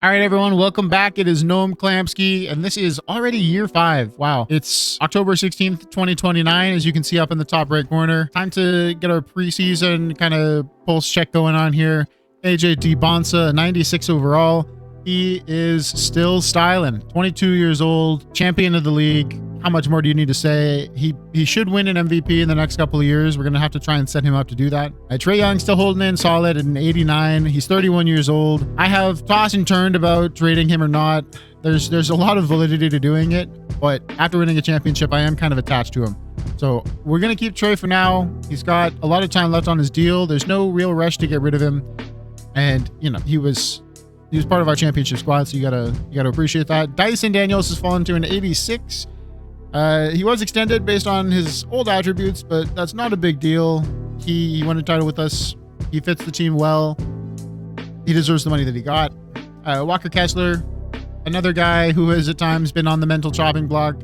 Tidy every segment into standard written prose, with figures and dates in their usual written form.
All right, everyone, welcome back. It is Noam Klamsky, and this is already year 5. Wow. It's October 16th, 2029, as you can see up in the top right corner. Time to get our preseason kind of pulse check going on here. AJ Dybantsa, 96 overall. He is still styling. 22 years old, champion of the league. How much more do you need to say? He should win an MVP in the next couple of years. We're going to have to try and set him up to do that. Trae Young still holding in solid at an 89. He's 31 years old. I have tossed and turned about trading him or not. There's a lot of validity to doing it, but after winning a championship, I am kind of attached to him. So we're going to keep Trae for now. He's got a lot of time left on his deal. There's no real rush to get rid of him. And, you know, he was part of our championship squad, so you gotta appreciate that. Dyson Daniels has fallen to an 86. He was extended based on his old attributes, but that's not a big deal. He won a title with us. He fits the team well. He deserves the money that he got. Walker Kessler, another guy who has at times been on the mental chopping block.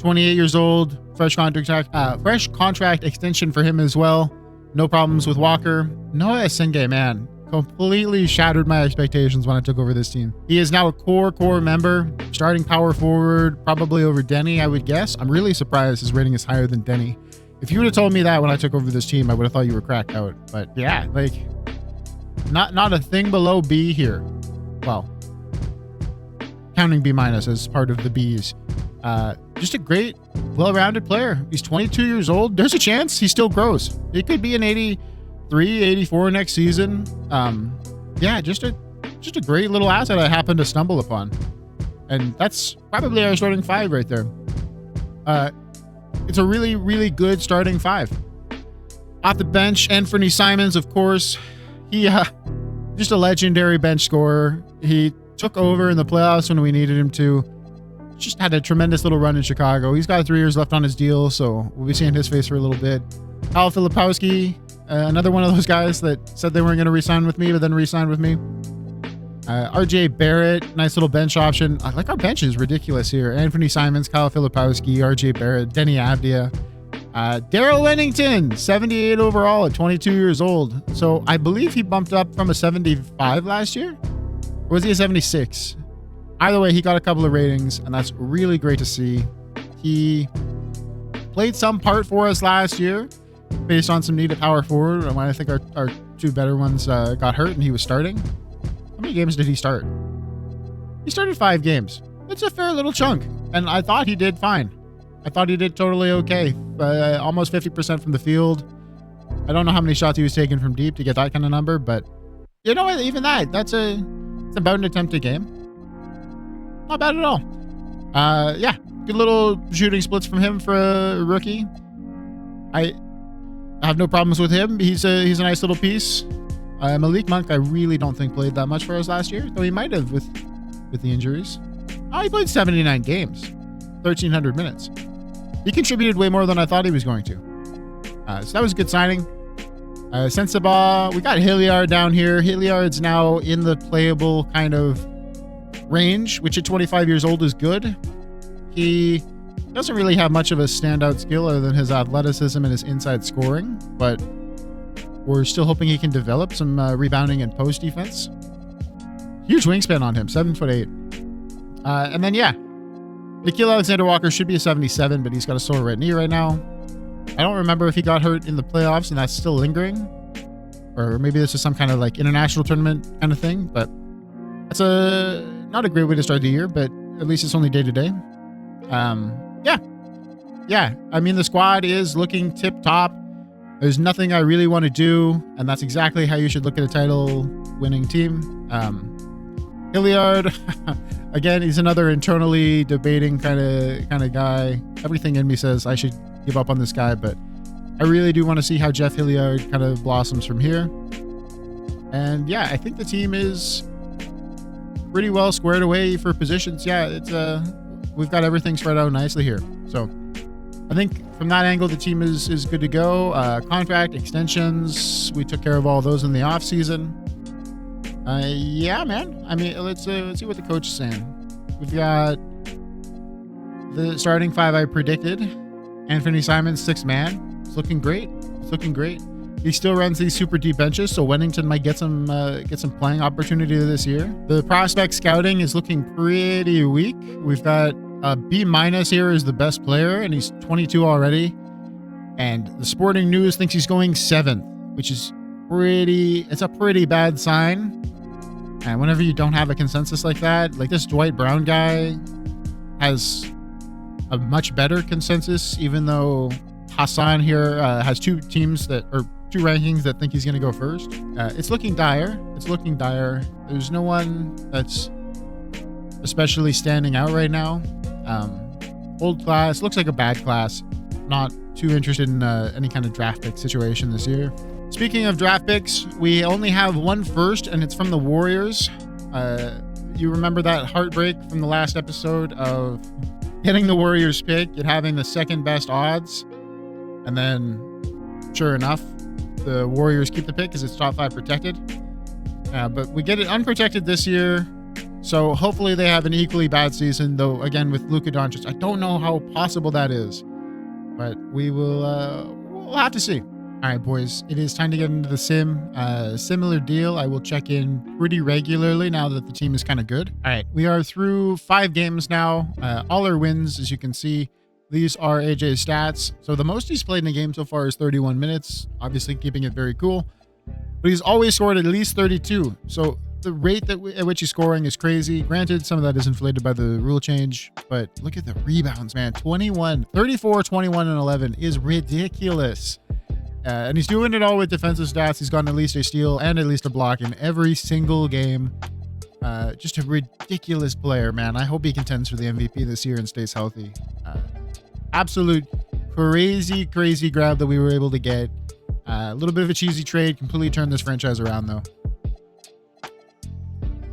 28 years old, fresh contract extension for him as well. No problems with Walker. Noah Esenge, man, completely shattered my expectations when I took over this team. He is now a core member, starting power forward, probably over Denny, I would guess. I'm really surprised his rating is higher than Denny. If you would have told me that when I took over this team, I would have thought you were cracked out. But yeah, like, not a thing below B here. Well, counting B- as part of the Bs. Just a great, well-rounded player. He's 22 years old. There's a chance he still grows. He could be an 83, 84 next season. Yeah, just a great little asset I happened to stumble upon. And that's probably our starting 5 right there. It's a really, really good starting 5. Off the bench, Anthony Simons, of course. He, just a legendary bench scorer. He took over in the playoffs when we needed him to. Just had a tremendous little run in Chicago. He's got 3 years left on his deal, so we'll be seeing his face for a little bit. Kyle Filipowski, another one of those guys that said they weren't going to re-sign with me, but then re-signed with me. RJ Barrett, nice little bench option. I like our bench is ridiculous here. Anthony Simons, Kyle Filipowski, RJ Barrett, Denny Avdia. Daryl Wennington, 78 overall at 22 years old. So I believe he bumped up from a 75 last year. Or was he a 76? Either way, he got a couple of ratings, and that's really great to see. He played some part for us last year based on some need at power forward, and when I think our 2 better ones got hurt and he was starting. How many games did he start? He started 5 games. It's a fair little chunk, and I thought he did fine. I thought he did totally okay. Almost 50% from the field. I don't know how many shots he was taking from deep to get that kind of number, but you know what? Even it's about an attempt a game. Not bad at all. Yeah, good little shooting splits from him for a rookie. I have no problems with him. He's a nice little piece. Malik Monk, I really don't think played that much for us last year, though he might have with the injuries. Oh, he played 79 games, 1,300 minutes. He contributed way more than I thought he was going to. So that was a good signing. Sensabaugh, we got Hilliard down here. Hilliard's now in the playable kind of range, which at 25 years old is good. He doesn't really have much of a standout skill other than his athleticism and his inside scoring, but we're still hoping he can develop some rebounding and post defense. Huge wingspan on him, 7'8". And then, yeah, Nickeil Alexander-Walker should be a 77, but he's got a sore right knee right now. I don't remember if he got hurt in the playoffs and that's still lingering, or maybe this is some kind of like international tournament kind of thing, but that's not a great way to start the year, but at least it's only day to day. Yeah. I mean, the squad is looking tip top. There's nothing I really want to do, and that's exactly how you should look at a title-winning team. Hilliard, again, he's another internally debating kind of guy. Everything in me says I should give up on this guy, but I really do want to see how Jeff Hilliard kind of blossoms from here. And yeah, I think the team is pretty well squared away for positions. Yeah, it's we've got everything spread out nicely here. So I think from that angle, the team is good to go. Contract extensions, we took care of all those in the offseason. Yeah, man. I mean, let's see what the coach is saying. We've got the starting 5 I predicted. Anthony Simons, 6th man. It's looking great. He still runs these super deep benches, so Wennington might get some playing opportunity this year. The prospect scouting is looking pretty weak. We've got a B- here is the best player, and he's 22 already. And the Sporting News thinks he's going 7th, which is it's a pretty bad sign. And whenever you don't have a consensus like that, like this Dwight Brown guy has a much better consensus, even though Hassan here has two rankings that think he's going to go first. It's looking dire. There's no one that's especially standing out right now. Old class, looks like a bad class. Not too interested in any kind of draft pick situation this year. Speaking of draft picks, we only have one first, and it's from the Warriors. You remember that heartbreak from the last episode of getting the Warriors pick and having the second best odds, and then sure enough, the Warriors keep the pick because it's top 5 protected. But we get it unprotected this year, so hopefully they have an equally bad season, though again with Luka Doncic. I don't know how possible that is, but we'll have to see. All right, boys, it is time to get into the sim. Similar deal. I will check in pretty regularly now that the team is kind of good. All right, we are through 5 games now. All our wins, as you can see. These are AJ's stats. So the most he's played in a game so far is 31 minutes, obviously keeping it very cool. But he's always scored at least 32. So the rate at which he's scoring is crazy. Granted, some of that is inflated by the rule change, but look at the rebounds, man. 34, 21, and 11 is ridiculous. And he's doing it all with defensive stats. He's gotten at least a steal and at least a block in every single game. Just a ridiculous player, man. I hope he contends for the MVP this year and stays healthy. Absolute crazy grab that we were able to get. A little bit of a cheesy trade. Completely turned this franchise around, though.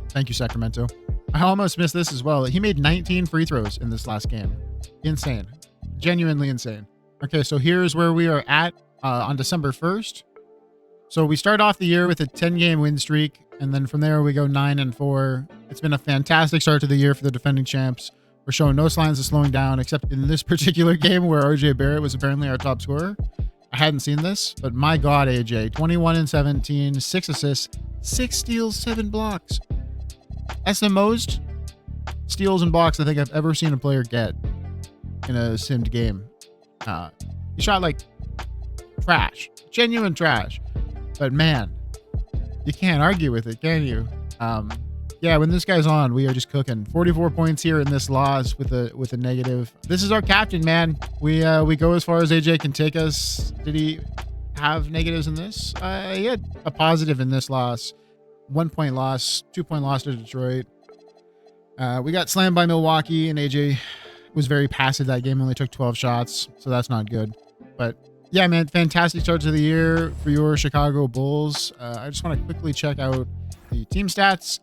Thank you, Sacramento. I almost missed this as well. He made 19 free throws in this last game. Insane. Genuinely insane. Okay, so here's where we are at. On December 1st. So we start off the year with a 10-game win streak, and then from there we go 9-4. It's been a fantastic start to the year for the defending champs. We're showing no signs of slowing down, except in this particular game where RJ Barrett was apparently our top scorer. I hadn't seen this, but my God, AJ, 21 and 17, 6 assists, 6 steals, 7 blocks. That's the most steals and blocks I think I've ever seen a player get in a simmed game. He shot like trash, genuine trash, but man, you can't argue with it, can you? Yeah, when this guy's on, we are just cooking. 44 points here in this loss with a negative. This is our captain, man. We go as far as AJ can take us. Did he have negatives in this? He had a positive in this loss. 1 point loss, 2 point loss to Detroit. We got slammed by Milwaukee, and AJ was very passive that game. Only took 12 shots, so that's not good. But yeah, man, fantastic start to the year for your Chicago Bulls. I just want to quickly check out the team stats.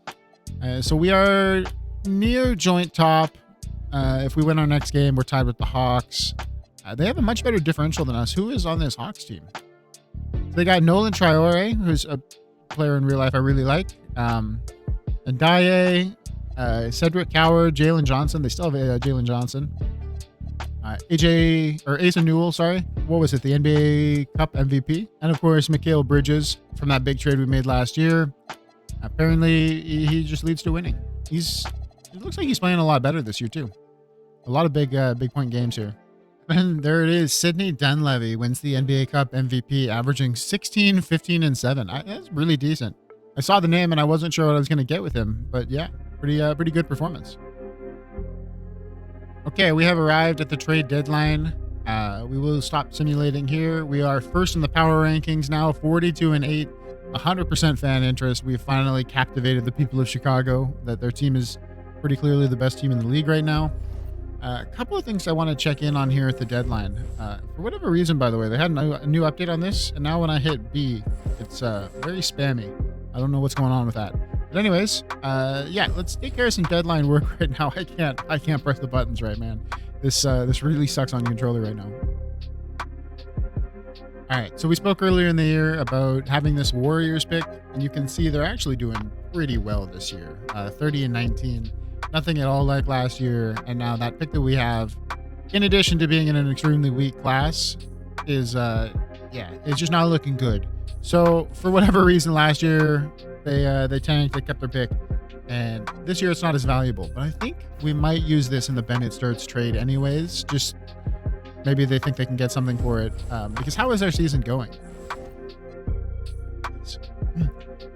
So we are near joint top. If we win our next game, we're tied with the Hawks. They have a much better differential than us. Who is on this Hawks team? They got Nolan Traore, who's a player in real life I really like. Ndaye, Cedric Coward, Jalen Johnson. They still have Jalen Johnson. Asa Newell, sorry. What was it? The NBA Cup MVP. And of course, Mikal Bridges from that big trade we made last year. Apparently, he just leads to winning. It looks like he's playing a lot better this year, too. A lot of big point games here. And there it is. Sidney Dunleavy wins the NBA Cup MVP, averaging 16, 15, and 7. That's really decent. I saw the name, and I wasn't sure what I was going to get with him. But yeah, pretty good performance. Okay, we have arrived at the trade deadline. We will stop simulating here. We are first in the power rankings now, 42-8, 100% fan interest. We've finally captivated the people of Chicago that their team is pretty clearly the best team in the league right now. A couple of things I want to check in on here at the deadline. For whatever reason, by the way, they had a new update on this, and now when I hit B, it's very spammy. I don't know what's going on with that. But anyways, yeah, let's take care of some deadline work right now. I can't press the buttons right, man. This really sucks on the controller right now. All right, so we spoke earlier in the year about having this Warriors pick, and you can see they're actually doing pretty well this year. 30-19, nothing at all like last year. And now that pick that we have, in addition to being in an extremely weak class, is it's just not looking good. So for whatever reason, last year they tanked, they kept their pick, and this year it's not as valuable. But I think we might use this in the Bennett Sturts trade anyways. Just maybe they think they can get something for it, because how is our season going?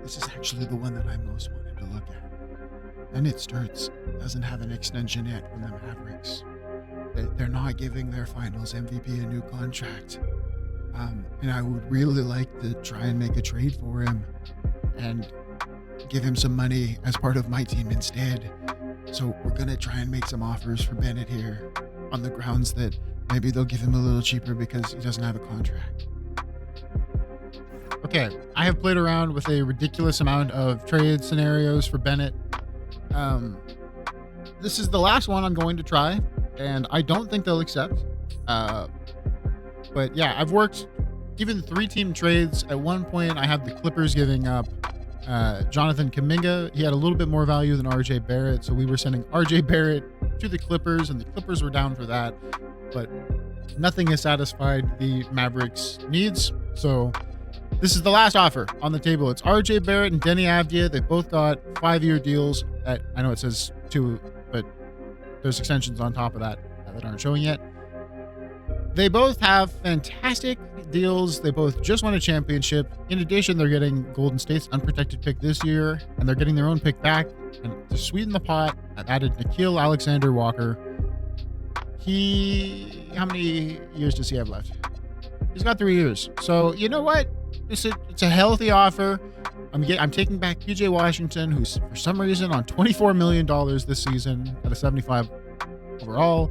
This is actually the one that I most wanted to look at. Bennett Sturts doesn't have an extension yet from the Mavericks. They're not giving their finals MVP a new contract. And I would really like to try and make a trade for him and give him some money as part of my team instead. So we're going to try and make some offers for Bennett here on the grounds that maybe they'll give him a little cheaper because he doesn't have a contract. Okay, I have played around with a ridiculous amount of trade scenarios for Bennett. This is the last one I'm going to try, and I don't think they'll accept. But yeah, I've worked even 3-team trades. At one point, I had the Clippers giving up Jonathan Kuminga. He had a little bit more value than RJ Barrett, so we were sending RJ Barrett to the Clippers, and the Clippers were down for that. But nothing has satisfied the Mavericks' needs, so this is the last offer on the table. It's RJ Barrett and Denny Avdia. They both got 5-year deals. I know it says 2, but there's extensions on top of that that aren't showing yet. They both have fantastic deals. They both just won a championship. In addition, they're getting Golden State's unprotected pick this year, and they're getting their own pick back. And to sweeten the pot, I've added Nickeil Alexander-Walker. How many years does he have left? He's got 3 years. So you know what? It's a healthy offer. I'm taking back PJ Washington, who's for some reason on $24 million this season at a 75 overall.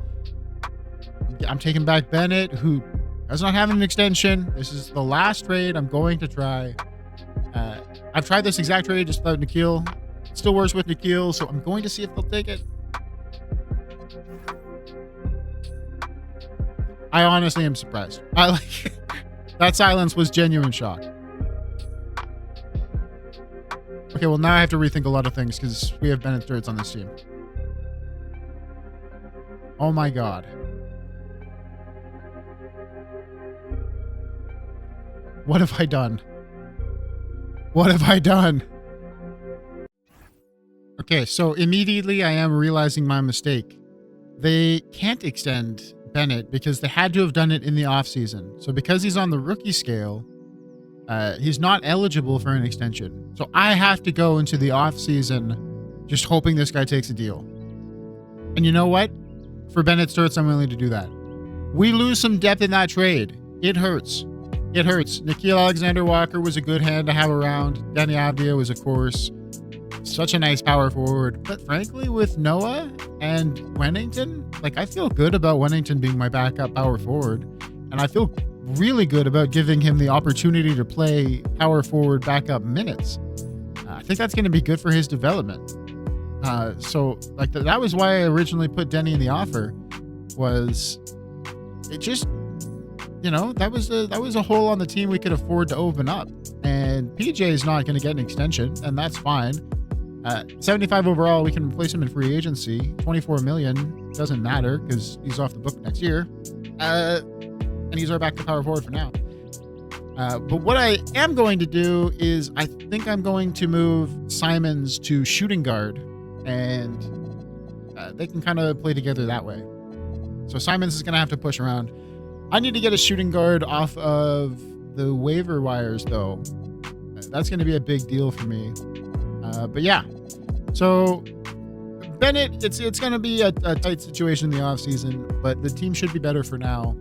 I'm taking back Bennett, who does not have an extension. This is the last trade I'm going to try. I've tried this exact trade just without Nickeil. It still works with Nickeil, so I'm going to see if they'll take it. I honestly am surprised. That silence was genuine shock. Okay, well now I have to rethink a lot of things because we have Bennett Sturts on this team. Oh my god. What have I done? What have I done? Okay, so immediately I am realizing my mistake. They can't extend Bennett because they had to have done it in the offseason. So because he's on the rookie scale, he's not eligible for an extension. So I have to go into the offseason just hoping this guy takes a deal. And you know what? For Bennett Sturts, I'm willing to do that. We lose some depth in that trade. It hurts. It hurts. Nickeil Alexander-Walker was a good hand to have around. Denny Avdia was, of course, such a nice power forward. But frankly, with Noah and Wennington, I feel good about Wennington being my backup power forward. And I feel really good about giving him the opportunity to play power forward backup minutes. I think that's going to be good for his development. So that was why I originally put Denny in the offer. Was it just, that was a hole on the team we could afford to open up. And PJ is not going to get an extension, and that's fine. 75 overall, we can replace him in free agency. 24 million doesn't matter because he's off the book next year. And he's our backup power forward for now. But what I am going to do is I think I'm going to move Simons to shooting guard, and they can kind of play together that way. So Simons is going to have to push around. I need to get a shooting guard off of the waiver wires, though. That's going to be a big deal for me. But yeah, so Bennett, it's going to be a tight situation in the offseason, but the team should be better for now.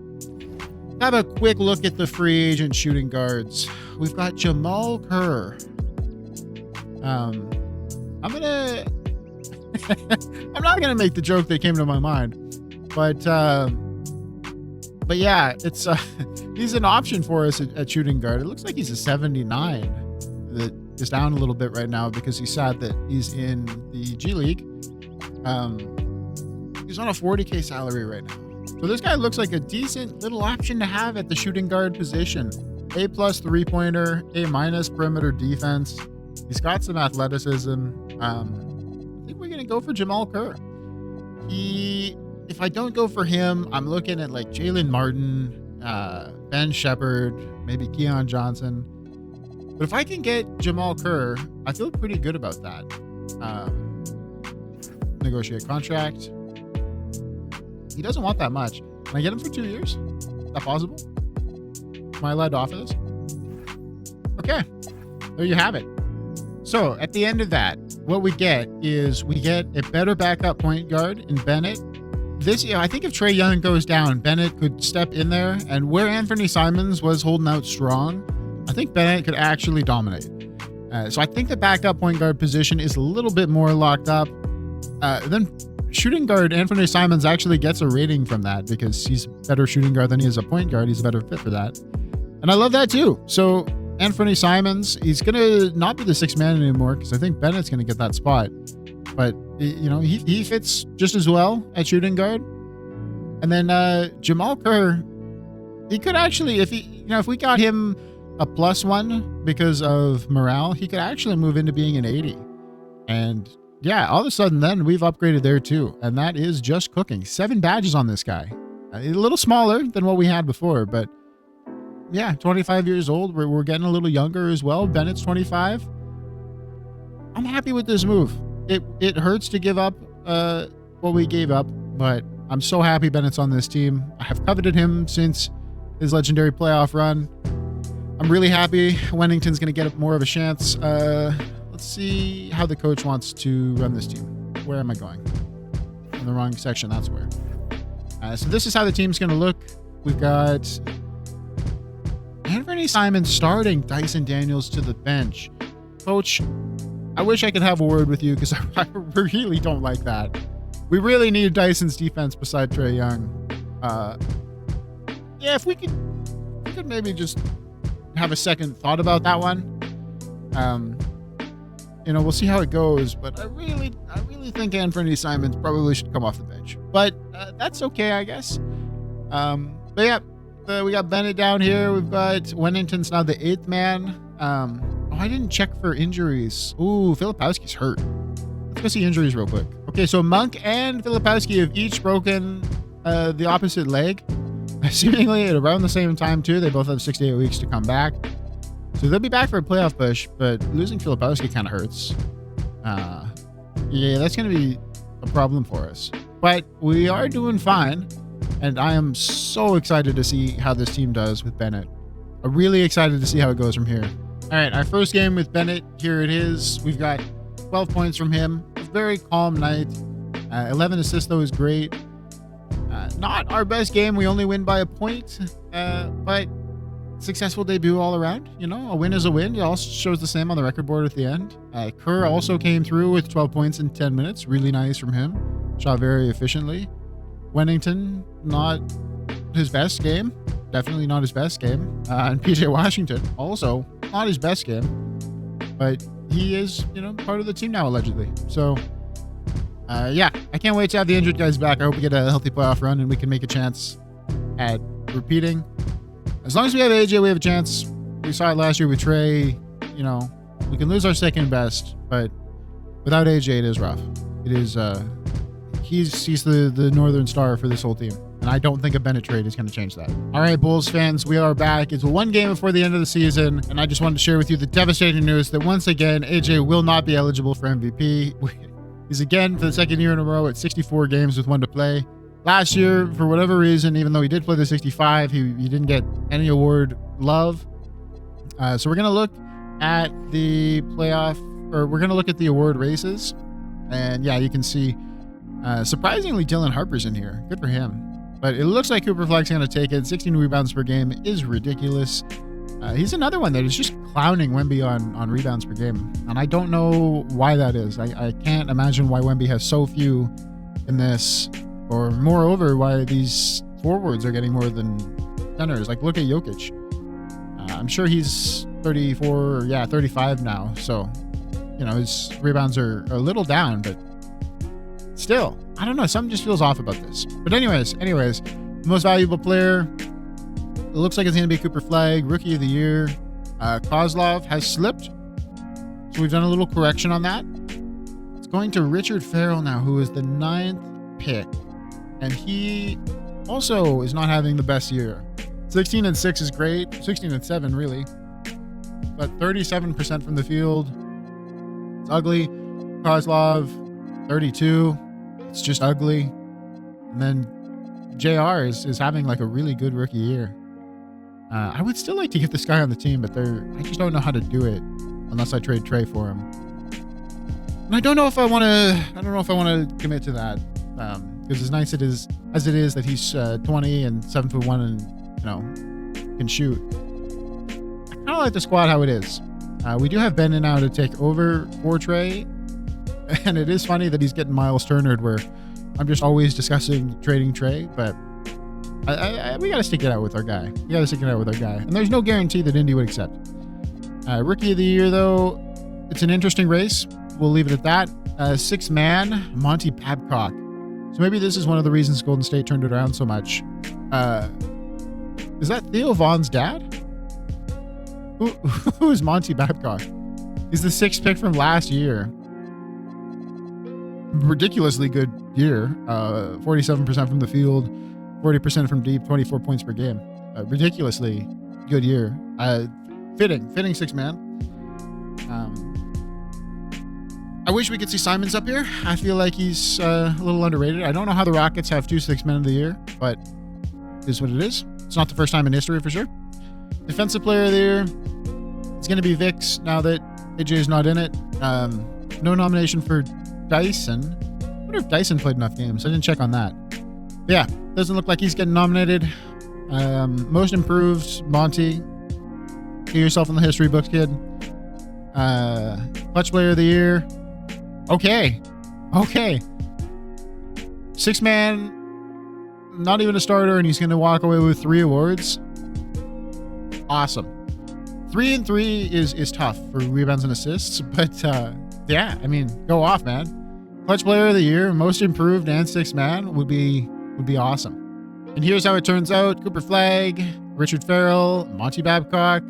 Have a quick look at the free agent shooting guards. We've got Jamal Kerr. I'm not gonna make the joke that came to my mind, but yeah, it's he's an option for us at shooting guard. It looks like he's a 79. That is down a little bit right now because he's sad that he's in the G League. He's on a 40K salary right now. So this guy looks like a decent little option to have at the shooting guard position. A+ 3-pointer, A- perimeter defense. He's got some athleticism. I think we're gonna go for Jamal Kerr. If I don't go for him, I'm looking at Jalen Martin, Ben Shepherd, maybe Keon Johnson. But if I can get Jamal Kerr, I feel pretty good about that. Negotiate contract. He doesn't want that much. Can I get him for 2 years? Is that possible? Am I allowed to offer this? Okay. There you have it. So at the end of that, what we get is we get a better backup point guard in Bennett. I think if Trae Young goes down, Bennett could step in there, and where Anthony Simons was holding out strong, I think Bennett could actually dominate. So I think the backup point guard position is a little bit more locked up. Then shooting guard Anthony Simons actually gets a rating from that because he's a better shooting guard than he is a point guard. He's a better fit for that. And I love that too. So Anthony Simons, he's going to not be the sixth man anymore because I think Bennett's going to get that spot. But, he fits just as well at shooting guard. And then Jamal Kerr, he could actually, if we got him a +1 because of morale, he could actually move into being an 80. And yeah, all of a sudden then we've upgraded there too. And that is just cooking. 7 badges on this guy. A little smaller than what we had before, but yeah, 25 years old. We're getting a little younger as well. Bennett's 25. I'm happy with this move. It hurts to give up what we gave up, but I'm so happy Bennett's on this team. I have coveted him since his legendary playoff run. I'm really happy Wennington's going to get more of a chance. Let's see how the coach wants to run this team. Where am I going? In the wrong section, that's where. So this is how the team's going to look. We've got Anthony Simons starting, Dyson Daniels to the bench. Coach, I wish I could have a word with you because I really don't like that. We really need Dyson's defense beside Trae Young. If we could maybe just have a second thought about that one. We'll see how it goes, but I really think Anthony Simons probably should come off the bench. But that's okay, I guess. We got Bennett down here. We've got Wennington's now the 8th man. I didn't check for injuries. Ooh, Filipowski's hurt. Let's go see injuries real quick. Okay, so Monk and Filipowski have each broken the opposite leg. Seemingly at around the same time, too. They both have 6 to 8 weeks to come back. So they'll be back for a playoff push, but losing Filipowski kind of hurts. That's going to be a problem for us. But we are doing fine, and I am so excited to see how this team does with Bennett. I'm really excited to see how it goes from here. All right, our first game with Bennett, here it is. We've got 12 points from him. A very calm night. 11 assists, though, is great. Not our best game. We only win by a point, but successful debut all around. A win is a win. It also shows the same on the record board at the end. Kerr also came through with 12 points in 10 minutes. Really nice from him. Shot very efficiently. Wennington, not his best game. Definitely not his best game. And PJ Washington, also not his best game. But he is, part of the team now, allegedly. So, I can't wait to have the injured guys back. I hope we get a healthy playoff run and we can make a chance at repeating. As long as we have AJ, we have a chance. We saw it last year with Trae. We can lose our second best, but without AJ, it is rough. It is, he's the Northern Star for this whole team. And I don't think a Bennett trade is going to change that. All right, Bulls fans, we are back. It's one game before the end of the season, and I just wanted to share with you the devastating news that once again, AJ will not be eligible for MVP. He's again, for the second year in a row, at 64 games with 1 to play. Last year, for whatever reason, even though he did play the 65, he didn't get any award love. So we're going to look at the we're going to look at the award races. And yeah, you can see, surprisingly, Dylan Harper's in here. Good for him. But it looks like Cooper Fleck's going to take it. 16 rebounds per game is ridiculous. He's another one that is just clowning Wemby on rebounds per game. And I don't know why that is. I can't imagine why Wemby has so few in this. Or moreover, why these forwards are getting more than centers. Like, look at Jokic. I'm sure he's 35 now. So, his rebounds are a little down, but still, I don't know. Something just feels off about this. But anyways, the most valuable player, it looks like it's going to be Cooper Flag, Rookie of the Year. Kozlov has slipped. So we've done a little correction on that. It's going to Richard Farrell now, who is the 9th pick. And he also is not having the best year. 16-6 is great. 16-7, really. but 37% from the field. It's ugly. Kozlov, 32. It's just ugly. And then JR is having like a really good rookie year. I would still like to get this guy on the team, but I just don't know how to do it unless I trade Trey for him. And I don't know if I want to commit to that. Because as nice as it is that he's 20 and 7'1" and can shoot. I kind of like the squad how it is. We do have Ben now to take over for Trey, and it is funny that he's getting Miles Turnered, where I'm just always discussing trading Trey, but we got to stick it out with our guy. And there's no guarantee that Indy would accept. Rookie of the year, though, it's an interesting race. We'll leave it at that. Sixth man, Monty Babcock. So maybe this is one of the reasons Golden State turned it around so much. Is that Theo Vaughn's dad? Who is Monty Babcock? He's the 6th pick from last year. Ridiculously good year. 47% from the field, 40% from deep, 24 points per game. Ridiculously good year. Fitting sixth man. I wish we could see Simons up here. I feel like he's a little underrated. I don't know how the Rockets have 2 sixth men of the year, but it is what it is. It's not the first time in history for sure. Defensive player of the year. It's going to be Vix now that AJ is not in it. No nomination for Dyson. I wonder if Dyson played enough games. I didn't check on that. But yeah, doesn't look like he's getting nominated. Most improved, Monty. Get yourself in the history books, kid. Clutch player of the year. Okay. Sixth man, not even a starter, and he's going to walk away with 3 awards. Awesome. 3 and 3 is tough for rebounds and assists, but yeah, I mean, go off, man. Clutch player of the year, most improved, and sixth man would be awesome. And here's how it turns out: Cooper Flagg, Richard Farrell, Monty Babcock,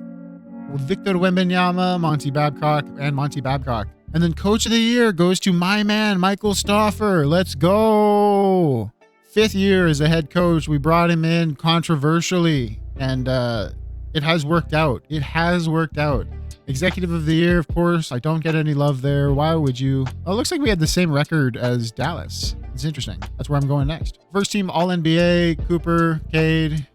Victor Wembanyama, Monty Babcock, and Monty Babcock. And then coach of the year goes to my man, Michael Stauffer. Let's go. 5th year as a head coach. We brought him in controversially, and it has worked out. Executive of the year, of course. I don't get any love there. Why would you? Oh, it looks like we had the same record as Dallas. It's interesting. That's where I'm going next. First team All-NBA, Cooper, Cade.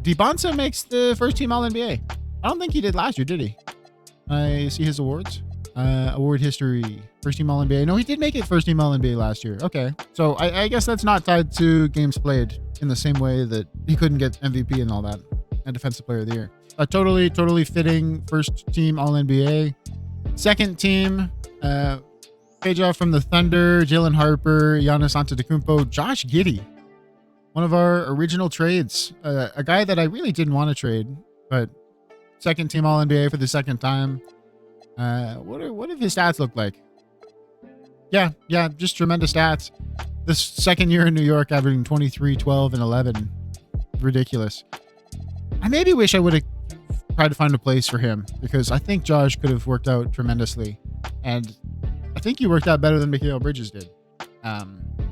Dybantsa makes the first team All-NBA. I don't think he did last year, did he? I see his awards. Award history. First team All-NBA. No, he did make it first team All-NBA last year. Okay. So I guess that's not tied to games played in the same way that he couldn't get MVP and all that. And defensive player of the year. A totally fitting first team All-NBA. Second team, page off from the Thunder, Jalen Harper, Giannis Antetokounmpo, Josh Giddey. One of our original trades. A guy that I really didn't want to trade, but second team All-NBA for the second time. What do his stats look like? Yeah, just tremendous stats. This second year in New York, averaging 23, 12, and 11. Ridiculous. I maybe wish I would have tried to find a place for him, because I think Josh could have worked out tremendously. And I think he worked out better than Mikal Bridges did.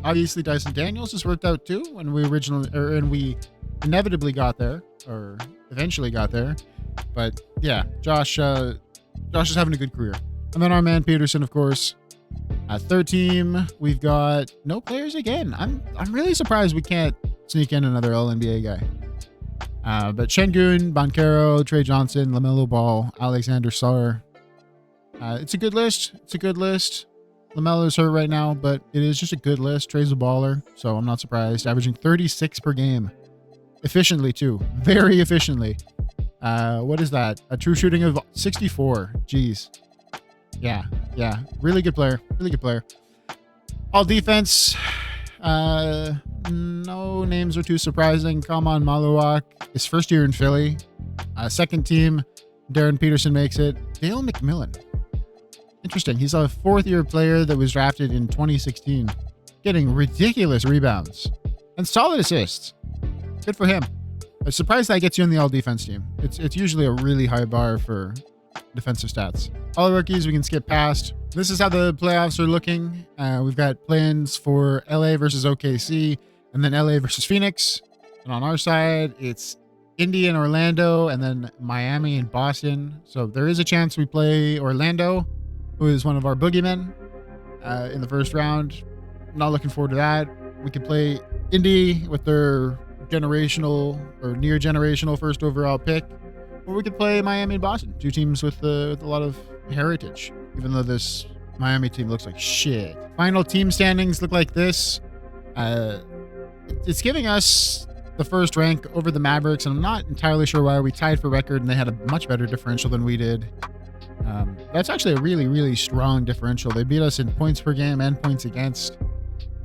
Obviously, Dyson Daniels has worked out too when we inevitably got there, or eventually got there. But yeah, Josh is having a good career. And then our man Peterson, of course. Third team, we've got no players again. I'm really surprised we can't sneak in another All-NBA guy. But Şengün, Banchero, Trey Johnson, LaMelo Ball, Alexander Sarr. It's a good list. LaMelo's hurt right now, but it is just a good list. Trey's a baller, so I'm not surprised. Averaging 36 per game. Efficiently, too. Very efficiently. What is that? A true shooting of 64. Jeez. Yeah. Really good player. All defense. No names are too surprising. Kaman Maluak, his first year in Philly. Second team, Darren Peterson makes it. Dale McMillan. Interesting. He's a 4th-year player that was drafted in 2016. Getting ridiculous rebounds. And solid assists. Good for him. I'm surprised that gets you on the all-defense team. It's usually a really high bar for defensive stats. All rookies we can skip past. This is how the playoffs are looking. We've got plans for LA versus OKC, and then LA versus Phoenix. And on our side, it's Indy and Orlando, and then Miami and Boston. So there is a chance we play Orlando, who is one of our boogeymen, in the first round. Not looking forward to that. We could play Indy with their generational or near generational first overall pick, or we could play Miami and Boston, two teams with a lot of heritage, even though this Miami team looks like shit. Final team standings look like this. It's giving us the first rank over the Mavericks, and I'm not entirely sure why. We tied for record, and they had a much better differential than we did. That's actually a really, really strong differential. They beat us in points per game and points against.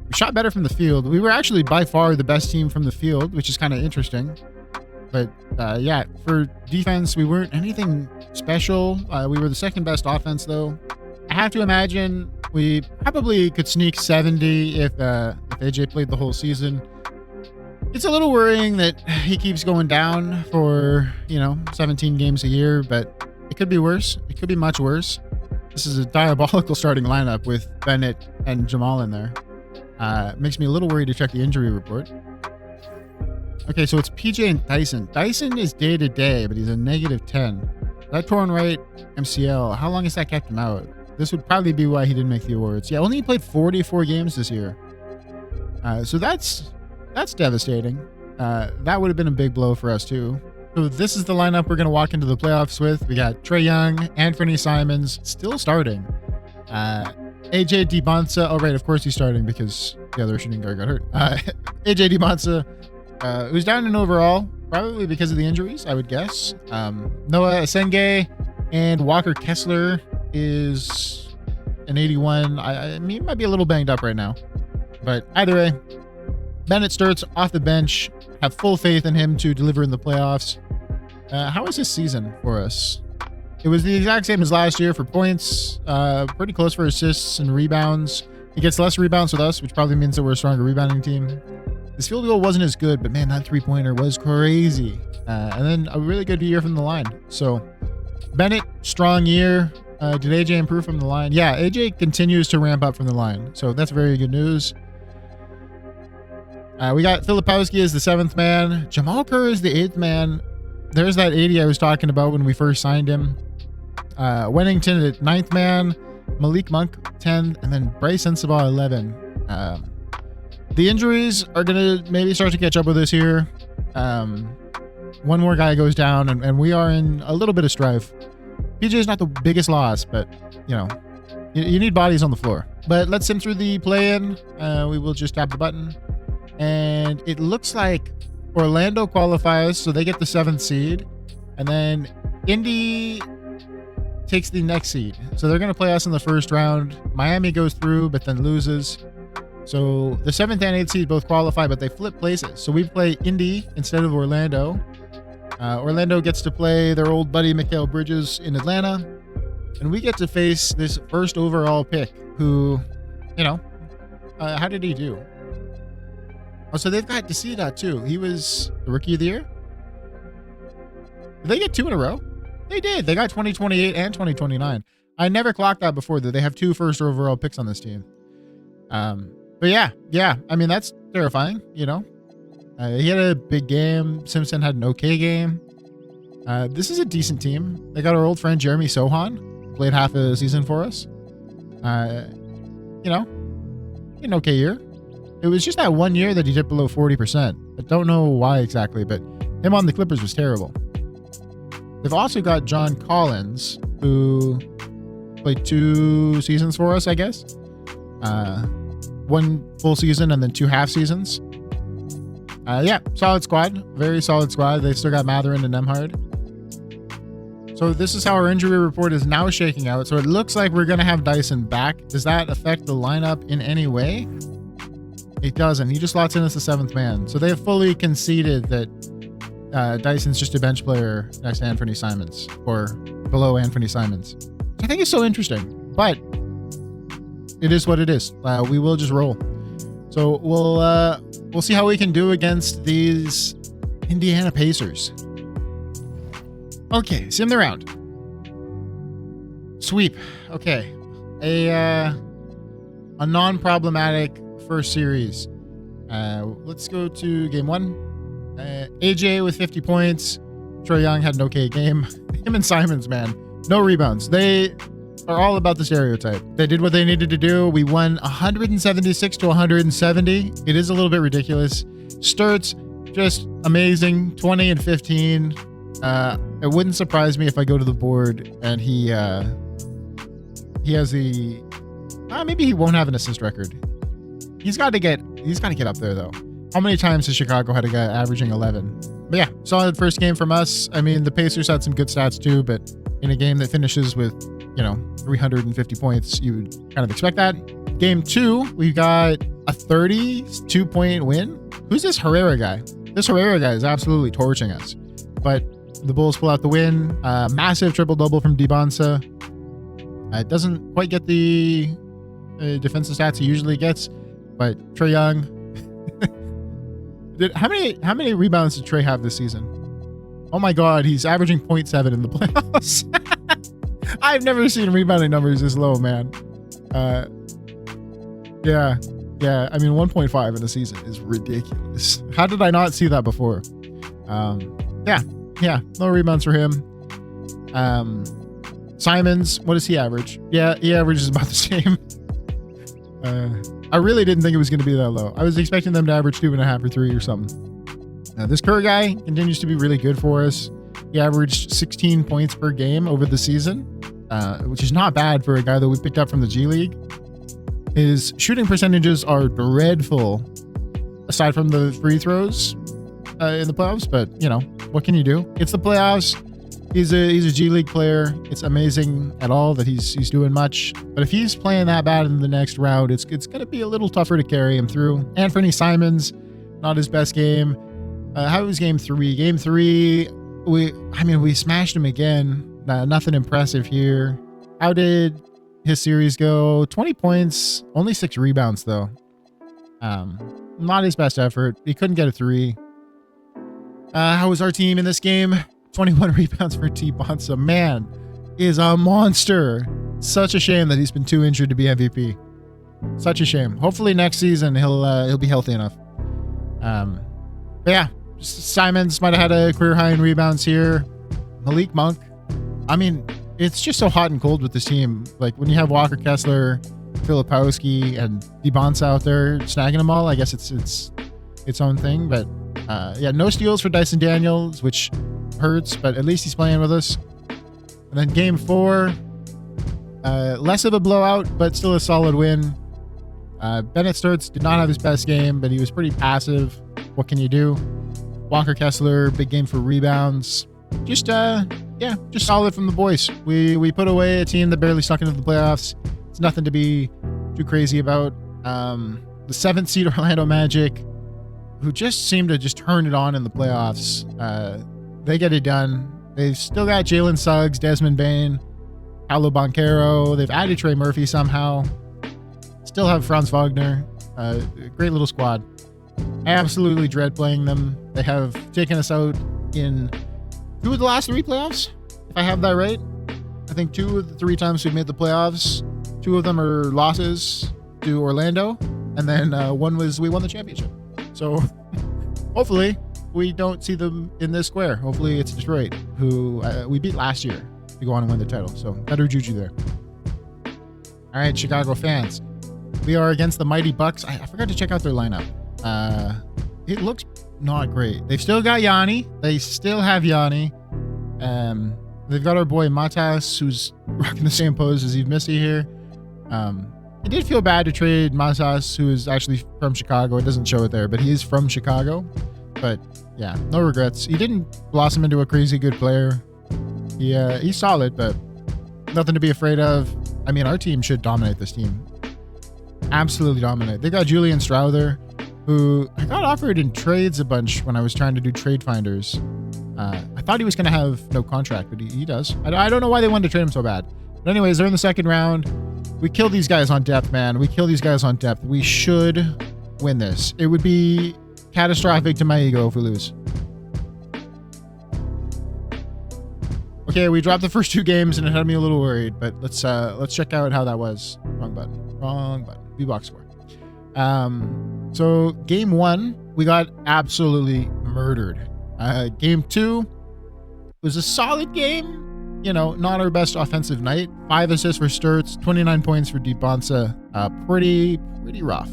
We shot better from the field. We were actually by far the best team from the field, which is kind of interesting. But yeah, for defense, we weren't anything special. We were the second best offense, though. I have to imagine we probably could sneak 70 if AJ played the whole season. It's a little worrying that he keeps going down for, 17 games a year, but it could be worse. It could be much worse. This is a diabolical starting lineup with Bennett and Jamal in there. Makes me a little worried to check the injury report. Okay, so it's PJ and Dyson. Dyson is day-to-day, but he's a -10. That torn right MCL, how long has that kept him out? This would probably be why he didn't make the awards. Yeah, only played 44 games this year. So that's devastating. That would have been a big blow for us, too. So this is the lineup we're going to walk into the playoffs with. We got Trae Young, Anthony Simons, still starting. AJ Dybantsa. Oh, right, of course he's starting because the other shooting guard got hurt. AJ Dybantsa, who's down in overall, probably because of the injuries, I would guess. Noah Asenge and Walker Kessler is an 81. I mean, he might be a little banged up right now. But either way, Bennett starts off the bench. Have full faith in him to deliver in the playoffs. How was his season for us? It was the exact same as last year for points. Pretty close for assists and rebounds. He gets less rebounds with us, which probably means that we're a stronger rebounding team. His field goal wasn't as good, but man, that three-pointer was crazy. And then a really good year from the line. So Bennett, strong year. Did AJ improve from the line? Yeah, AJ continues to ramp up from the line. So that's very good news. We got Filipowski as the 7th man. Jamal Kerr is the 8th man. There's that 80 I was talking about when we first signed him. Wennington at 9th man. Malik Monk 10th. And then Bryce Sensabaugh 11. The injuries are going to maybe start to catch up with us here. One more guy goes down, and we are in a little bit of strife. PJ is not the biggest loss, but, you need bodies on the floor. But let's sim through the play-in. We will just tap the button. And it looks like Orlando qualifies, so they get the 7th seed. And then Indy takes the next seed. So they're going to play us in the first round. Miami goes through, but then loses. So the 7th and 8th seed both qualify, but they flip places. So we play Indy instead of Orlando. Orlando gets to play their old buddy Mikal Bridges in Atlanta. And we get to face this first overall pick who, how did he do? Oh, so they've got Desida too. He was the rookie of the year. Did they get 2 in a row? They did. They got 2028 and 2029. I never clocked that before, that they have 2 first overall picks on this team. But yeah. I mean, that's terrifying, He had a big game. Simpson had an okay game. This is a decent team. They got our old friend Jeremy Sohan. Played half a season for us. An okay year. It was just that 1 year that he dipped below 40%. I don't know why exactly, but him on the Clippers was terrible. They've also got John Collins, who played 2 seasons for us, I guess. 1 full season and then 2 half seasons. Solid squad. Very solid squad. They've still got Matherin and Nemhard. So this is how our injury report is now shaking out. So it looks like we're going to have Dyson back. Does that affect the lineup in any way? It doesn't. He just slots in as the 7th man. So they have fully conceded that Dyson's just a bench player next to Anthony Simons, or below Anthony Simons. I think it's so interesting, but it is what it is. We will just roll. So we'll see how we can do against these Indiana Pacers. Okay, sim the round. Sweep. Okay, a non-problematic first series. Let's go to game 1. AJ with 50 points. Trae Young had an okay game. Him and Simons, man, no rebounds. They are all about the stereotype. They did what they needed to do. We won 176 to 170. It is a little bit ridiculous. Sturts, just amazing. 20 and 15. It wouldn't surprise me if I go to the board and he has the maybe he won't have an assist record. He's got to get up there though. How many times has Chicago had a guy averaging 11? But yeah, solid first game from us. I mean, the Pacers had some good stats too, but in a game that finishes with 350 points, you would kind of expect that. Game 2, we got a 32-point win. Who's this Herrera guy? This Herrera guy is absolutely torching us. But the Bulls pull out the win. Massive triple-double from Dybantsa. It doesn't quite get the defensive stats he usually gets, but Trae Young. How many rebounds did Trae have this season? Oh my God, he's averaging 0.7 in the playoffs. I've never seen rebounding numbers this low, man. Yeah. I mean, 1.5 in a season is ridiculous. How did I not see that before? Yeah, no rebounds for him. Simons, what does he average? Yeah, he averages about the same. I really didn't think it was going to be that low. I was expecting them to average 2.5 or 3 or something. This Kerr guy continues to be really good for us. He averaged 16 points per game over the season, which is not bad for a guy that we picked up from the G League. His shooting percentages are dreadful, aside from the free throws in the playoffs. But what can you do? It's the playoffs. He's a G League player. It's amazing at all that he's doing much. But if he's playing that bad in the next round, it's going to be a little tougher to carry him through. Anthony Simons, not his best game. How was game 3? Game 3, we smashed him again. Nothing impressive here. How did his series go? 20 points, only 6 rebounds though. Not his best effort. He couldn't get a 3. How was our team in this game? 21 rebounds for Dybantsa. Man, is a monster. Such a shame that he's been too injured to be MVP. Such a shame. Hopefully next season he'll be healthy enough. But yeah, Simons might have had a career high in rebounds here. Malik Monk. I mean, it's just so hot and cold with this team. Like when you have Walker Kessler, Filipowski, and Dybantsa out there snagging them all, I guess it's its own thing. But no steals for Dyson Daniels, which hurts, but at least he's playing with us. And then game 4, less of a blowout, but still a solid win. Bennett Sturts did not have his best game, but he was pretty passive. What can you do? Walker Kessler, big game for rebounds. Just solid from the boys. We put away a team that barely stuck into the playoffs. It's nothing to be too crazy about. The 7th seed Orlando Magic, who just seem to just turn it on in the playoffs. They get it done. They've still got Jalen Suggs, Desmond Bane, Paolo Banchero. They've added Trey Murphy somehow. Still have Franz Wagner. Great little squad. I absolutely dread playing them. They have taken us out in 2 of the last 3 playoffs, if I have that right. I think 2 of the 3 times we've made the playoffs. 2 of them are losses to Orlando, and then one was we won the championship. So hopefully we don't see them in this square. Hopefully it's Detroit, who we beat last year to go on and win the title. So better juju there. All right, Chicago fans. We are against the Mighty Bucks. I forgot to check out their lineup. It looks not great. They've still got Yanni. They still have Yanni. They've got our boy Matas, who's rocking the same pose as Yves Missy here. It did feel bad to trade Matas, who is actually from Chicago. It doesn't show it there, but he is from Chicago. But yeah, no regrets. He didn't blossom into a crazy good player. He's solid, but nothing to be afraid of. I mean, our team should dominate this team. Absolutely dominate. They got Julian Strouder, who I got offered in trades a bunch when I was trying to do trade finders. I thought he was going to have no contract, but he does. I don't know why they wanted to trade him so bad. But anyways, they're in the second round. We kill these guys on depth, man. We kill these guys on depth. We should win this. It would be catastrophic to my ego if we lose. Okay, we dropped the first 2 games and it had me a little worried, but let's check out how that was. Wrong button. V-Box score. So game 1, we got absolutely murdered. Game 2 was a solid game. You know, not our best offensive night. 5 assists for Sturts, 29 points for Dybantsa. Pretty rough.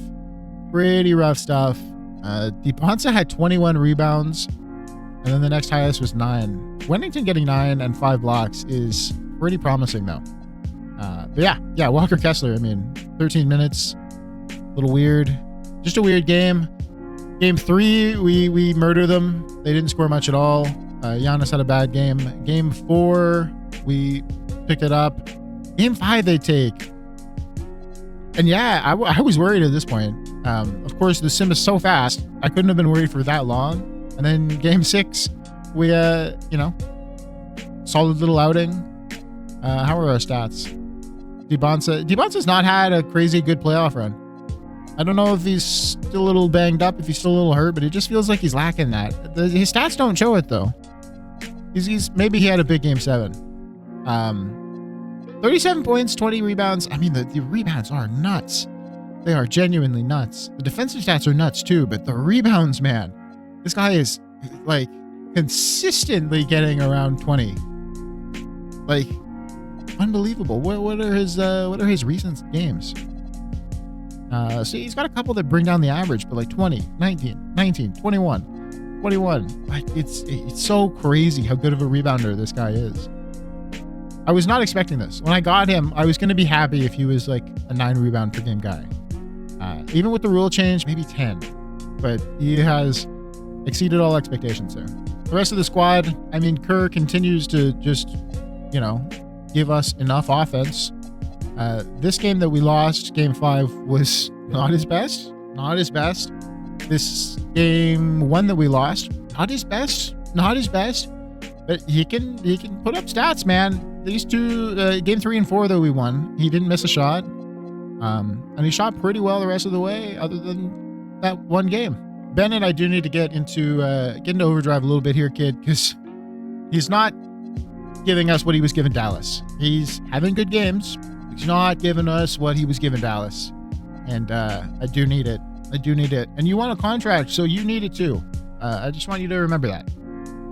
Pretty rough stuff. Dybantsa had 21 rebounds, and then the next highest was 9. Wennington getting 9 and 5 blocks is pretty promising, though. But yeah, Walker Kessler, I mean, 13 minutes, a little weird. Just a weird game. Game 3, we murder them. They didn't score much at all. Giannis had a bad game. Game 4, we picked it up. Game 5, they take. And yeah, I was worried at this point. Of course, the sim is so fast. I couldn't have been worried for that long. And then game 6, we, solid little outing. How are our stats? Dybantsa's not had a crazy good playoff run. I don't know if he's still a little banged up, if he's still a little hurt, but it just feels like he's lacking that. His stats don't show it, though. Maybe he had a big game 7. 37 points, 20 rebounds. I mean, the rebounds are nuts. They are genuinely nuts. The defensive stats are nuts, too, but the rebounds, man. This guy is, like, consistently getting around 20. Like, unbelievable. What are his recent games? So he's got a couple that bring down the average, but like 20, 19, 21, 21. Like it's so crazy how good of a rebounder this guy is. I was not expecting this. When I got him, I was going to be happy if he was like a 9 rebound per game guy. Even with the rule change, maybe 10. But he has exceeded all expectations there. The rest of the squad, I mean, Kerr continues to just, give us enough offense. This game that we lost, game 5, was not his best. Not his best. This game 1 that we lost, not his best. Not his best. But he can put up stats, man. These 2, game 3 and 4 that we won, he didn't miss a shot. And he shot pretty well the rest of the way, other than that one game. Bennett, I do need to get into overdrive a little bit here, kid, because he's not giving us what he was giving Dallas. He's having good games. He's not giving us what he was giving Dallas. And I do need it. I do need it. And you want a contract, so you need it too. I just want you to remember that.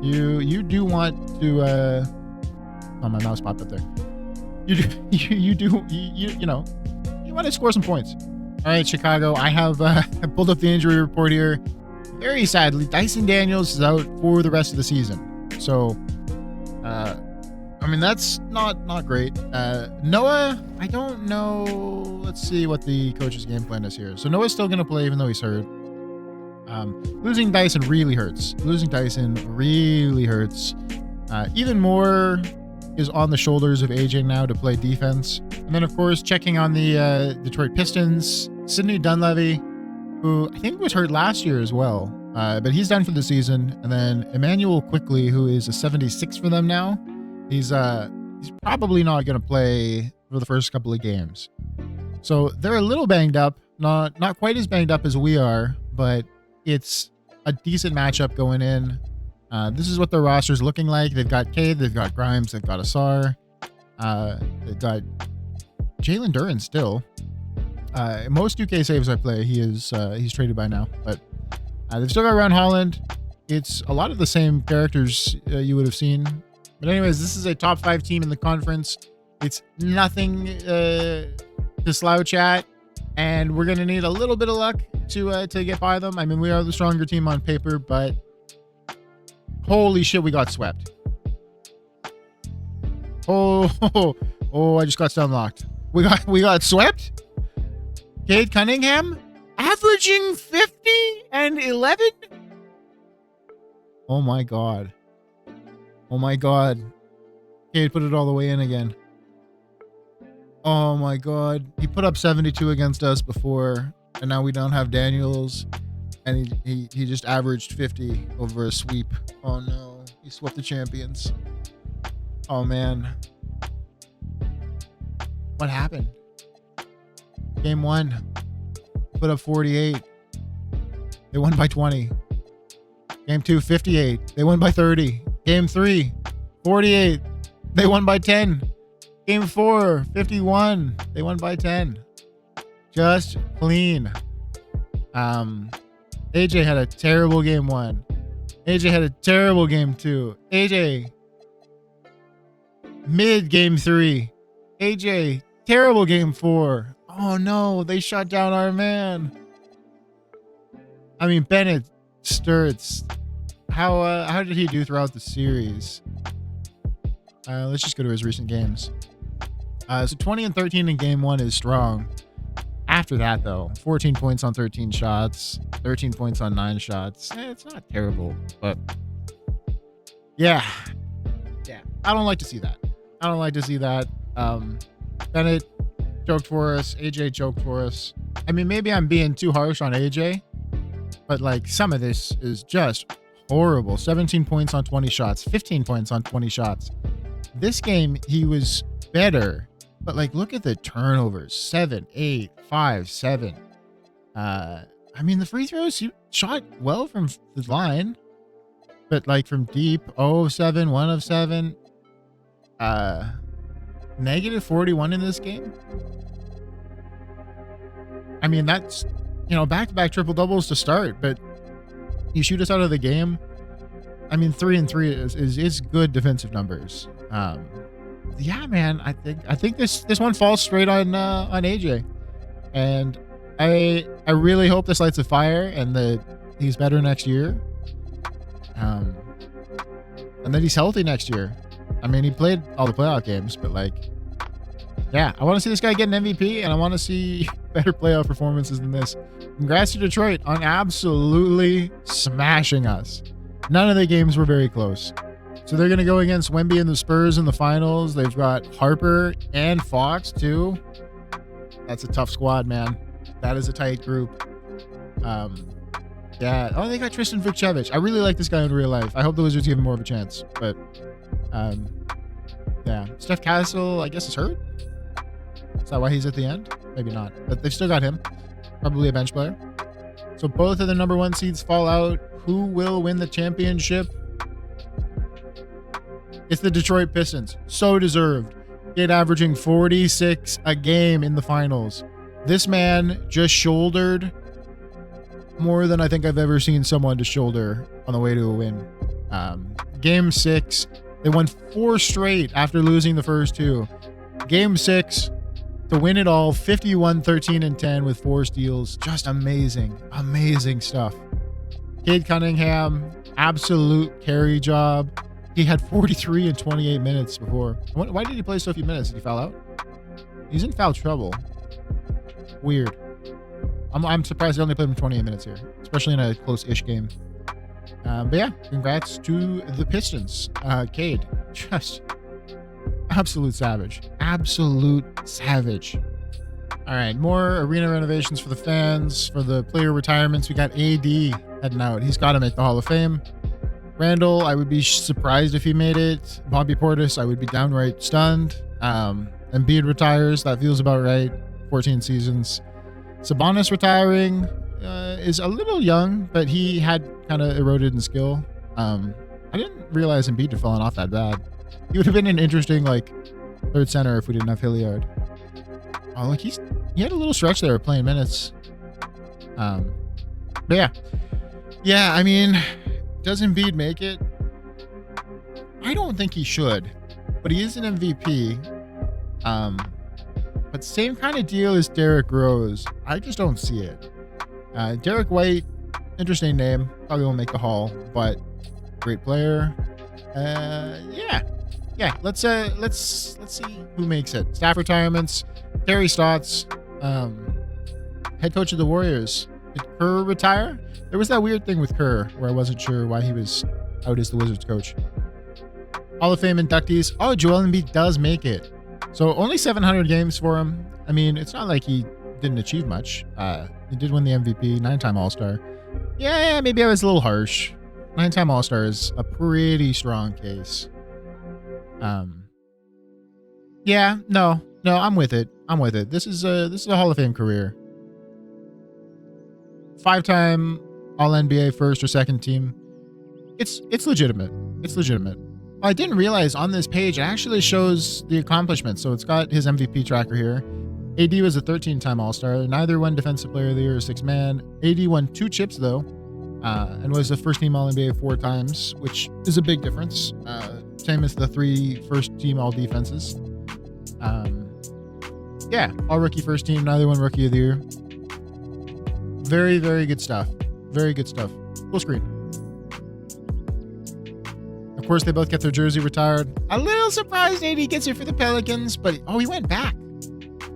You do want to... oh, my mouse popped up there. You want to score some points. All right, Chicago. I have pulled up the injury report here. Very sadly, Dyson Daniels is out for the rest of the season. So, I mean, that's not great. Noah, I don't know. Let's see what the coach's game plan is here. So Noah's still going to play even though he's hurt. Losing Dyson really hurts. Even more is on the shoulders of AJ now to play defense. And then, of course, checking on the Detroit Pistons, Sidney Dunleavy, who I think was hurt last year as well, but he's done for the season. And then Emmanuel Quickly, who is a 76 for them now. He's probably not going to play for the first couple of games. So they're a little banged up, not quite as banged up as we are, but it's a decent matchup going in. This is what their roster's looking like. They've got Cade, they've got Grimes, they've got Asar, they've got Jalen Duren still. Most UK saves I play, he's traded by now, but they've still got Ron Holland. It's a lot of the same characters you would have seen. But anyways, this is a top 5 team in the conference. It's nothing to slouch at, and we're going to need a little bit of luck to get by them. I mean, we are the stronger team on paper, but holy shit, we got swept. Oh, I just got stun locked. We got swept. Cade Cunningham averaging 50 and 11. Oh my god. Cade put it all the way in again. Oh my god. He put up 72 against us before, and now we don't have Daniels, and he just averaged 50 over a sweep. Oh no. He swept the champions. Oh man. What happened? Game 1. Put up 48. They won by 20. Game 2, 58. They won by 30. Game 3, 48. They won by 10. Game 4, 51. They won by 10. Just clean. AJ had a terrible game 1. AJ had a terrible game 2. AJ, mid game 3. AJ, terrible game 4. Oh no, they shut down our man. I mean, Bennett Sturts. How did he do throughout the series? Let's just go to his recent games. So 20 and 13 in game 1 is strong. After that, though, 14 points on 13 shots, 13 points on 9 shots. It's not terrible, but yeah. I don't like to see that. Bennett choked for us. AJ choked for us. I mean, maybe I'm being too harsh on AJ, but like some of this is just horrible. 17 points on 20 shots, 15 points on 20 shots. This game, he was better, but like, look at the turnovers. 7, 8, 5, 7. I mean, the free throws, he shot well from the line, but like from deep, 0 of 7, 1 of 7. Negative 41 in this game. I mean, that's, back-to-back triple doubles to start, but you shoot us out of the game. I mean, 3 and 3 is good defensive numbers. Yeah, man, I think this one falls straight on AJ, and I really hope this lights a fire and that he's better next year, and that he's healthy next year. I mean, he played all the playoff games, but like, yeah, I want to see this guy get an MVP, and I want to see better playoff performances than this. Congrats to Detroit on absolutely smashing us. None of the games were very close. So they're going to go against Wemby and the Spurs in the finals. They've got Harper and Fox, too. That's a tough squad, man. That is a tight group. Yeah. Oh, they got Tristan Vukcevic. I really like this guy in real life. I hope the Wizards give him more of a chance. But, yeah. Steph Castle, I guess, is hurt. Is that why he's at the end? Maybe not. But they've still got him. Probably a bench player. So both of the number 1 seeds fall out. Who will win the championship? It's the Detroit Pistons. So deserved. Kid averaging 46 a game in the finals. This man just shouldered more than I think I've ever seen someone to shoulder on the way to a win. Game 6, they won 4 straight after losing the first 2. Game 6, to win it all, 51, 13, and 10 with 4 steals. Just amazing, amazing stuff. Cade Cunningham, absolute carry job. He had 43 and 28 minutes before. Why did he play so few minutes? Did he foul out? He's in foul trouble. Weird. I'm surprised they only played him 28 minutes here, especially in a close-ish game. But yeah, congrats to the Pistons. Cade, just absolute savage. Absolute savage. All right, more arena renovations for the fans. For the player retirements, we got AD heading out. He's got to make the Hall of Fame. Randall, I would be surprised if he made it. Bobby Portis, I would be downright stunned. Embiid retires. That feels about right. 14 seasons. Sabonis retiring is a little young, but he had kind of eroded in skill. I didn't realize Embiid had fallen off that bad. He would have been an interesting third center if we didn't have Hilliard. Oh, look, he had a little stretch there of playing minutes. But yeah. I mean, does Embiid make it? I don't think he should, but he is an MVP. But same kind of deal as Derrick Rose. I just don't see it. Derek White, interesting name. Probably won't make the Hall, but great player. Yeah. Let's see who makes it. Staff retirements. Terry Stotts, head coach of the Warriors. Did Kerr retire? There was that weird thing with Kerr where I wasn't sure why he was out as the Wizards coach. Hall of Fame inductees. Oh, Joel Embiid does make it. So only 700 games for him. I mean, it's not like he didn't achieve much. He did win the MVP, 9-time All-Star. Yeah, maybe I was a little harsh. 9-time All-Star is a pretty strong case. Yeah, no, I'm with it. This is a Hall of Fame career. 5-time All-NBA first or second team. It's legitimate. I didn't realize on this page it actually shows the accomplishments. So it's got his MVP tracker here. AD was a 13-time All-Star. Neither won Defensive Player of the Year or Sixth Man. AD won 2 chips though. and was a first team All-NBA 4 times, which is a big difference. Same as the 3 first team All Defenses. Yeah, all rookie first team, neither one rookie of the year. Very, very good stuff. Very good stuff. Full screen. Of course, they both get their jersey retired. A little surprised AD gets it for the Pelicans, but he went back.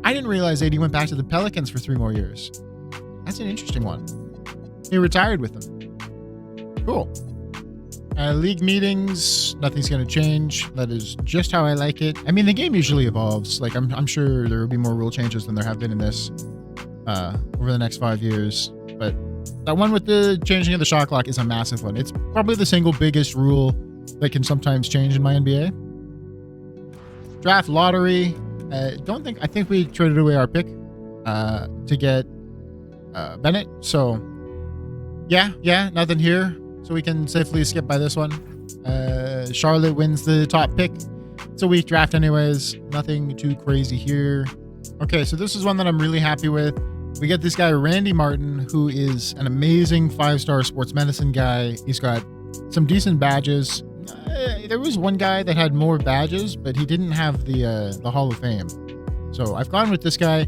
I didn't realize AD went back to the Pelicans for 3 more years. That's an interesting one. He retired with them. Cool. League meetings, nothing's going to change. That is just how I like it. I mean, the game usually evolves. Like, I'm sure there will be more rule changes than there have been in this over the next 5 years. But that one with the changing of the shot clock is a massive one. It's probably the single biggest rule that can sometimes change in my NBA. Draft lottery. I think we traded away our pick to get Bennett. So, yeah, nothing here. So we can safely skip by this one. Charlotte wins the top pick. It's a weak draft anyways. Nothing too crazy here. Okay, so this is one that I'm really happy with. We get this guy, Randy Martin, who is an amazing 5-star sports medicine guy. He's got some decent badges. There was one guy that had more badges, but he didn't have the Hall of Fame. So I've gone with this guy.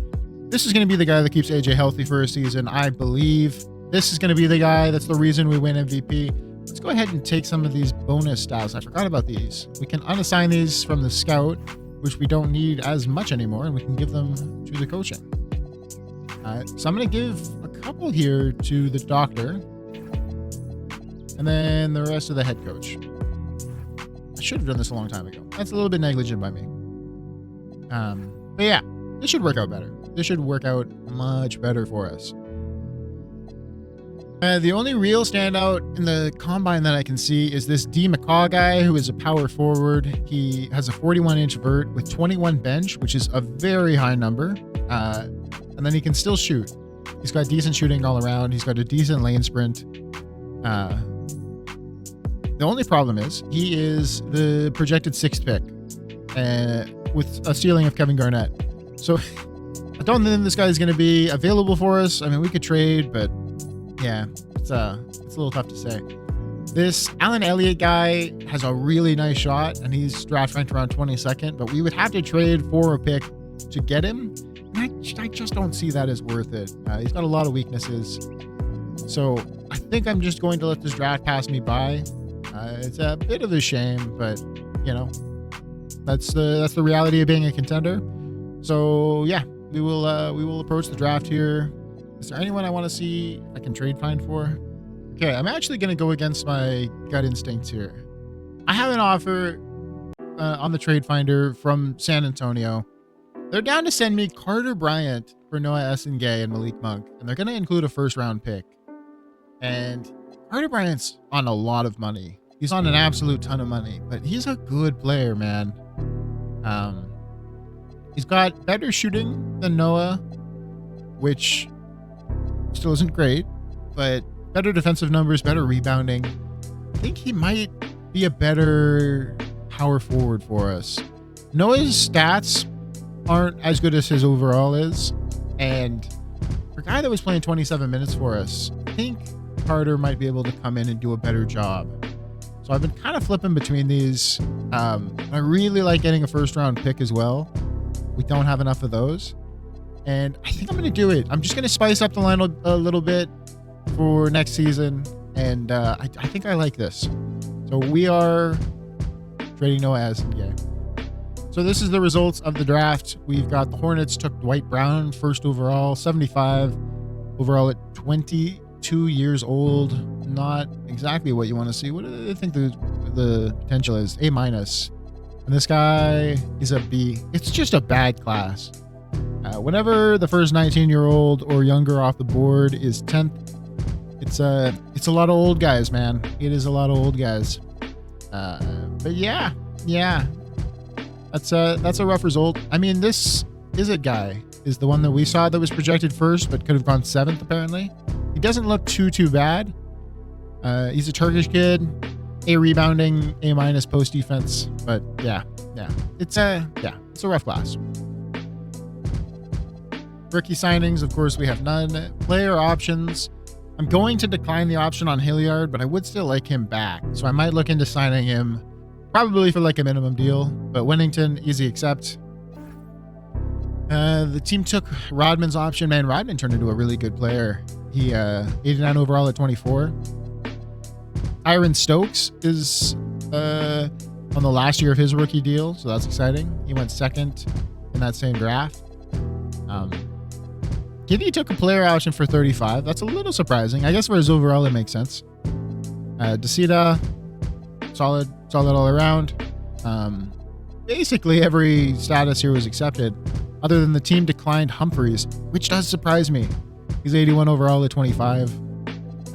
This is going to be the guy that keeps AJ healthy for a season, I believe. This is going to be the guy that's the reason we win MVP. Let's go ahead and take some of these bonus stats. I forgot about these. We can unassign these from the scout, which we don't need as much anymore, and we can give them to the coaching. So I'm going to give a couple here to the doctor, and then the rest to the head coach. I should have done this a long time ago. That's a little bit negligent by me. But yeah, this should work out better. This should work out much better for us. The only real standout in the combine that I can see is this D. McCaw guy, who is a power forward. He has a 41-inch vert with 21 bench, which is a very high number. And then he can still shoot. He's got decent shooting all around. He's got a decent lane sprint. The only problem is he is the projected 6th pick with a ceiling of Kevin Garnett. So I don't think this guy is going to be available for us. I mean, we could trade, but yeah, it's a little tough to say. This Allen Elliott guy has a really nice shot, and he's draft ranked around 22nd, but we would have to trade for a pick to get him. And I just don't see that as worth it. He's got a lot of weaknesses. So I think I'm just going to let this draft pass me by. It's a bit of a shame, but you know, that's the reality of being a contender. So yeah, we will approach the draft here. Is there anyone I want to see I can trade find for? Okay, I'm actually going to go against my gut instincts here. I have an offer on the trade finder from San Antonio. They're down to send me Carter Bryant for Noah Essengay and Malik Monk, and they're going to include a first-round pick. And Carter Bryant's on a lot of money. He's on an absolute ton of money, but he's a good player, man. He's got better shooting than Noah, which still isn't great, but better defensive numbers, better rebounding. I think he might be a better power forward for us. Noah's stats aren't as good as his overall is, and for a guy that was playing 27 minutes for us, I think Carter might be able to come in and do a better job. So I've been kind of flipping between these. I really like getting a first-round pick as well. We don't have enough of those. And I think I'm going to do it. I'm just going to spice up the line a little bit for next season. And I think I like this. So we are trading Noah Essengay. So this is the results of the draft. We've got the Hornets took Dwight Brown first overall, 75 overall at 22 years old. Not exactly what you want to see. What do they think the potential is? A-. And this guy is a B. It's just a bad class. Whenever the first 19-year-old or younger off the board is 10th, it's a lot of old guys, man. It is a lot of old guys. But yeah, that's a rough result. I mean, this Izzet guy is the one that we saw that was projected first, but could have gone 7th apparently. He doesn't look too bad. He's a Turkish kid, A rebounding, A- post defense, but yeah, it's a rough class. Rookie signings, of course, we have none. Player options, I'm going to decline the option on Hilliard, but I would still like him back. So I might look into signing him probably for like a minimum deal. But Winnington, easy accept. The team took Rodman's option. Man, Rodman turned into a really good player. He 89 overall at 24. Tyron Stokes is on the last year of his rookie deal, so that's exciting. He went second in that same draft. Giddy took a player option for 35. That's a little surprising. I guess for his overall, it makes sense. Desita, solid all around. Basically, every status here was accepted, other than the team declined Humphreys, which does surprise me. He's 81 overall at 25.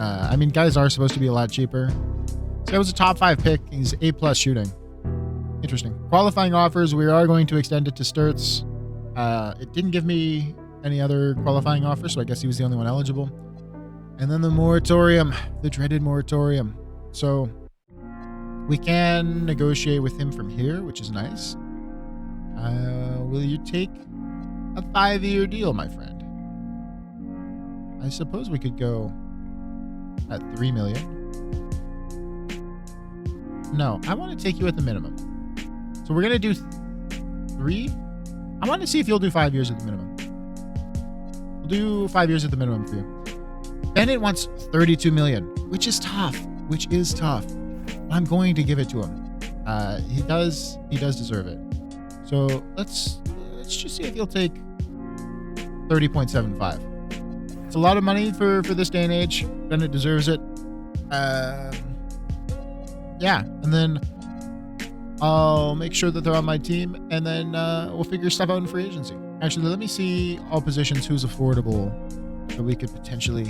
I mean, guys are supposed to be a lot cheaper. So that was a top 5 pick. He's A+ shooting. Interesting. Qualifying offers, we are going to extend it to Sturts. It didn't give me any other qualifying offers, so I guess he was the only one eligible. And then the moratorium, the dreaded moratorium. So we can negotiate with him from here, which is nice. Will you take a 5-year deal, my friend? I suppose we could go at $3 million. No, I want to take you at the minimum. So we're going to do 3. I want to see if you'll do 5 years at the minimum. We'll do 5 years at the minimum for you. Bennett wants $32 million, which is tough. I'm going to give it to him. He does deserve it. So let's just see if he'll take 30.75. It's a lot of money for this day and age. Bennett deserves it. Yeah, and then I'll make sure that they're on my team, and then we'll figure stuff out in free agency. Actually, let me see all positions who's affordable that we could potentially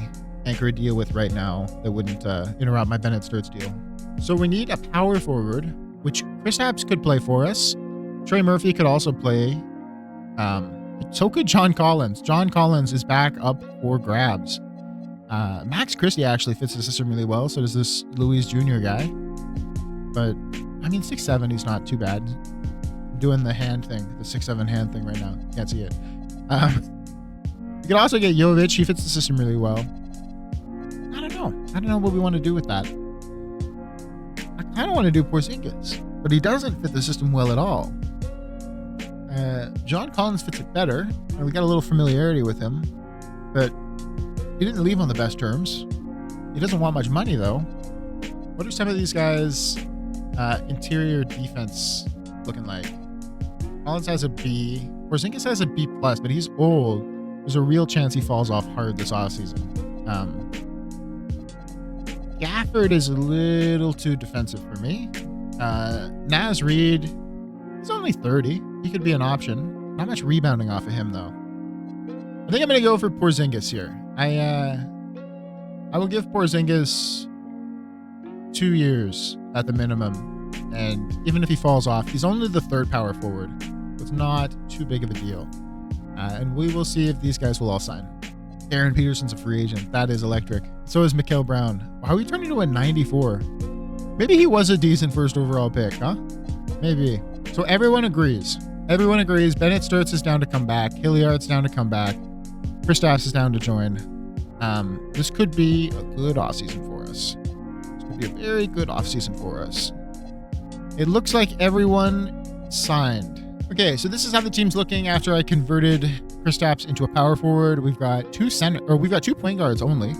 anchor a deal with right now that wouldn't interrupt my Bennett Sturts deal. So we need a power forward, which Kristaps could play for us. Trey Murphy could also play. So could John Collins. John Collins is back up for grabs. Max Christie actually fits the system really well. So does this Louise Jr. guy. But, I mean, 6'7", he's not too bad. I'm doing the hand thing, the 6'7" hand thing right now. Can't see it. You could also get Jovic. He fits the system really well. I don't know what we want to do with that. I kind of want to do Porzingis, but he doesn't fit the system well at all. John Collins fits it better, and we got a little familiarity with him, but he didn't leave on the best terms. He doesn't want much money, though. What are some of these guys' interior defense looking like? Collins has a B. Porzingis has a B+, but he's old. There's a real chance he falls off hard this offseason. Gafford is a little too defensive for me. Naz Reid, he's only 30. He could be an option. Not much rebounding off of him, though. I think I'm going to go for Porzingis here. I will give Porzingis 2 years at the minimum. And even if he falls off, he's only the 3rd power forward. It's not too big of a deal. And we will see if these guys will all sign. Aaron Peterson's a free agent. That is electric. So is Mikal Brown. Why are we turning to a 94? Maybe he was a decent first overall pick, huh? Maybe. So everyone agrees. Everyone agrees. Bennett Sturts is down to come back. Hilliard's down to come back. Kristaps is down to join. This could be a good offseason for us. This could be a very good offseason for us. It looks like everyone signed. Okay, so this is how the team's looking after I converted Kristaps into a power forward. We've got 2 point guards only,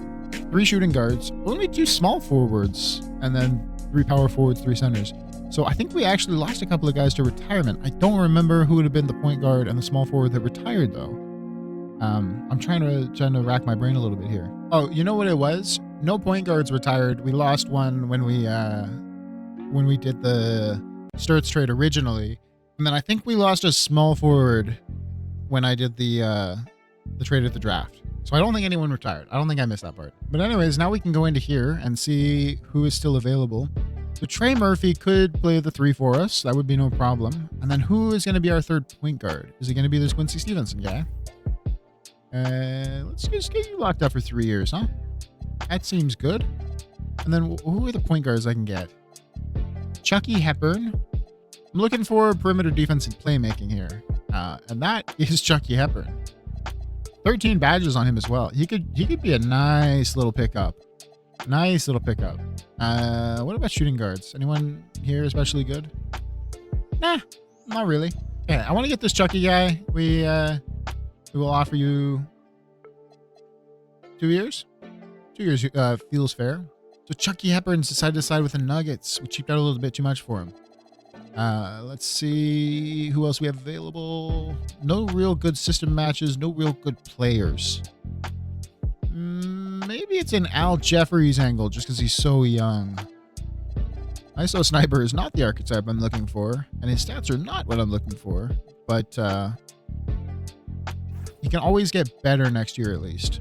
3 shooting guards, only 2 small forwards, and then 3 power forwards, 3 centers. So I think we actually lost a couple of guys to retirement. I don't remember who would have been the point guard and the small forward that retired though. I'm trying to rack my brain a little bit here. Oh, you know what it was? No point guards retired. We lost one when we did the Sturts trade originally. And then I think we lost a small forward when I did the trade at the draft. So I don't think anyone retired. I don't think I missed that part. But anyways, now we can go into here and see who is still available. So Trey Murphy could play the 3 for us. That would be no problem. And then who is going to be our 3rd point guard? Is it going to be this Quincy Stevenson guy? Let's just get you locked up for 3 years, huh? That seems good. And then who are the point guards I can get? Chucky Hepburn. I'm looking for perimeter defense and playmaking here. And that is Chucky Hepburn. 13 badges on him as well. He could be a nice little pickup. Nice little pickup. What about shooting guards? Anyone here especially good? Nah, not really. Yeah, I want to get this Chucky guy. We will offer you 2 years. 2 years feels fair. So Chucky Hepburn's decided to side with the Nuggets. We cheaped out a little bit too much for him. Let's see who else we have available. No real good system matches. No real good players. Maybe it's an Al Jeffries angle just because he's so young. ISO Sniper is not the archetype I'm looking for, and his stats are not what I'm looking for, but he can always get better next year at least.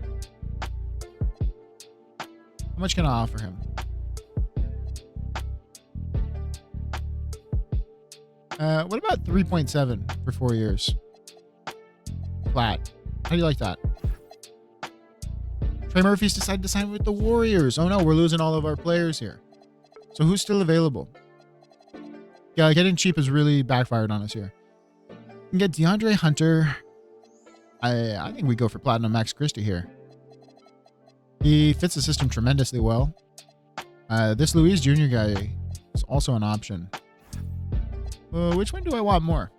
How much can I offer him? What about 3.7 for 4 years? Flat. How do you like that? Trey Murphy's decided to sign with the Warriors. Oh no, we're losing all of our players here. So who's still available? Yeah, getting cheap has really backfired on us here. We can get DeAndre Hunter. I think we go for Platinum Max Christie here. He fits the system tremendously well. This Luis Jr. guy is also an option. Which one do I want more?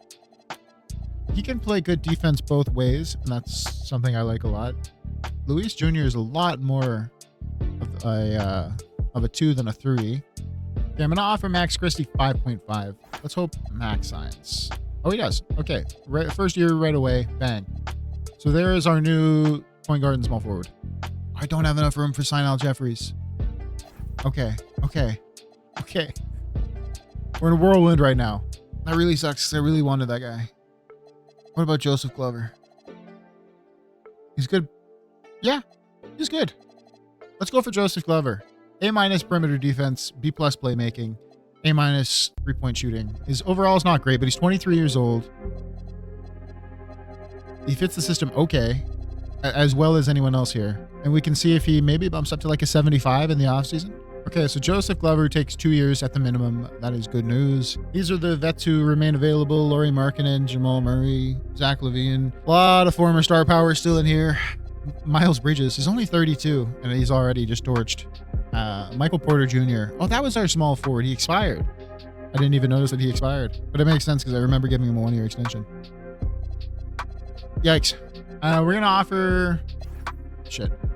He can play good defense both ways, and that's something I like a lot. Luis Jr. is a lot more of a 2 than a 3. Okay, I'm going to offer Max Christie 5.5. Let's hope Max signs. Oh, he does. Okay, first year right away. Bang. So there is our new point guard and small forward. I don't have enough room for sign Al Jeffries. Okay. We're in a whirlwind right now. That really sucks. I really wanted that guy. What about Joseph Glover? He's good. Yeah, he's good. Let's go for Joseph Glover. A- perimeter defense, B+ playmaking, A- 3-point shooting. His overall is not great, but he's 23 years old. He fits the system okay, as well as anyone else here. And we can see if he maybe bumps up to like a 75 in the offseason. Okay, so Joseph Glover takes 2 years at the minimum. That is good news. These are the vets who remain available. Lauri Markkanen, Jamal Murray, Zach LaVine. A lot of former star power still in here. Miles Bridges, he's only 32, and he's already just torched. Michael Porter Jr. Oh, that was our small forward. He expired. I didn't even notice that he expired. But it makes sense because I remember giving him a 1-year extension. Yikes. We're going to offer...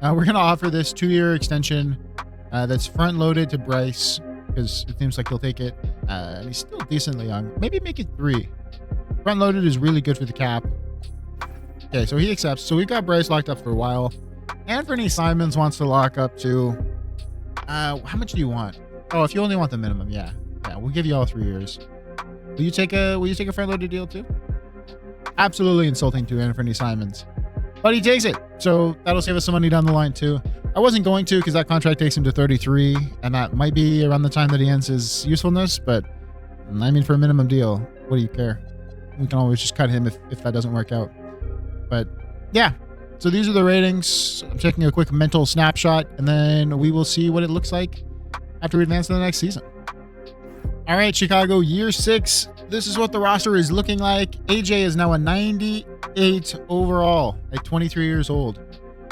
we're going to offer this 2-year extension that's front-loaded to Bryce because it seems like he'll take it. And he's still decently young. Maybe make it 3. Front-loaded is really good for the cap. Okay, so he accepts. So we've got Bryce locked up for a while. Anthony Simons wants to lock up too. How much do you want? Oh, if you only want the minimum, yeah, we'll give you all 3 years. Will you take a front-loaded deal too? Absolutely insulting to Anthony Simons, but he takes it. So that'll save us some money down the line too. I wasn't going to because that contract takes him to 33, and that might be around the time that he ends his usefulness. But I mean, for a minimum deal, what do you care? We can always just cut him if that doesn't work out. But yeah, so these are the ratings. I'm taking a quick mental snapshot, and then we will see what it looks like after we advance to the next season. All right, Chicago, year 6. This is what the roster is looking like. AJ is now a 98 overall at 23 years old.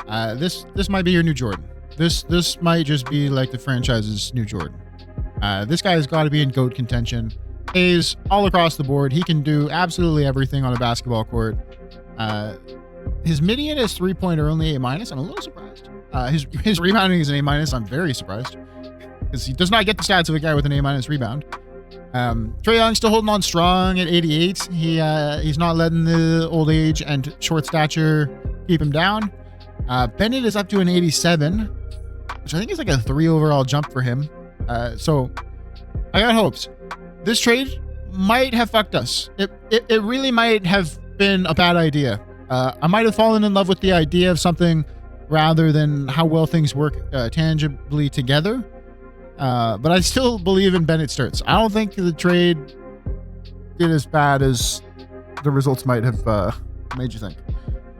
This might be your new Jordan. This might just be like the franchise's new Jordan. This guy has got to be in GOAT contention. A's all across the board. He can do absolutely everything on a basketball court. His median is 3-pointer only A-. I'm a little surprised. His rebounding is an A-. I'm very surprised because he does not get the stats of a guy with an A- rebound. Trae Young still holding on strong at 88. He's not letting the old age and short stature keep him down. Bennett is up to an 87, which I think is like a 3 overall jump for him. So I got hopes. This trade might have fucked us. It really might have been a bad idea. I might have fallen in love with the idea of something rather than how well things work tangibly together. But I still believe in Bennett Sturts. I don't think the trade did as bad as the results might have made you think.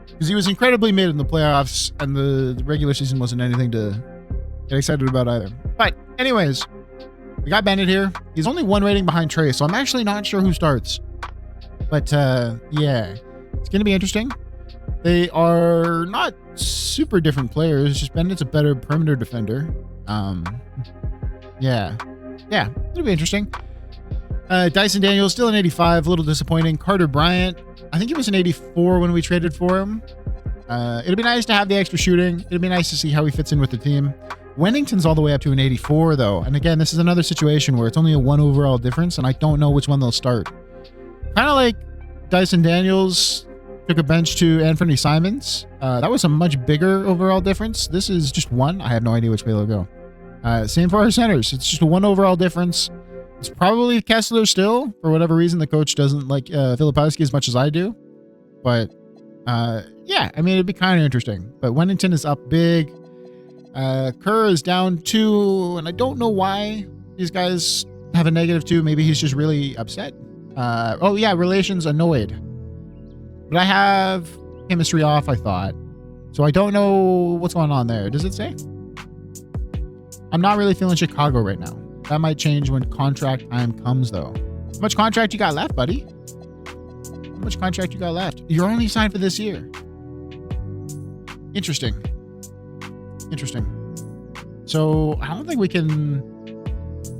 Because he was incredibly mid in the playoffs, and the regular season wasn't anything to get excited about either. But anyways, we got Bennett here. He's only 1 rating behind Trae, so I'm actually not sure who starts. But yeah, it's going to be interesting. They are not super different players. Just Bennett's a better perimeter defender. Yeah, it'll be interesting. Dyson Daniels still an 85, a little disappointing. Carter Bryant, I think he was an 84 when we traded for him. It'll be nice to have the extra shooting. It'll be nice to see how he fits in with the team. Wennington's all the way up to an 84 though. And again, this is another situation where it's only a 1 overall difference and I don't know which one they'll start. Kind of like Dyson Daniels took a bench to Anthony Simons. That was a much bigger overall difference. This is just 1. I have no idea which way they'll go. Same for our centers. It's just a 1 overall difference. It's probably Kessler still. For whatever reason, the coach doesn't like Filipowski as much as I do. But yeah, I mean, it'd be kind of interesting. But Wennington is up big. Kerr is down 2. And I don't know why these guys have a -2. Maybe he's just really upset. Oh, yeah, relations annoyed. But I have chemistry off, I thought. So I don't know what's going on there. Does it say? I'm not really feeling Chicago right now. That might change when contract time comes, though. How much contract you got left, buddy? How much contract you got left? You're only signed for this year. Interesting. So I don't think we can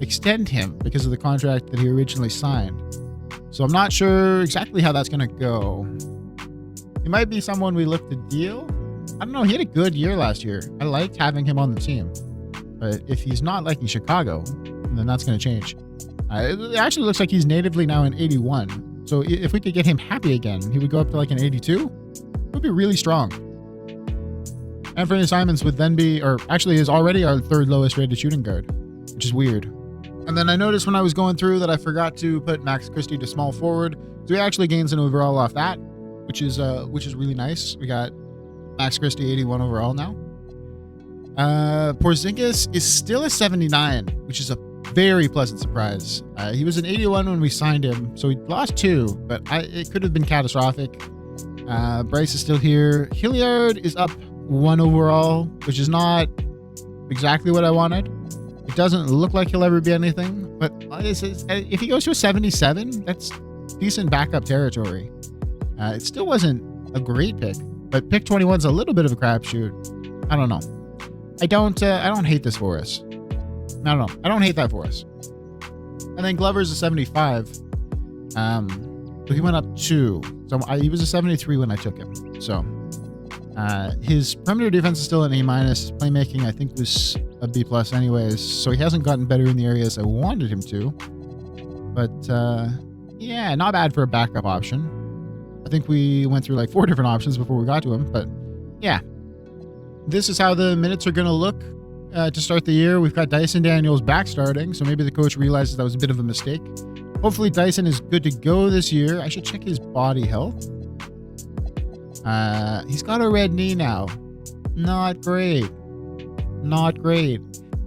extend him because of the contract that he originally signed. So I'm not sure exactly how that's going to go. He might be someone we look to deal. I don't know. He had a good year last year. I liked having him on the team. But if he's not liking Chicago, then that's going to change. It actually looks like he's natively now an 81. So if we could get him happy again, he would go up to like an 82. It would be really strong. Anthony Simons would then be, or actually is already our 3rd lowest rated shooting guard, which is weird. And then I noticed when I was going through that I forgot to put Max Christie to small forward. So he actually gains an overall off that, which is really nice. We got Max Christie 81 overall now. Porzingis is still a 79, which is a very pleasant surprise. He was an 81 when we signed him, so he lost 2, but it could have been catastrophic. Bryce is still here. Hilliard is up 1 overall, which is not exactly what I wanted. It doesn't look like he'll ever be anything, but if he goes to a 77, that's decent backup territory. It still wasn't a great pick, but pick 21's a little bit of a crapshoot. I don't know. I don't hate this for us. I don't know. I don't hate that for us. And then Glover's a 75. So he went up 2. So he was a 73 when I took him. So his perimeter defense is still an A-. His playmaking, I think, was a B+ anyways. So he hasn't gotten better in the areas I wanted him to. But yeah, not bad for a backup option. I think we went through like 4 different options before we got to him. But yeah. This is how the minutes are going to look to start the year. We've got Dyson Daniels back starting, so maybe the coach realizes that was a bit of a mistake. Hopefully Dyson is good to go this year. I should check his body health. He's got a red knee now. Not great.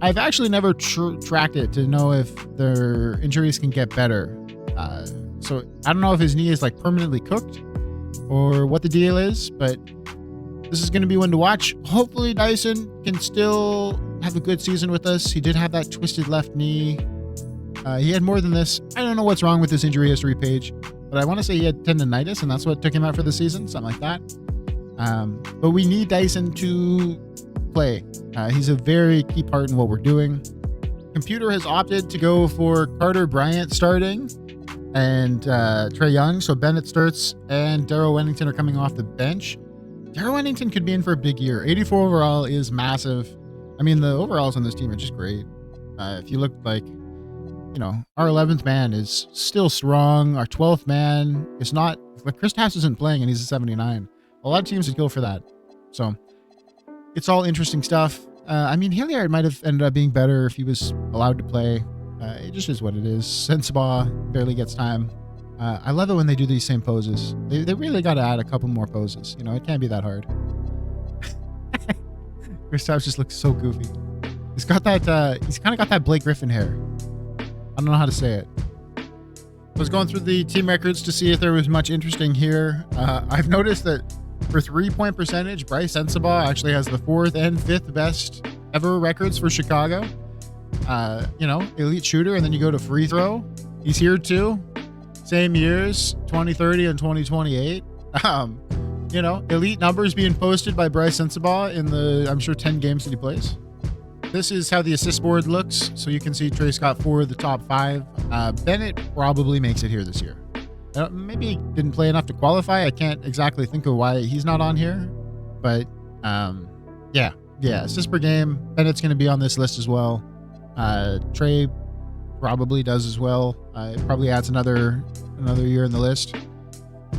I've actually never tracked it to know if their injuries can get better. So I don't know if his knee is like permanently cooked or what the deal is, but this is going to be one to watch. Hopefully Dyson can still have a good season with us. He did have that twisted left knee. He had more than this. I don't know what's wrong with this injury history page, but I want to say he had tendonitis, and that's what took him out for the season, something like that. But we need Dyson to play. He's a very key part in what we're doing. Computer has opted to go for Carter Bryant starting and Trae Young. So Bennett starts and Darrell Wennington are coming off the bench. Darrell Wennington could be in for a big year. 84 overall is massive. I mean, the overalls on this team are just great. If you look like, our 11th man is still strong. Our 12th man is not. Like Kristaps isn't playing and he's a 79. A lot of teams would go for that. So it's all interesting stuff. I mean, Hilliard might have ended up being better if he was allowed to play. It just is what it is. Sensabaugh barely gets time. I love it when they do these same poses. They really got to add a couple more poses. It can't be that hard. Kristaps just looks so goofy. He's got that. He's kind of got that Blake Griffin hair. I don't know how to say it. I was going through the team records to see if there was much interesting here. I've noticed that for 3-point percentage, Bryce Sensabaugh actually has the 4th and 5th best ever records for Chicago. Elite shooter, and then you go to free throw. He's here too. Same years, 2030 and 2028. elite numbers being posted by Bryce Sensabaugh in the, I'm sure, 10 games that he plays. This is how the assist board looks. So you can see Trey's got 4 of the top 5. Bennett probably makes it here this year. Maybe he didn't play enough to qualify. I can't exactly think of why he's not on here. But yeah, assist per game. Bennett's going to be on this list as well. Trey probably does as well. It probably adds another year in the list.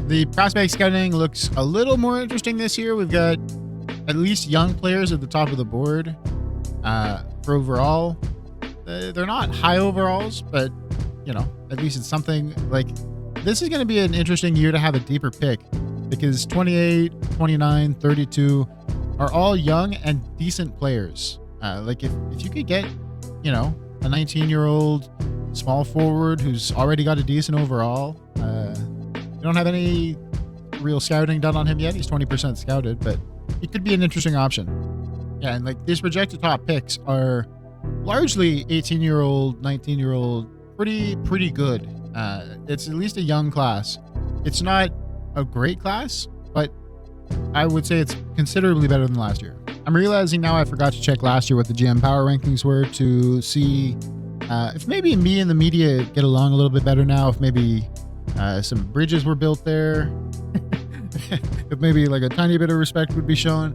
The prospect scouting looks a little more interesting this year. We've got at least young players at the top of the board. For overall, they're not high overalls, but at least it's something. Like, this is going to be an interesting year to have a deeper pick, because 28, 29, 32 are all young and decent players. Like if you could get, a 19-year-old small forward who's already got a decent overall. We don't have any real scouting done on him yet. He's 20% scouted, but he could be an interesting option. Yeah, and like these projected top picks are largely 18-year-old, 19-year-old, pretty good. It's at least a young class. It's not a great class, but I would say it's considerably better than last year. I'm realizing now I forgot to check last year what the GM power rankings were to see if maybe me and the media get along a little bit better now, if maybe some bridges were built there, if maybe like a tiny bit of respect would be shown.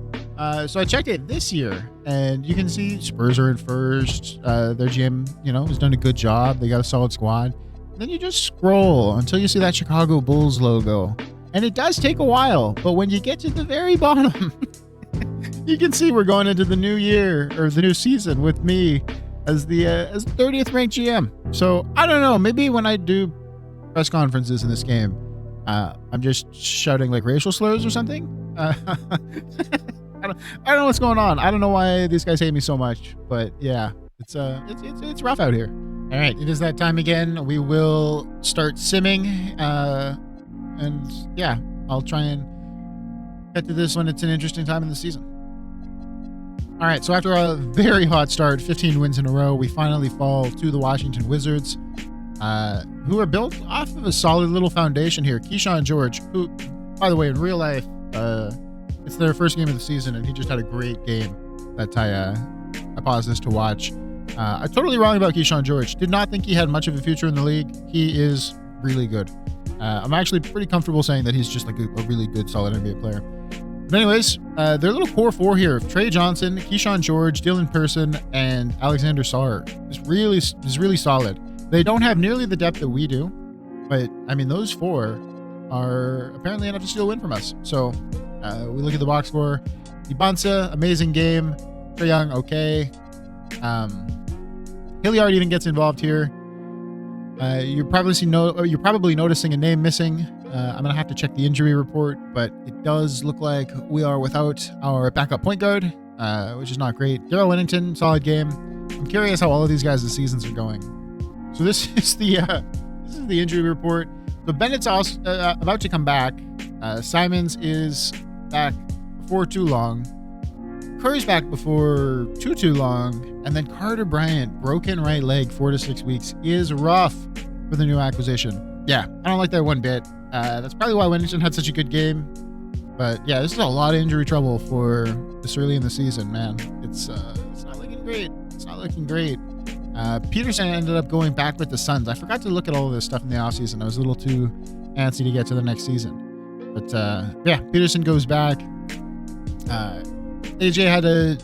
So I checked it this year, and you can see Spurs are in first. Their GM, has done a good job. They got a solid squad. And then you just scroll until you see that Chicago Bulls logo. And it does take a while, but when you get to the very bottom, you can see we're going into the new year, or the new season, with me as the 30th ranked GM. So I don't know, maybe when I do press conferences in this game, I'm just shouting like racial slurs or something. I don't know what's going on. I don't know why these guys hate me so much, but yeah, it's rough out here. All right, it is that time again. We will start simming, and yeah, I'll try and get to this when it's an interesting time in the season. All right, so after a very hot start, 15 wins in a row, we finally fall to the Washington Wizards, who are built off of a solid little foundation here. Keyshawn George, who, by the way, in real life, it's their first game of the season, and he just had a great game that I paused this to watch. I'm totally wrong about Keyshawn George. Did not think he had much of a future in the league. He is really good. I'm actually pretty comfortable saying that he's just like a really good, solid NBA player. But anyways, their little core 4 here of Trey Johnson, Keyshawn George, Dylan Person, and Alexander Sarr is really solid. They don't have nearly the depth that we do, but I mean, those 4 are apparently enough to steal a win from us. So we look at the box score. Dybantsa, amazing game. Trae Young, okay. Hilliard even gets involved here. You're probably noticing a name missing. I'm gonna have to check the injury report, but it does look like we are without our backup point guard, which is not great. Darrell Whittington, solid game. I'm curious how all of these guys' seasons are going. So this is the injury report. So Bennett's also about to come back. Simons is back before too long. Curry's back before too long. And then Carter Bryant, broken right leg, 4 to 6 weeks, is rough for the new acquisition. Yeah, I don't like that one bit. That's probably why Whittington had such a good game. But yeah, this is a lot of injury trouble for this early in the season, man. It's not looking great. It's not looking great. Peterson ended up going back with the Suns. I forgot to look at all of this stuff in the offseason. I was a little too antsy to get to the next season. But yeah, Peterson goes back. AJ had a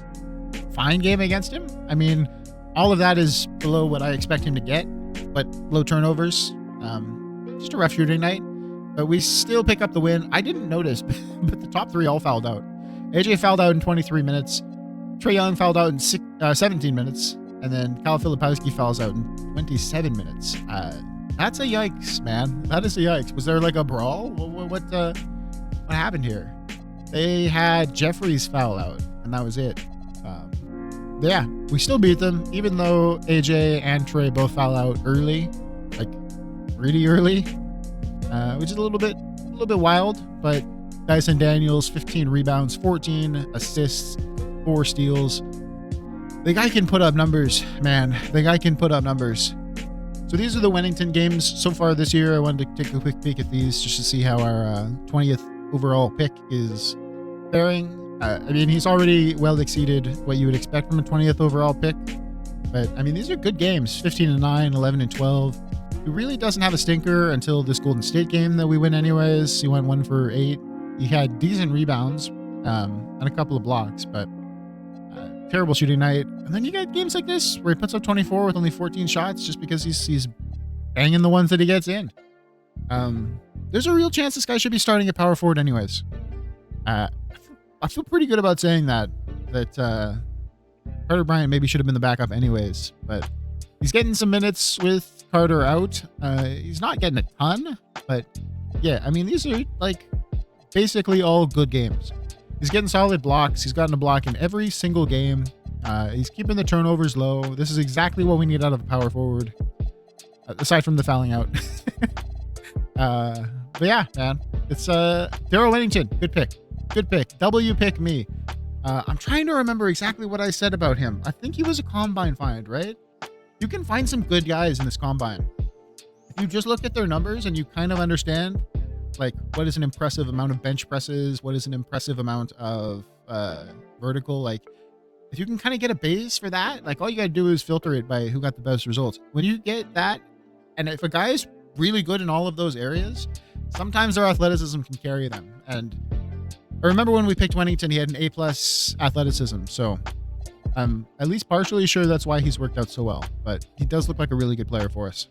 fine game against him. I mean, all of that is below what I expect him to get, but low turnovers. Just a rough shooting night, but we still pick up the win. I didn't notice, but the top 3 all fouled out. AJ fouled out in 23 minutes. Trae Young fouled out in 17 minutes. And then Kyle Filipowski fouls out in 27 minutes. That's a yikes, man. That is a yikes. Was there like a brawl? What happened here? They had Jeffries foul out, and that was it. Yeah, we still beat them, even though AJ and Trey both foul out early, like really early, which is a little bit wild. But Dyson Daniels, 15 rebounds, 14 assists, 4 steals. The guy can put up numbers, man. The guy can put up numbers. So these are the Wennington games so far this year. I wanted to take a quick peek at these just to see how our 20th overall pick is faring. I mean, he's already well exceeded what you would expect from a 20th overall pick. But I mean, these are good games, 15-9, 11-12. He really doesn't have a stinker until this Golden State game that we win anyways. He went 1 for 8. He had decent rebounds and a couple of blocks, but terrible shooting night. And then you get games like this where he puts up 24 with only 14 shots just because he's banging the ones that he gets in. There's a real chance this guy should be starting at power forward anyways. I feel pretty good about saying that Carter Bryant maybe should have been the backup anyways, but he's getting some minutes with Carter out. He's not getting a ton, but yeah, I mean, these are like basically all good games. He's getting solid blocks. He's gotten a block in every single game. He's keeping the turnovers low. This is exactly what we need out of a power forward, aside from the fouling out. But yeah, man, it's Darrell Whittington. Good pick. Good pick. W pick me. I'm trying to remember exactly what I said about him. I think he was a combine find, right? You can find some good guys in this combine. If you just look at their numbers and you kind of understand, like, what is an impressive amount of bench presses? What is an impressive amount of vertical? Like, if you can kind of get a base for that, like, all you got to do is filter it by who got the best results. When you get that, and if a guy is really good in all of those areas, sometimes their athleticism can carry them. And I remember when we picked Whittington, he had an A+ athleticism. So I'm at least partially sure that's why he's worked out so well. But he does look like a really good player for us.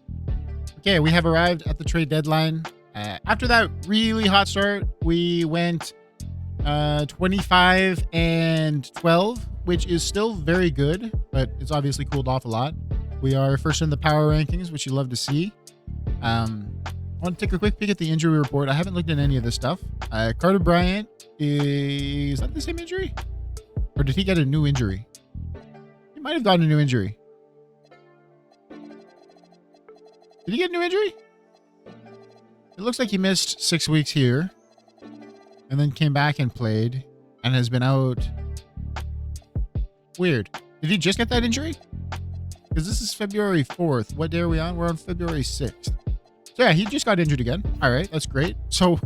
Okay, we have arrived at the trade deadline. After that really hot start, we went 25-12, which is still very good, but it's obviously cooled off a lot. We are first in the power rankings, which you love to see. I want to take a quick peek at the injury report. I haven't looked at any of this stuff. Carter Bryant, is that the same injury? Or did he get a new injury? He might have gotten a new injury. Did he get a new injury? It looks like he missed 6 weeks here and then came back and played and has been out. Weird. Did he just get that injury? Because this is February 4th. What day are we on? We're on February 6th. So yeah, he just got injured again. All right, that's great. So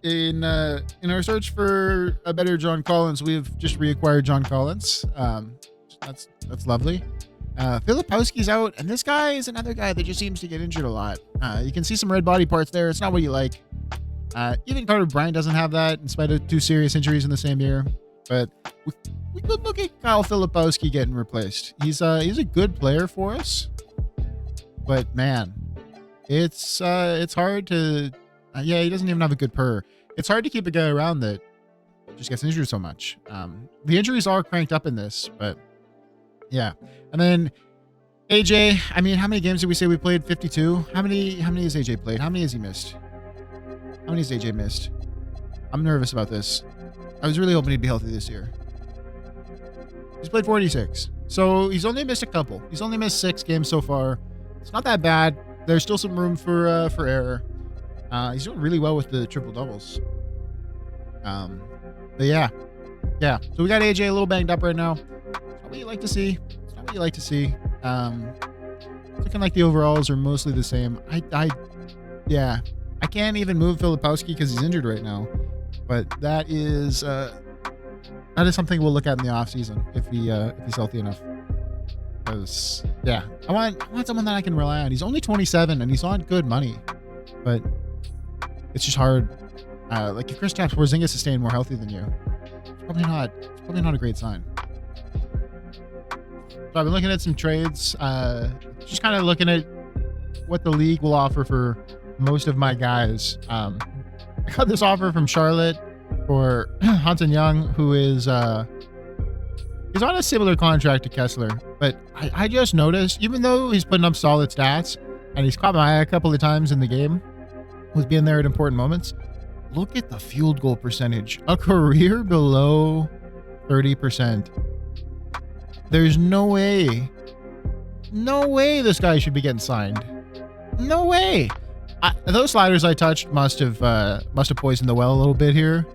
in our search for a better John Collins, we've just reacquired John Collins. That's lovely. Filipowski's out, and this guy is another guy that just seems to get injured a lot. You can see some red body parts there. It's not what you like. Even Carter Bryant doesn't have that, in spite of 2 serious injuries in the same year. But we could look at Kyle Filipowski getting replaced. He's a good player for us, but man, it's hard to. Yeah, he doesn't even have a good per. It's hard to keep a guy around that just gets injured so much. The injuries are cranked up in this, but yeah. And then AJ, I mean, how many games did we say we played? 52. How many has AJ played? How many has he missed? How many has AJ missed? I'm nervous about this. I was really hoping he'd be healthy this year. He's played 46. So he's only missed a couple. He's only missed 6 games so far. It's not that bad. There's still some room for error. He's doing really well with the triple doubles. But yeah. So we got AJ a little banged up right now. It's not what you like to see. Looking like the overalls are mostly the same. I can't even move Filipowski because he's injured right now. But that is something we'll look at in the offseason if he's healthy enough. Because yeah, I want someone that I can rely on. He's only 27 and he's on good money, but it's just hard. Like if Kristaps Porzingis is staying more healthy than you, it's probably not a great sign. So I've been looking at some trades, just kind of looking at what the league will offer for most of my guys. I got this offer from Charlotte for Hansen Young, who is he's on a similar contract to Kessler, but I just noticed, even though he's putting up solid stats and he's caught my eye a couple of times in the game with being there at important moments, look at the field goal percentage, a career below 30%. There's no way this guy should be getting signed. No way. Those sliders I touched must have poisoned the well a little bit here,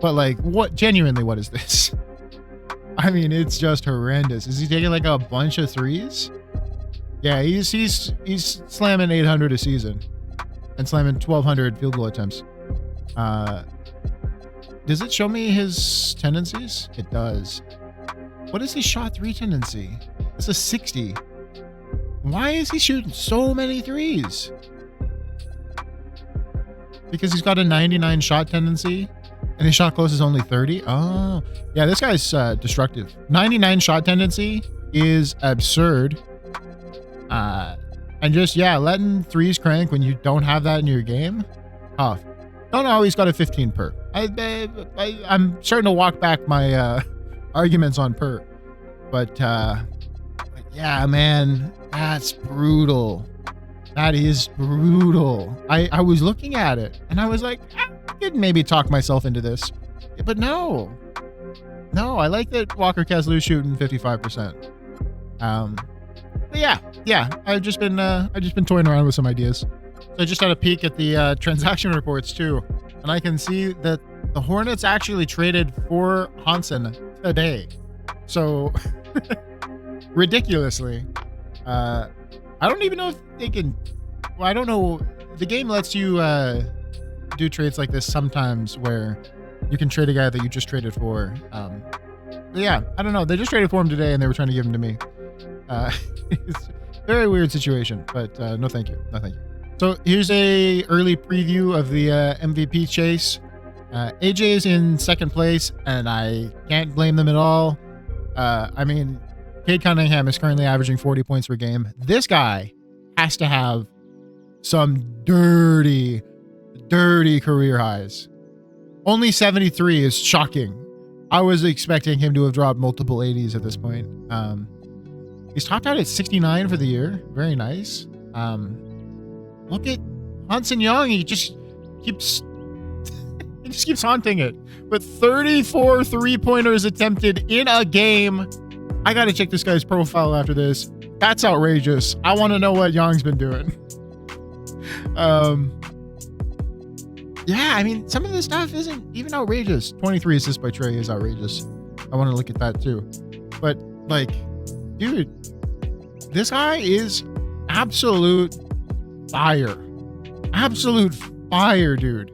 but like, what is this? I mean, it's just horrendous. Is he taking like a bunch of threes? Yeah, he's slamming 800 a season and slamming 1,200 field goal attempts. Does it show me his tendencies? It does. What is his shot 3 tendency? It's a 60. Why is he shooting so many threes? Because he's got a 99 shot tendency and his shot close is only 30. Oh, yeah, this guy's destructive. 99 shot tendency is absurd. And just, yeah, letting threes crank when you don't have that in your game, tough. Don't always got a 15 per. I'm starting to walk back my arguments on per. But yeah, man, that's brutal. That is brutal. I was looking at it and I was like, I could maybe talk myself into this. But no, I like that Walker Kessler's shooting 55%. But yeah, I've just been toying around with some ideas. So I just had a peek at the transaction reports too, and I can see that the Hornets actually traded for Hansen today. So ridiculously, I don't even know if they can. Well, I don't know. The game lets you do trades like this sometimes, where you can trade a guy that you just traded for. But yeah, I don't know. They just traded for him today, and they were trying to give him to me. It's a very weird situation, but no thank you. So here's a early preview of the MVP chase. AJ is in second place, and I can't blame them at all. I mean, Cade Cunningham is currently averaging 40 points per game. This guy has to have some dirty career highs. Only 73 is shocking. I was expecting him to have dropped multiple 80s at this point. He's topped out at 69 for the year. Very nice. Look at Hansen Young. He just keeps haunting it. But 34 three-pointers attempted in a game. I got to check this guy's profile after this. That's outrageous. I want to know what Young's been doing. Yeah, I mean, some of this stuff isn't even outrageous. 23 assists by Trey is outrageous. I want to look at that too. But, like, dude, this guy is absolute fire. Absolute fire, dude.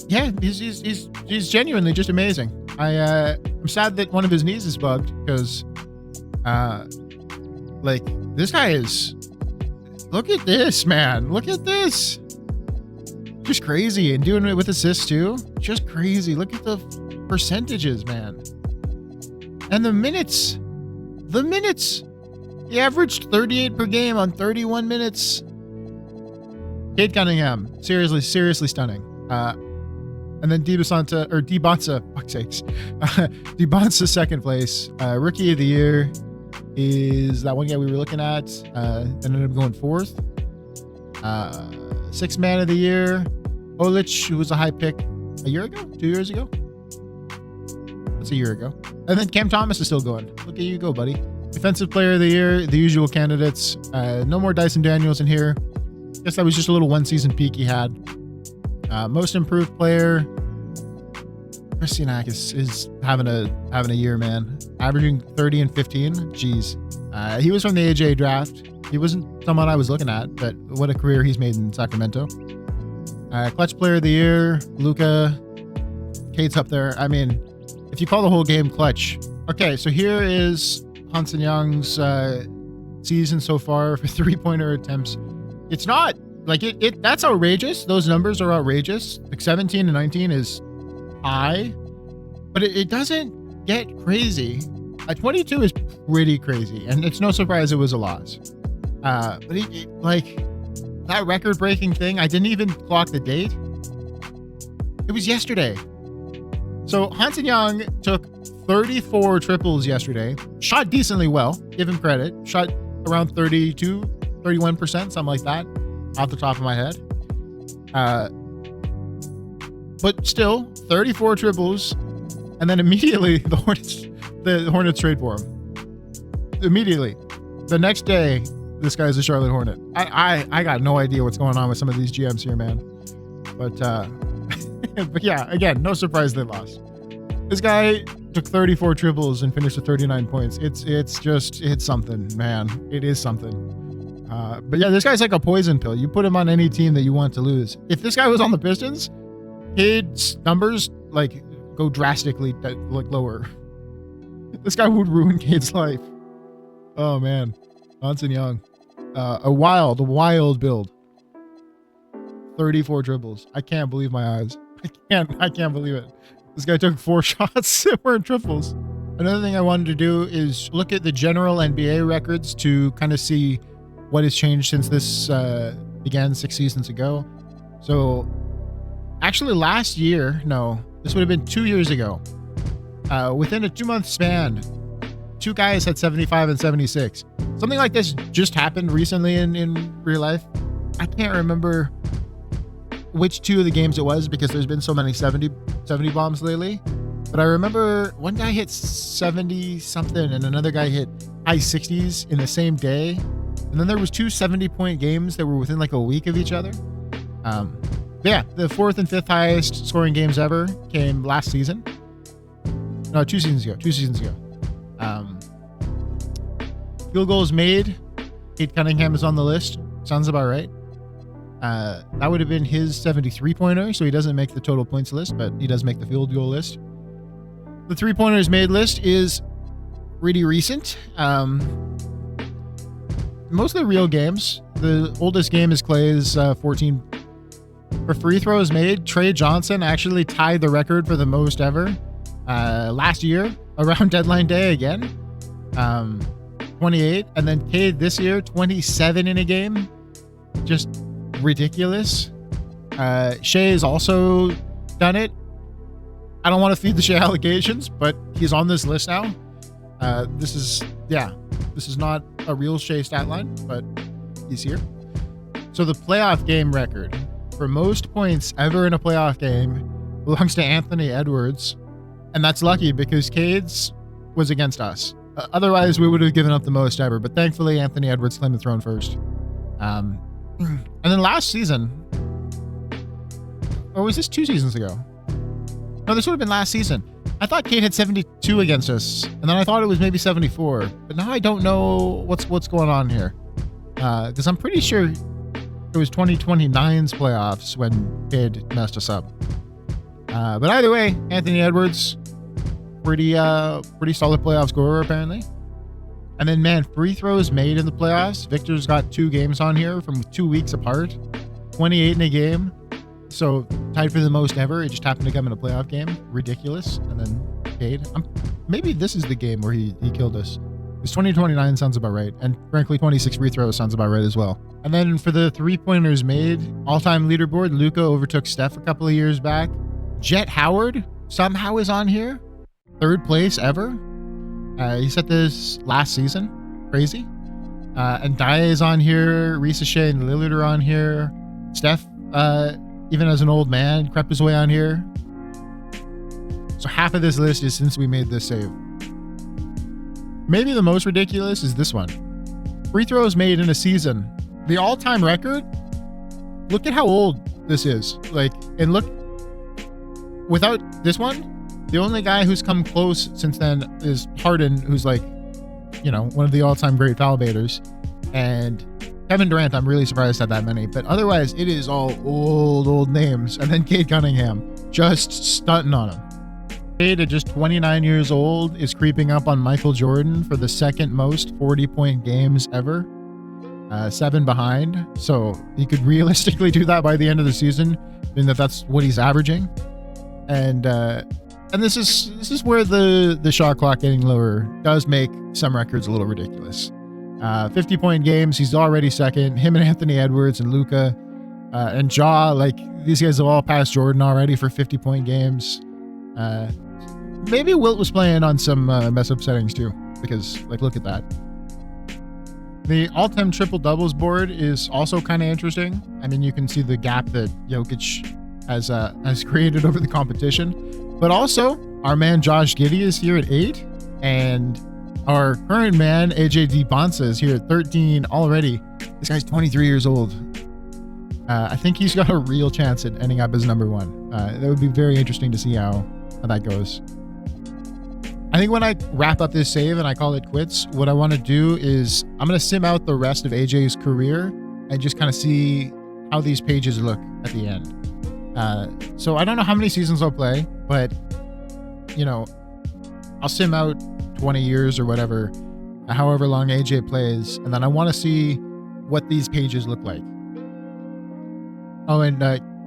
Yeah, he's genuinely just amazing. I'm sad that one of his knees is bugged because, like, this guy is. Look at this, man. Look at this. Just crazy, and doing it with assists too. Just crazy. Look at the percentages, man. And the minutes. He averaged 38 per game on 31 minutes. Cade Cunningham, seriously stunning. And then Dybantsa, fuck's sakes. Dybantsa second place. Rookie of the year is that one guy we were looking at. Ended up going fourth. Sixth man of the year, Olich, who was a high pick a year ago, 2 years ago. That's a year ago. And then Cam Thomas is still going. Look at you go, buddy. Defensive player of the year, the usual candidates. No more Dyson Daniels in here. Guess that was just a little one season peak he had. Most improved player, Christianak is having a year, man. Averaging 30 and 15. Jeez. He was from the AJ draft. He wasn't someone I was looking at, but what a career he's made in Sacramento. Clutch player of the year, Luka. Cade's up there. I mean, if you call the whole game clutch. Okay, so here is Hansen Young's season so far for three-pointer attempts. It's not like it. That's outrageous. Those numbers are outrageous. Like 17 and 19 is high, but it doesn't get crazy. 22 is pretty crazy, and it's no surprise it was a loss. But like that record-breaking thing, I didn't even clock the date. It was yesterday. So Hansen Young took 34 triples yesterday. Shot decently well. Give him credit. Shot around 32, 31%, something like that, off the top of my head. But still, 34 triples, and then immediately the Hornets trade for him. Immediately. The next day, this guy's a Charlotte Hornet. I got no idea what's going on with some of these GMs here, man. But but yeah, again, no surprise they lost. This guy took 34 triples and finished with 39 points. It's something, man. It is something. But yeah, this guy's like a poison pill. You put him on any team that you want to lose. If this guy was on the Pistons, Cade's numbers like go drastically like lower. This guy would ruin Cade's life. Oh man, Hansen Young, a wild build. 34 dribbles. I can't believe my eyes. I can't believe it. This guy took 4 shots that weren't triples. Another thing I wanted to do is look at the general NBA records to kind of see what has changed since this began 6 seasons ago. So actually last year, no, this would have been 2 years ago. Within a 2-month span, 2 guys had 75 and 76. Something like this just happened recently in real life. I can't remember which 2 of the games it was because there's been so many 70 bombs lately. But I remember one guy hit 70 something and another guy hit high 60s in the same day. And then there was 2 70-point games that were within like a week of each other. Yeah, the 4th and 5th highest scoring games ever came last season. No, 2 seasons ago. Field goals made. Cade Cunningham is on the list. Sounds about right. That would have been his 73-pointer, so he doesn't make the total points list, but he does make the field goal list. The 3-pointers made list is pretty recent. Most of the real games, the oldest game is Clay's 14. For free throws made, Trey Johnson actually tied the record for the most ever last year around deadline day again. 28, and then Cade this year 27 in a game. Just ridiculous. Shea has also done it. I don't want to feed the Shea allegations, but he's on this list now. This is not a real Shea stat line, but he's here. So the playoff game record for most points ever in a playoff game belongs to Anthony Edwards, and that's lucky because Cade's was against us. Otherwise, we would have given up the most ever, but thankfully Anthony Edwards claimed the throne first. And then last season, or was this 2 seasons ago? No, this would have been last season. I thought Cade had 72 against us, and then I thought it was maybe 74. But now I don't know what's going on here. Because I'm pretty sure it was 2029's playoffs when Cade messed us up. But either way, Anthony Edwards, pretty solid playoff scorer apparently. And then, man, free throws made in the playoffs. Victor's got 2 games on here from 2 weeks apart. 28 in a game. So tied for the most ever. It just happened to come in a playoff game. Ridiculous. And then Cade. Maybe this is the game where he killed us. Because 2029 sounds about right. And frankly, 26 free throws sounds about right as well. And then for the 3-pointers made, all-time leaderboard, Luka overtook Steph a couple of years back. Jet Howard somehow is on here. 3rd place ever. He set this last season. Crazy. And Dye is on here. Risa Shea and Lillard are on here. Steph, even as an old man, crept his way on here. So half of this list is since we made this save. Maybe the most ridiculous is this one. Free throws made in a season. The all-time record, look at how old this is. And look, without this one, the only guy who's come close since then is Harden, who's one of the all-time great foul baiters. And Kevin Durant, I'm really surprised had that many. But otherwise, it is all old names. And then Cade Cunningham, just stunting on him. Cade, at just 29 years old, is creeping up on Michael Jordan for the 2nd most 40-point games ever. 7 behind. So he could realistically do that by the end of the season, being that that's what he's averaging. And this is where the shot clock getting lower does make some records a little ridiculous. 50-point games, he's already 2nd. Him and Anthony Edwards and Luka and Ja, these guys have all passed Jordan already for 50-point games. Maybe Wilt was playing on some mess up settings too, because look at that. The all-time triple doubles board is also kind of interesting. I mean, you can see the gap that Jokic has created over the competition, but also our man Josh Giddey is here at 8, and our current man AJ Dybantsa is here at 13 already. This guy's 23 years old. I think he's got a real chance at ending up as number 1. That would be very interesting to see how that goes. I think when I wrap up this save and I call it quits, what I want to do is I'm going to sim out the rest of AJ's career and just kind of see how these pages look at the end. So I don't know how many seasons I'll play, but you know, I'll sim out 20 years or whatever, however long AJ plays, and then I want to see what these pages look like. Oh, and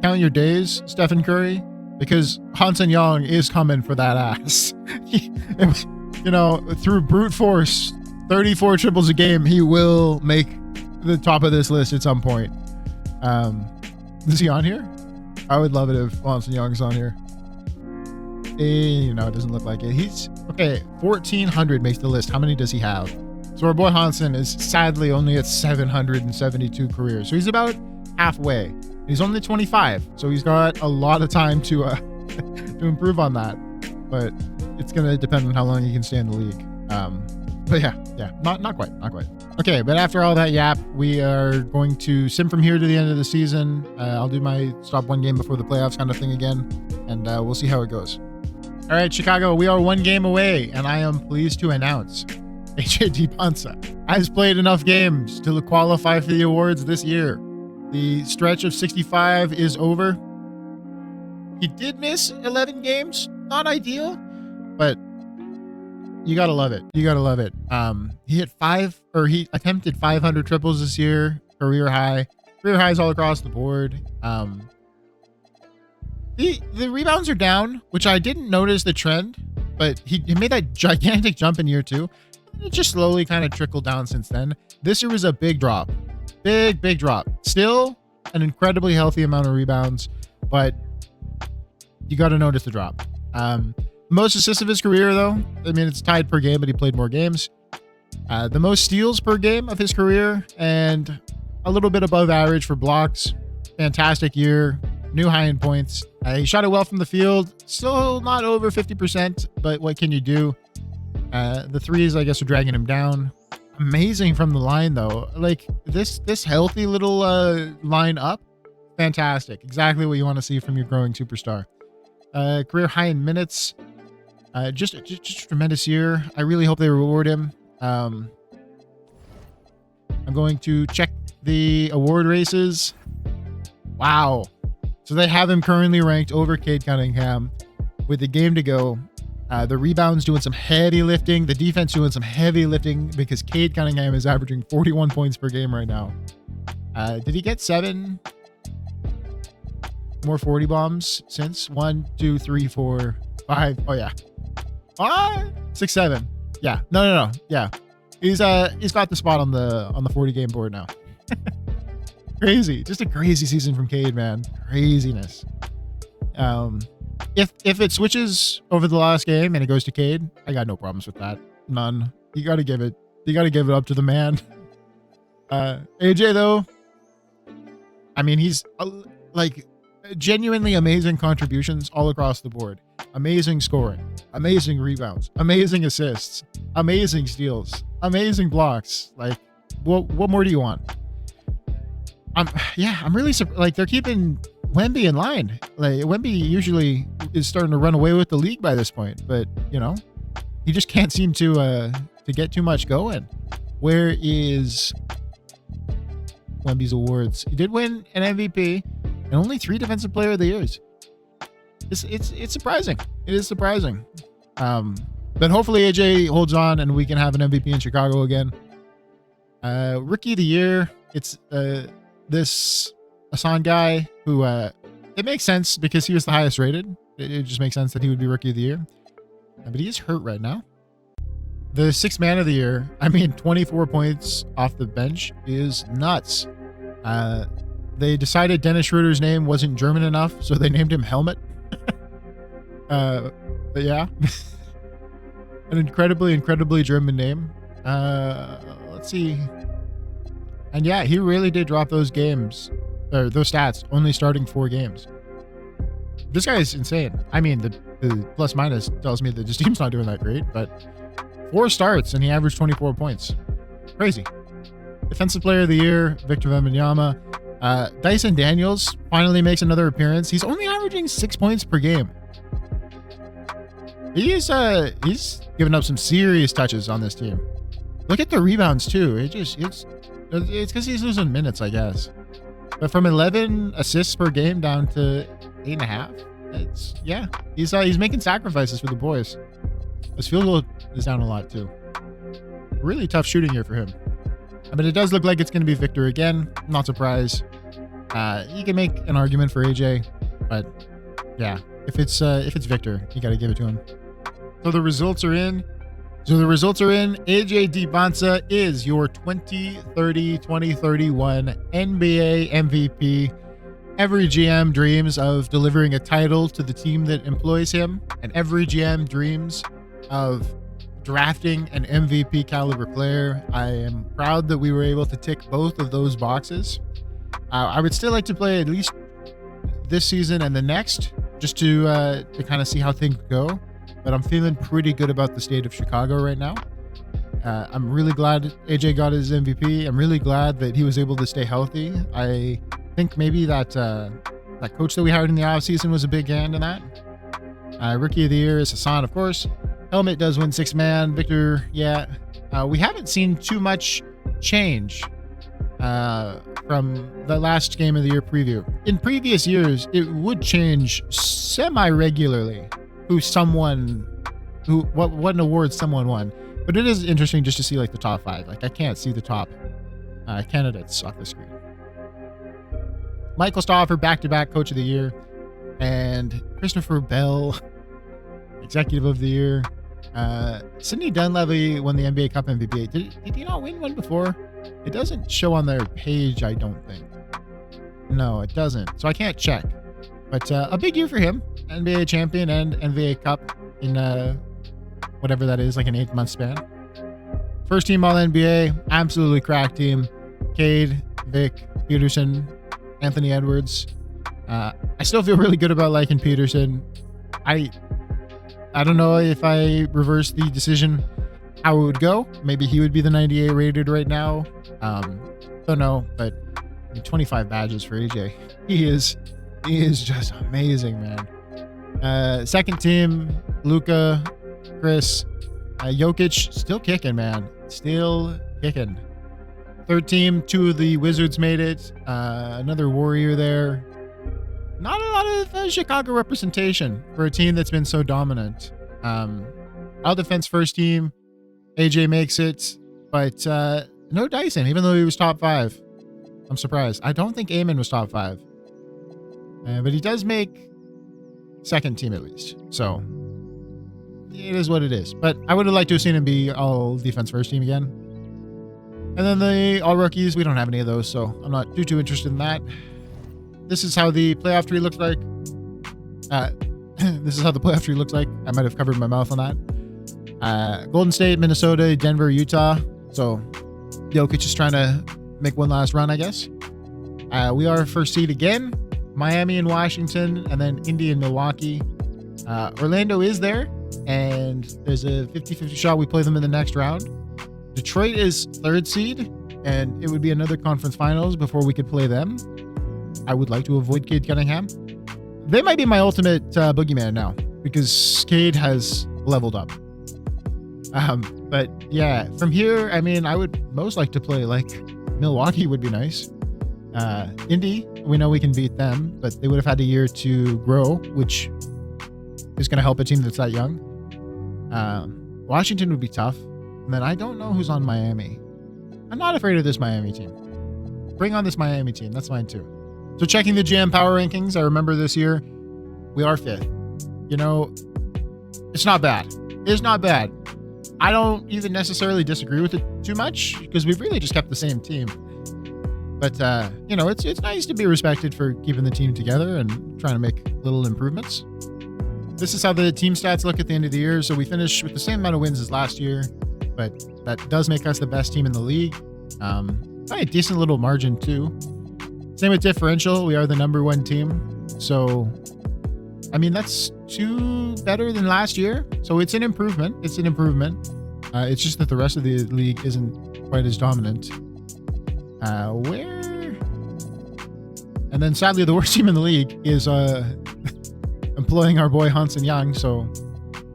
count your days, Stephen Curry, because Hansen Young is coming for that ass. You know, through brute force, 34 triples a game, he will make the top of this list at some point. Is he on here? I would love it if Hansen Young's on here. You know, it doesn't look like it. He's okay. 1,400 makes the list. How many does he have? So our boy Hansen is sadly only at 772 careers. So he's about halfway. He's only 25, so he's got a lot of time to to improve on that. But it's gonna depend on how long he can stay in the league. But yeah, not quite. Okay, but after all that yap, we are going to sim from here to the end of the season. I'll do my stop one game before the playoffs kind of thing again, and we'll see how it goes. All right, Chicago, we are one game away, and I am pleased to announce AJ Dybantsa has played enough games to qualify for the awards this year. The stretch of 65 is over. He did miss 11 games. Not ideal, but you gotta love it. You gotta love it. He attempted 500 triples this year, career highs all across the board. The rebounds are down, which I didn't notice the trend, but he made that gigantic jump in year 2. It just slowly kind of trickled down since then. This year was a big drop. Big drop. Still an incredibly healthy amount of rebounds, but you got to notice the drop. Most assists of his career, though, I mean, it's tied per game, but he played more games. The most steals per game of his career, and a little bit above average for blocks. Fantastic year. New high in points. He shot it well from the field. Still not over 50%, but what can you do? The threes, I guess, are dragging him down. Amazing from the line, though. Like this healthy little line up, fantastic. Exactly what you want to see from your growing superstar. Career high in minutes. Just a tremendous year. I really hope they reward him. I'm going to check the award races. Wow. So they have him currently ranked over Cade Cunningham with a game to go. The rebounds doing some heavy lifting. The defense doing some heavy lifting because Cade Cunningham is averaging 41 points per game right now. Did he get 7 more 40 bombs since? 1, 2, 3, 4, 5. Oh yeah. 6, 7. Yeah. No. Yeah. He's got the spot on the 40 game board now. Crazy. Just a crazy season from Cade, man. Craziness. If it switches over the last game and it goes to Cade, I got no problems with that. None. You got to give it up to the man. AJ though, I mean, he's like genuinely amazing contributions all across the board. Amazing scoring, amazing rebounds, amazing assists, amazing steals, amazing blocks. Like, what more do you want? I'm really like they're keeping Wemby in line. Like Wemby usually is starting to run away with the league by this point, but you know, he just can't seem to get too much going. Where is Wemby's awards? He did win an MVP and only 3 Defensive Player of the Years. It's surprising. It is surprising. But hopefully AJ holds on and we can have an MVP in Chicago again. Rookie of the Year. It's this Hassan guy who it makes sense because he was the highest rated. It just makes sense that he would be Rookie of the Year. But he is hurt right now. The 6th Man of the Year, I mean, 24 points off the bench is nuts. They decided Dennis Schroeder's name wasn't German enough, so they named him Helmet. But yeah, an incredibly German name. Let's see. And yeah, he really did drop those games, or those stats, only starting 4 games. This guy is insane. I mean, the plus minus tells me that his team's not doing that great, but 4 starts and he averaged 24 points. Crazy. Defensive Player of the Year, Victor Wembanyama. Dyson Daniels finally makes another appearance. He's only averaging 6 points per game. He's given up some serious touches on this team. Look at the rebounds too. It's because he's losing minutes, I guess. But from 11 assists per game down to 8.5, he's making sacrifices for the boys. His field goal is down a lot too. Really tough shooting here for him. But it does look like it's going to be Victor again. I'm not surprised. You can make an argument for AJ, but yeah, if it's Victor, you got to give it to him. So the results are in. AJ Dybantsa is your 2030-2031 NBA MVP. Every GM dreams of delivering a title to the team that employs him, and every GM dreams of drafting an MVP caliber player. I am proud that we were able to tick both of those boxes. I would still like to play at least this season and the next, just to kind of see how things go. But I'm feeling pretty good about the state of Chicago right now. I'm really glad AJ got his MVP. I'm really glad that he was able to stay healthy. I think maybe that coach that we hired in the offseason was a big hand in that. Rookie of the year is Hassan, of course. Helmet does win 6 man. Victor, yeah. We haven't seen too much change from the last game of the year preview. In previous years, it would change semi-regularly what award someone won. But it is interesting just to see like the top 5. Like I can't see the top candidates off the screen. Michael Stauffer, back-to-back Coach of the Year, and Christopher Bell, Executive of the Year. Sidney Dunleavy won the NBA Cup MVP. Did he not win one before? It doesn't show on their page, I don't think. No, it doesn't. So I can't check. But a big year for him. NBA champion and NBA Cup in whatever that is, like an 8-month span. First team All-NBA, absolutely crack team. Cade, Vic, Peterson, Anthony Edwards. I still feel really good about liking Peterson. I don't know if I reverse the decision how it would go. Maybe he would be the 98 rated right now. Don't know, but 25 badges for AJ. He is just amazing, man. Second team, Luka, Chris, Jokic, still kicking, man. Still kicking. Third team, 2 of the Wizards made it. Another Warrior there. Not a lot of Chicago representation for a team that's been so dominant. All defense first team, AJ makes it, but no Dyson, even though he was top 5. I'm surprised. I don't think Eamon was top 5. But he does make second team at least. So it is what it is. But I would have liked to have seen him be all defense first team again. And then the all rookies, we don't have any of those, so I'm not too interested in that. This is how the playoff tree looks like. This is how the playoff tree looks like. I might have covered my mouth on that. Golden State, Minnesota, Denver, Utah. So Jokic is trying to make one last run, I guess. We are first seed again. Miami and Washington, and then Indy and Milwaukee. Orlando is there, and there's a 50-50 shot we play them in the next round. Detroit is third seed, and it would be another conference finals before we could play them. I would like to avoid Cade Cunningham. They might be my ultimate boogeyman now, because Cade has leveled up. But yeah, from here, I mean, I would most like to play like Milwaukee would be nice. Indy, we know we can beat them, but they would have had a year to grow, which is going to help a team that's that young. Washington would be tough. And then I don't know who's on Miami. I'm not afraid of this Miami team. Bring on this Miami team. That's fine too. So checking the GM power rankings, I remember this year, we are 5th. You know, it's not bad. It's not bad. I don't even necessarily disagree with it too much because we've really just kept the same team. But, you know, it's nice to be respected for keeping the team together and trying to make little improvements. This is how the team stats look at the end of the year. So we finish with the same amount of wins as last year, but that does make us the best team in the league. By a decent little margin too. Same with differential. We are the number 1 team. So, I mean, that's 2 better than last year. So it's an improvement. It's an improvement. It's just that the rest of the league isn't quite as dominant. And then sadly, the worst team in the league is employing our boy Hansen Young. So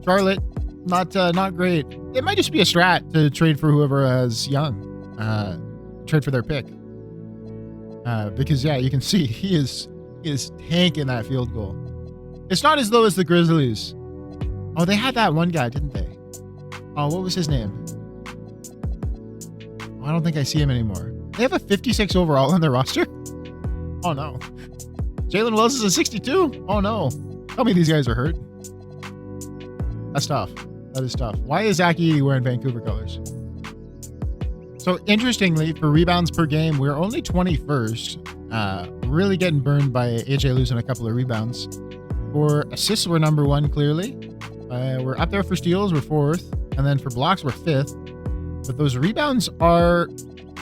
Charlotte, not great. It might just be a strat to trade for whoever has Young. Trade for their pick. Because yeah, you can see he is tanking that field goal. It's not as low as the Grizzlies. Oh, they had that one guy, didn't they? Oh, what was his name? I don't think I see him anymore. They have a 56 overall on their roster? Oh no. Jalen Wells is a 62? Oh no. Tell me these guys are hurt. That's tough. That is tough. Why is Zach Edey wearing Vancouver colors? So interestingly, for rebounds per game, we're only 21st. Really getting burned by AJ losing a couple of rebounds. For assists, we're number 1, clearly. We're up there for steals, we're 4th. And then for blocks, we're 5th. But those rebounds are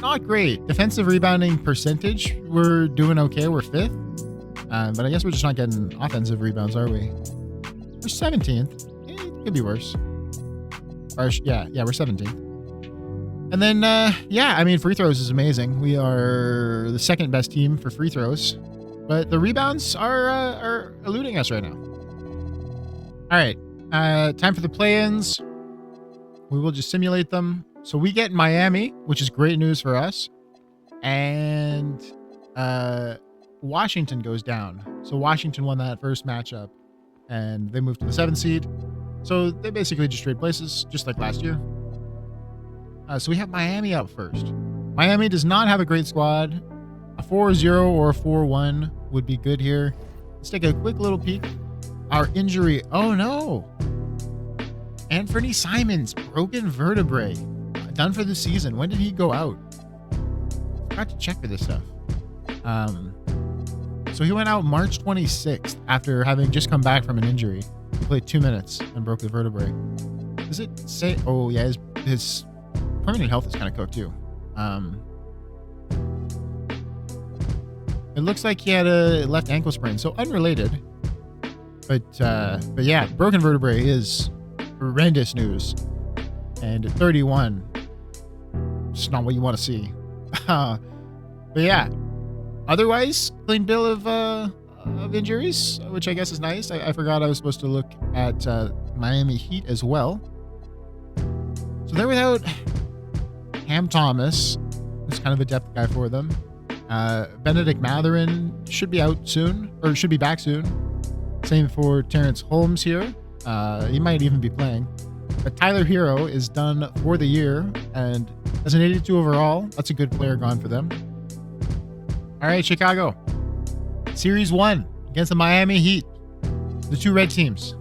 not great. Defensive rebounding percentage, we're doing okay. We're 5th. But I guess we're just not getting offensive rebounds, are we? We're 17th. It could be worse. Or, yeah, we're 17th. And then, I mean, free throws is amazing. We are the 2nd best team for free throws. But the rebounds are eluding us right now. All right. Time for the play-ins. We will just simulate them. So we get Miami, which is great news for us. And Washington goes down. So Washington won that first matchup. And they moved to the 7th seed. So they basically just trade places, just like last year. So we have Miami up first. Miami does not have a great squad. A 4-0 or a 4-1 would be good here. Let's take a quick little peek. Our injury. Oh no. Anthony Simons, broken vertebrae. Done for the season. When did he go out? Forgot to check for this stuff. So he went out March 26th after having just come back from an injury. He played 2 minutes and broke the vertebrae. Does it say? Oh yeah, his permanent health is kind of cooked too. It looks like he had a left ankle sprain, so unrelated. But yeah, broken vertebrae is horrendous news. And at 31, it's not what you want to see. But yeah, otherwise, clean bill of injuries, which I guess is nice. I forgot I was supposed to look at Miami Heat as well. So they're without Cam Thomas, who's kind of a depth guy for them. Benedict Mathurin should be out soon, or should be back soon. Same for Terrence Holmes here. He might even be playing. But Tyler Hero is done for the year, and as an 82 overall, that's a good player gone for them. All right, Chicago. Series 1 against the Miami Heat. The 2 red teams.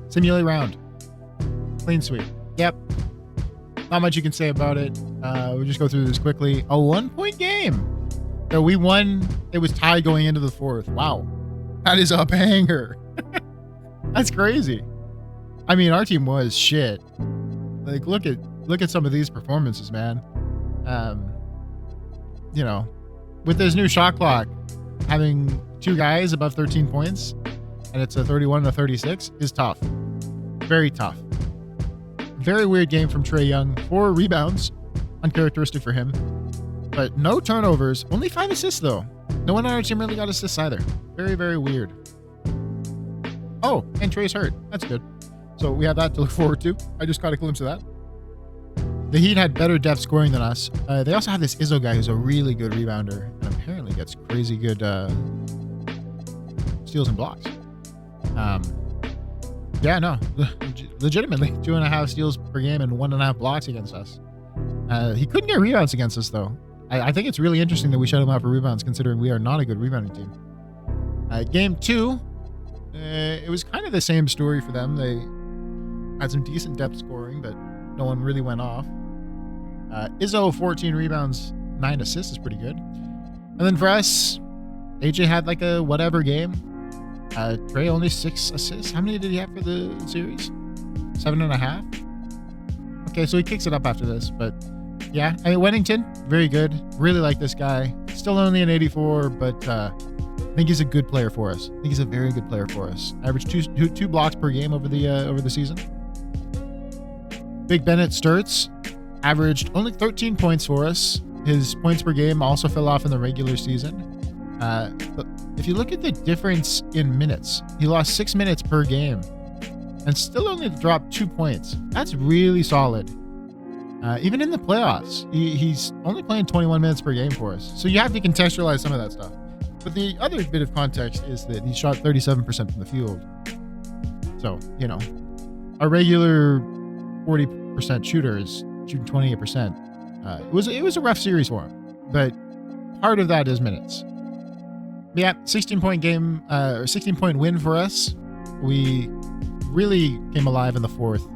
Simulate round. Clean sweep. Yep. Not much you can say about it. We'll just go through this quickly. A 1-point game. So we won. It was tied going into the 4th. Wow. That is a banger. That's crazy. I mean, our team was shit. Like, look at some of these performances, man. You know, with this new shot clock, having 2 guys above 13 points, and it's a 31 and a 36 is tough. Very tough. Very weird game from Trae Young. 4 rebounds, uncharacteristic for him. But no turnovers. Only 5 assists, though. No one on our team really got assists either. Very, very weird. Oh, and Trae's hurt. That's good. So we have that to look forward to. I just got a glimpse of that. The Heat had better depth scoring than us. They also have this Izzo guy who's a really good rebounder and apparently gets crazy good steals and blocks. Yeah, no. Legitimately, 2.5 steals per game and 1.5 blocks against us. He couldn't get rebounds against us, though. I think it's really interesting that we shut him out for rebounds, considering we are not a good rebounding team. Game 2, it was kind of the same story for them. They had some decent depth scoring, but no one really went off. Izzo, 14 rebounds, 9 assists is pretty good. And then for us, AJ had like a whatever game. Trae only 6 assists. How many did he have for the series? 7.5? Okay, so he kicks it up after this, but yeah. I mean, Wennington, very good. Really like this guy. Still only an 84, but I think he's a good player for us. I think he's a very good player for us. Averaged two blocks per game over the season. Big Bennett Sturts averaged only 13 points for us. His points per game also fell off in the regular season. But if you look at the difference in minutes, he lost 6 minutes per game and still only dropped 2 points. That's really solid. Even in the playoffs, he's only playing 21 minutes per game for us. So you have to contextualize some of that stuff. But the other bit of context is that he shot 37% from the field. So, you know, our regular 40% shooter is shooting 28%. It was a rough series for him, but part of that is minutes. Yeah, 16-point game, 16-point win for us. We really came alive in the fourth,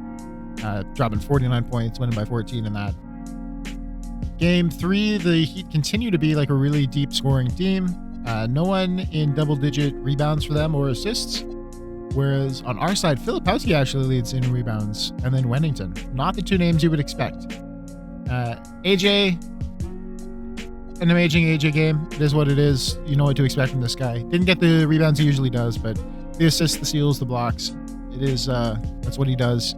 dropping 49 points, winning by 14 in that. Game 3, the Heat continue to be like a really deep scoring team. No one in double-digit rebounds for them or assists. Whereas on our side, Filipowski actually leads in rebounds, and then Wennington. Not the two names you would expect. AJ, an amazing AJ game. It is what it is. You know what to expect from this guy. Didn't get the rebounds he usually does, but the assists, the steals, the blocks. It is, that's what he does.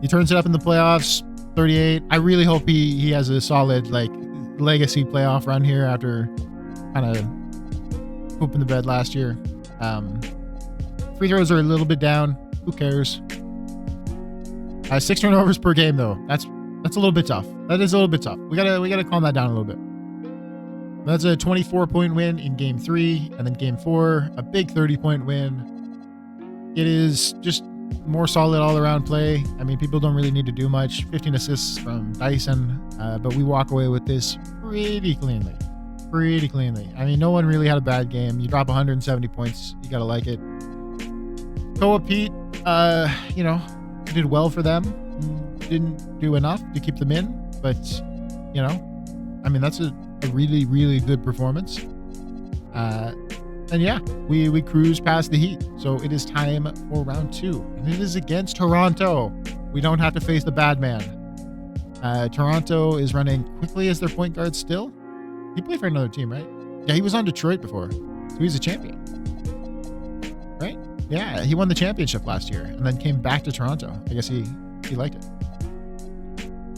He turns it up in the playoffs, 38. I really hope he has a solid, like, legacy playoff run here after kind of pooping the bed last year. Free throws are a little bit down. Who cares? 6 turnovers per game, though. That's a little bit tough. That is a little bit tough. We gotta calm that down a little bit. That's a 24-point win in game 3, and then game 4, a big 30-point win. It is just more solid all-around play. I mean, people don't really need to do much. 15 assists from Dyson, but we walk away with this pretty cleanly. I mean, no one really had a bad game. You drop 170 points, you gotta like it. Koa Pete, you know, did well for them. Didn't do enough to keep them in, but, you know, I mean, that's a really, really good performance. And yeah, we cruise past the Heat. So it is time for round 2. And it is against Toronto. We don't have to face the bad man. Toronto is running quickly as their point guard still. He played for another team, right? Yeah, he was on Detroit before. So he's a champion. Right? Yeah, he won the championship last year and then came back to Toronto. I guess he liked it.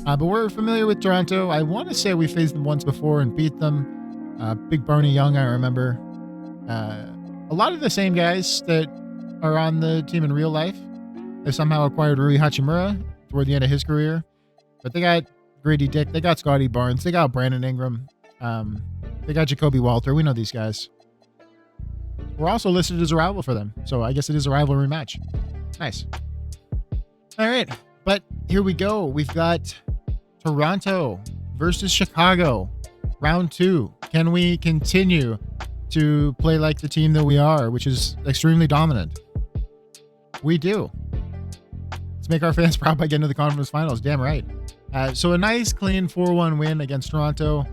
But we're familiar with Toronto. I want to say we faced them once before and beat them. Big Barney Young, I remember. A lot of the same guys that are on the team in real life. They somehow acquired Rui Hachimura toward the end of his career. But they got Grady Dick. They got Scotty Barnes. They got Brandon Ingram. They got Jacoby Walter. We know these guys. We're also listed as a rival for them. So I guess it is a rivalry match. Nice. All right. But here we go. We've got Toronto versus Chicago. Round 2. Can we continue to play like the team that we are, which is extremely dominant? We do. Let's make our fans proud by getting to the conference finals. Damn right. So a nice, clean 4-1 win against Toronto.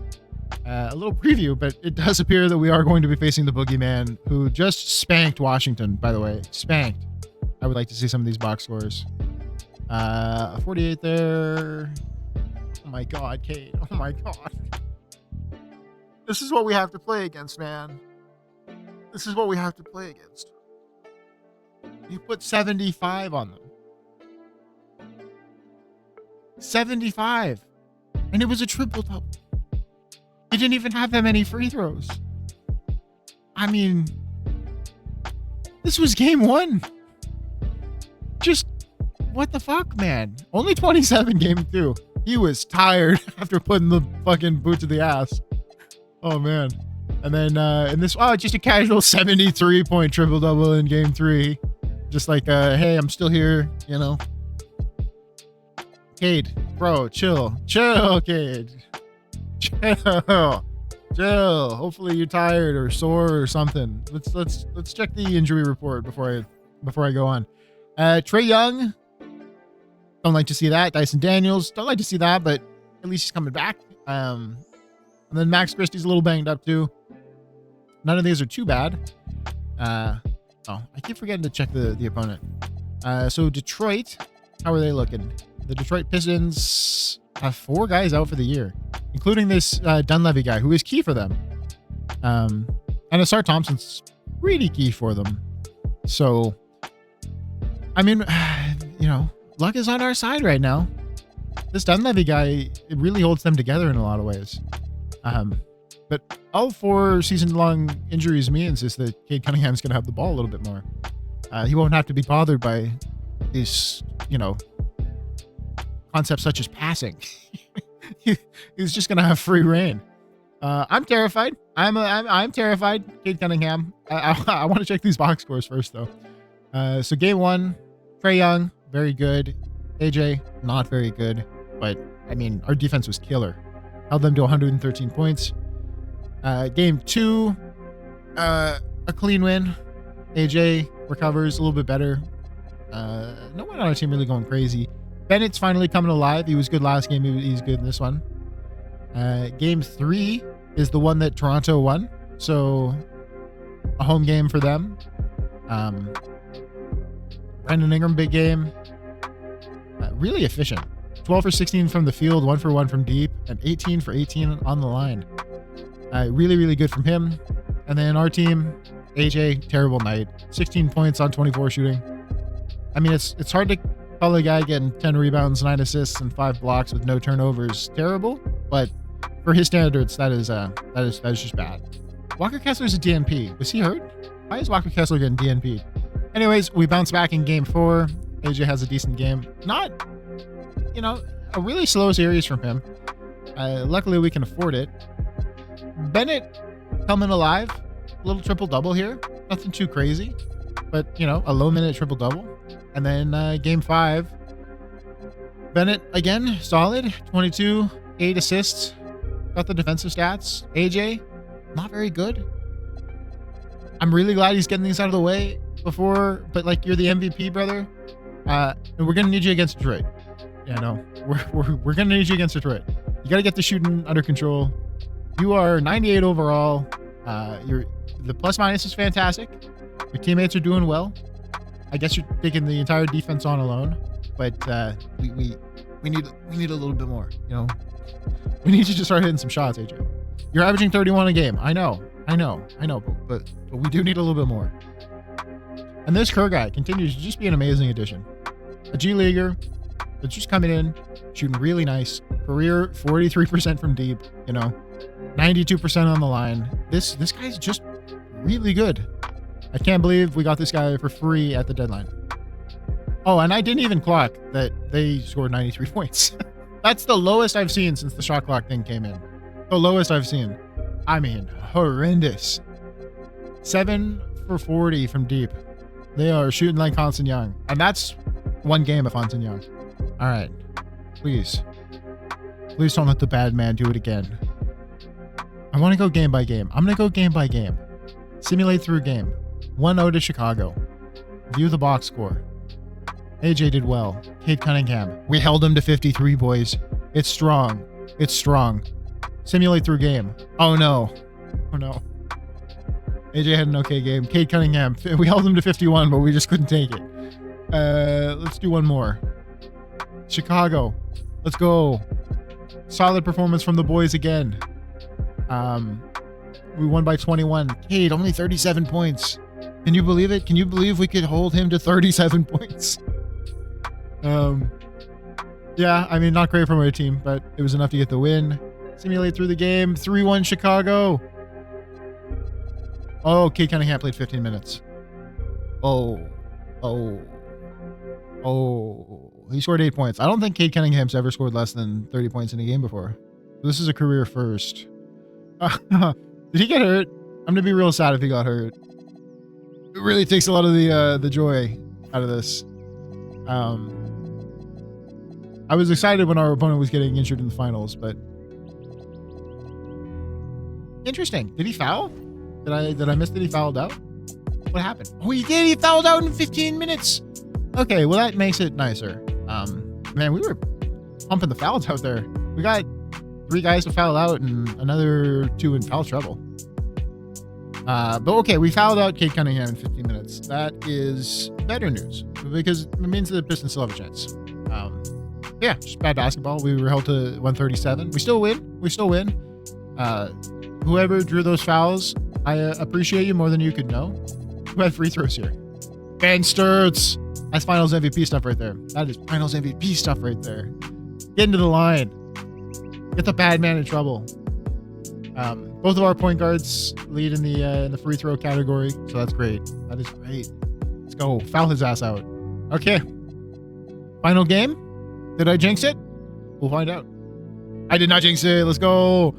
A little preview, but it does appear that we are going to be facing the Boogeyman, who just spanked Washington, by the way. Spanked. I would like to see some of these box scores. 48 there. Oh my God, Cade. Oh my God. This is what we have to play against, man. This is what we have to play against. You put 75 on them. 75. And it was a triple-double. He didn't even have that many free throws. I mean, this was game 1. Just, what the fuck, man? Only 27 game 2. He was tired after putting the fucking boot to the ass. Oh, man. And then in this, just a casual 73-point triple-double in game 3. Just like, hey, I'm still here, you know. Cade, bro, chill, Cade. Chill. Hopefully you're tired or sore or something. Let's check the injury report before I go on. Trey Young, don't like to see that. Dyson Daniels, don't like to see that, but at least he's coming back. And then Max Christie's a little banged up too. None of these are too bad. I keep forgetting to check the opponent. So Detroit, how are they looking? The Detroit Pistons have 4 guys out for the year, including this Dunleavy guy, who is key for them. And Asar Thompson's really key for them. So, I mean, you know, luck is on our side right now. This Dunleavy guy, it really holds them together in a lot of ways. But all 4 season-long injuries means is that Cade Cunningham's going to have the ball a little bit more. He won't have to be bothered by these, concepts such as passing. He's just gonna have free reign. I'm terrified. I'm terrified. Cade Cunningham. I want to check these box scores first though. So game 1, Trae Young, very good. AJ, not very good. But I mean, our defense was killer. Held them to 113 points. Game 2, a clean win. AJ recovers a little bit better. No one on our team really going crazy. Bennett's finally coming alive. He was good last game. He's good in this one. Game 3 is the one that Toronto won. So a home game for them. Brandon Ingram, big game. Really efficient. 12 for 16 from the field, 1 for 1 from deep, and 18 for 18 on the line. Really, really good from him. And then our team, AJ, terrible night. 16 points on 24 shooting. I mean, it's hard to call a guy getting 10 rebounds, 9 assists, and 5 blocks with no turnovers terrible, but for his standards, that is just bad. Walker Kessler's a DNP. Was he hurt? Why is Walker Kessler getting DNP? Anyways, we bounce back in game 4. AJ has a decent game. Not, a really slow series from him. Luckily, we can afford it. Bennett coming alive. A little triple-double here. Nothing too crazy, but, a low-minute triple-double. And then game 5, Bennett, again, solid. 22, 8 assists. Got the defensive stats. AJ, not very good. I'm really glad he's getting these out of the way before, but you're the MVP, brother. And we're going to need you against Detroit. Yeah, no, we're going to need you against Detroit. You got to get the shooting under control. You are 98 overall. The plus minus is fantastic. Your teammates are doing well. I guess you're taking the entire defense on alone, but we need a little bit more. We need you to start hitting some shots, AJ. You're averaging 31 a game. I know, but we do need a little bit more. And this Kerr guy continues to just be an amazing addition. A G Leaguer that's just coming in, shooting really nice. Career 43% from deep. 92% on the line. This guy's just really good. I can't believe we got this guy for free at the deadline. Oh, and I didn't even clock that they scored 93 points. That's the lowest I've seen since the shot clock thing came in. The lowest I've seen. I mean, horrendous. 7 for 40 from deep. They are shooting like Hansen Young. And that's one game of Hansen Young. All right. Please. Please don't let the bad man do it again. I want to go game by game. I'm going to go game by game. Simulate through game. 1-0 to Chicago. View the box score. AJ did well. Cade Cunningham. We held him to 53, boys. It's strong. It's strong. Simulate through game. Oh no. Oh no. AJ had an okay game. Cade Cunningham. We held him to 51, but we just couldn't take it. Let's do one more. Chicago. Let's go. Solid performance from the boys again. We won by 21. Cade, only 37 points. Can you believe it? Can you believe we could hold him to 37 points? Yeah, I mean, not great from our team, but it was enough to get the win. Simulate through the game. 3-1 Chicago. Oh, Cade Cunningham played 15 minutes. Oh. He scored 8 points. I don't think Cade Cunningham's ever scored less than 30 points in a game before. This is a career first. Did he get hurt? I'm going to be real sad if he got hurt. It really takes a lot of the joy out of this. I was excited when our opponent was getting injured in the finals, but interesting. Did he foul? Did I miss that he fouled out? What happened? Oh, he did. He fouled out in 15 minutes. Okay, well that makes it nicer. Man, we were pumping the fouls out there. We got 3 guys to foul out and another 2 in foul trouble. But okay, we fouled out Cade Cunningham in 15 minutes. That is better news because it means the Pistons still have a chance. Yeah, just bad basketball. We were held to 137. We still win. Whoever drew those fouls, I appreciate you more than you could know. Who had free throws here? Ben Sturts. That's finals MVP stuff right there. That is finals MVP stuff right there. Get into the line. Get the bad man in trouble. Both of our point guards lead in the free throw category, so that's great. That is great. Let's go. Foul his ass out. Okay. Final game? Did I jinx it? We'll find out. I did not jinx it. Let's go.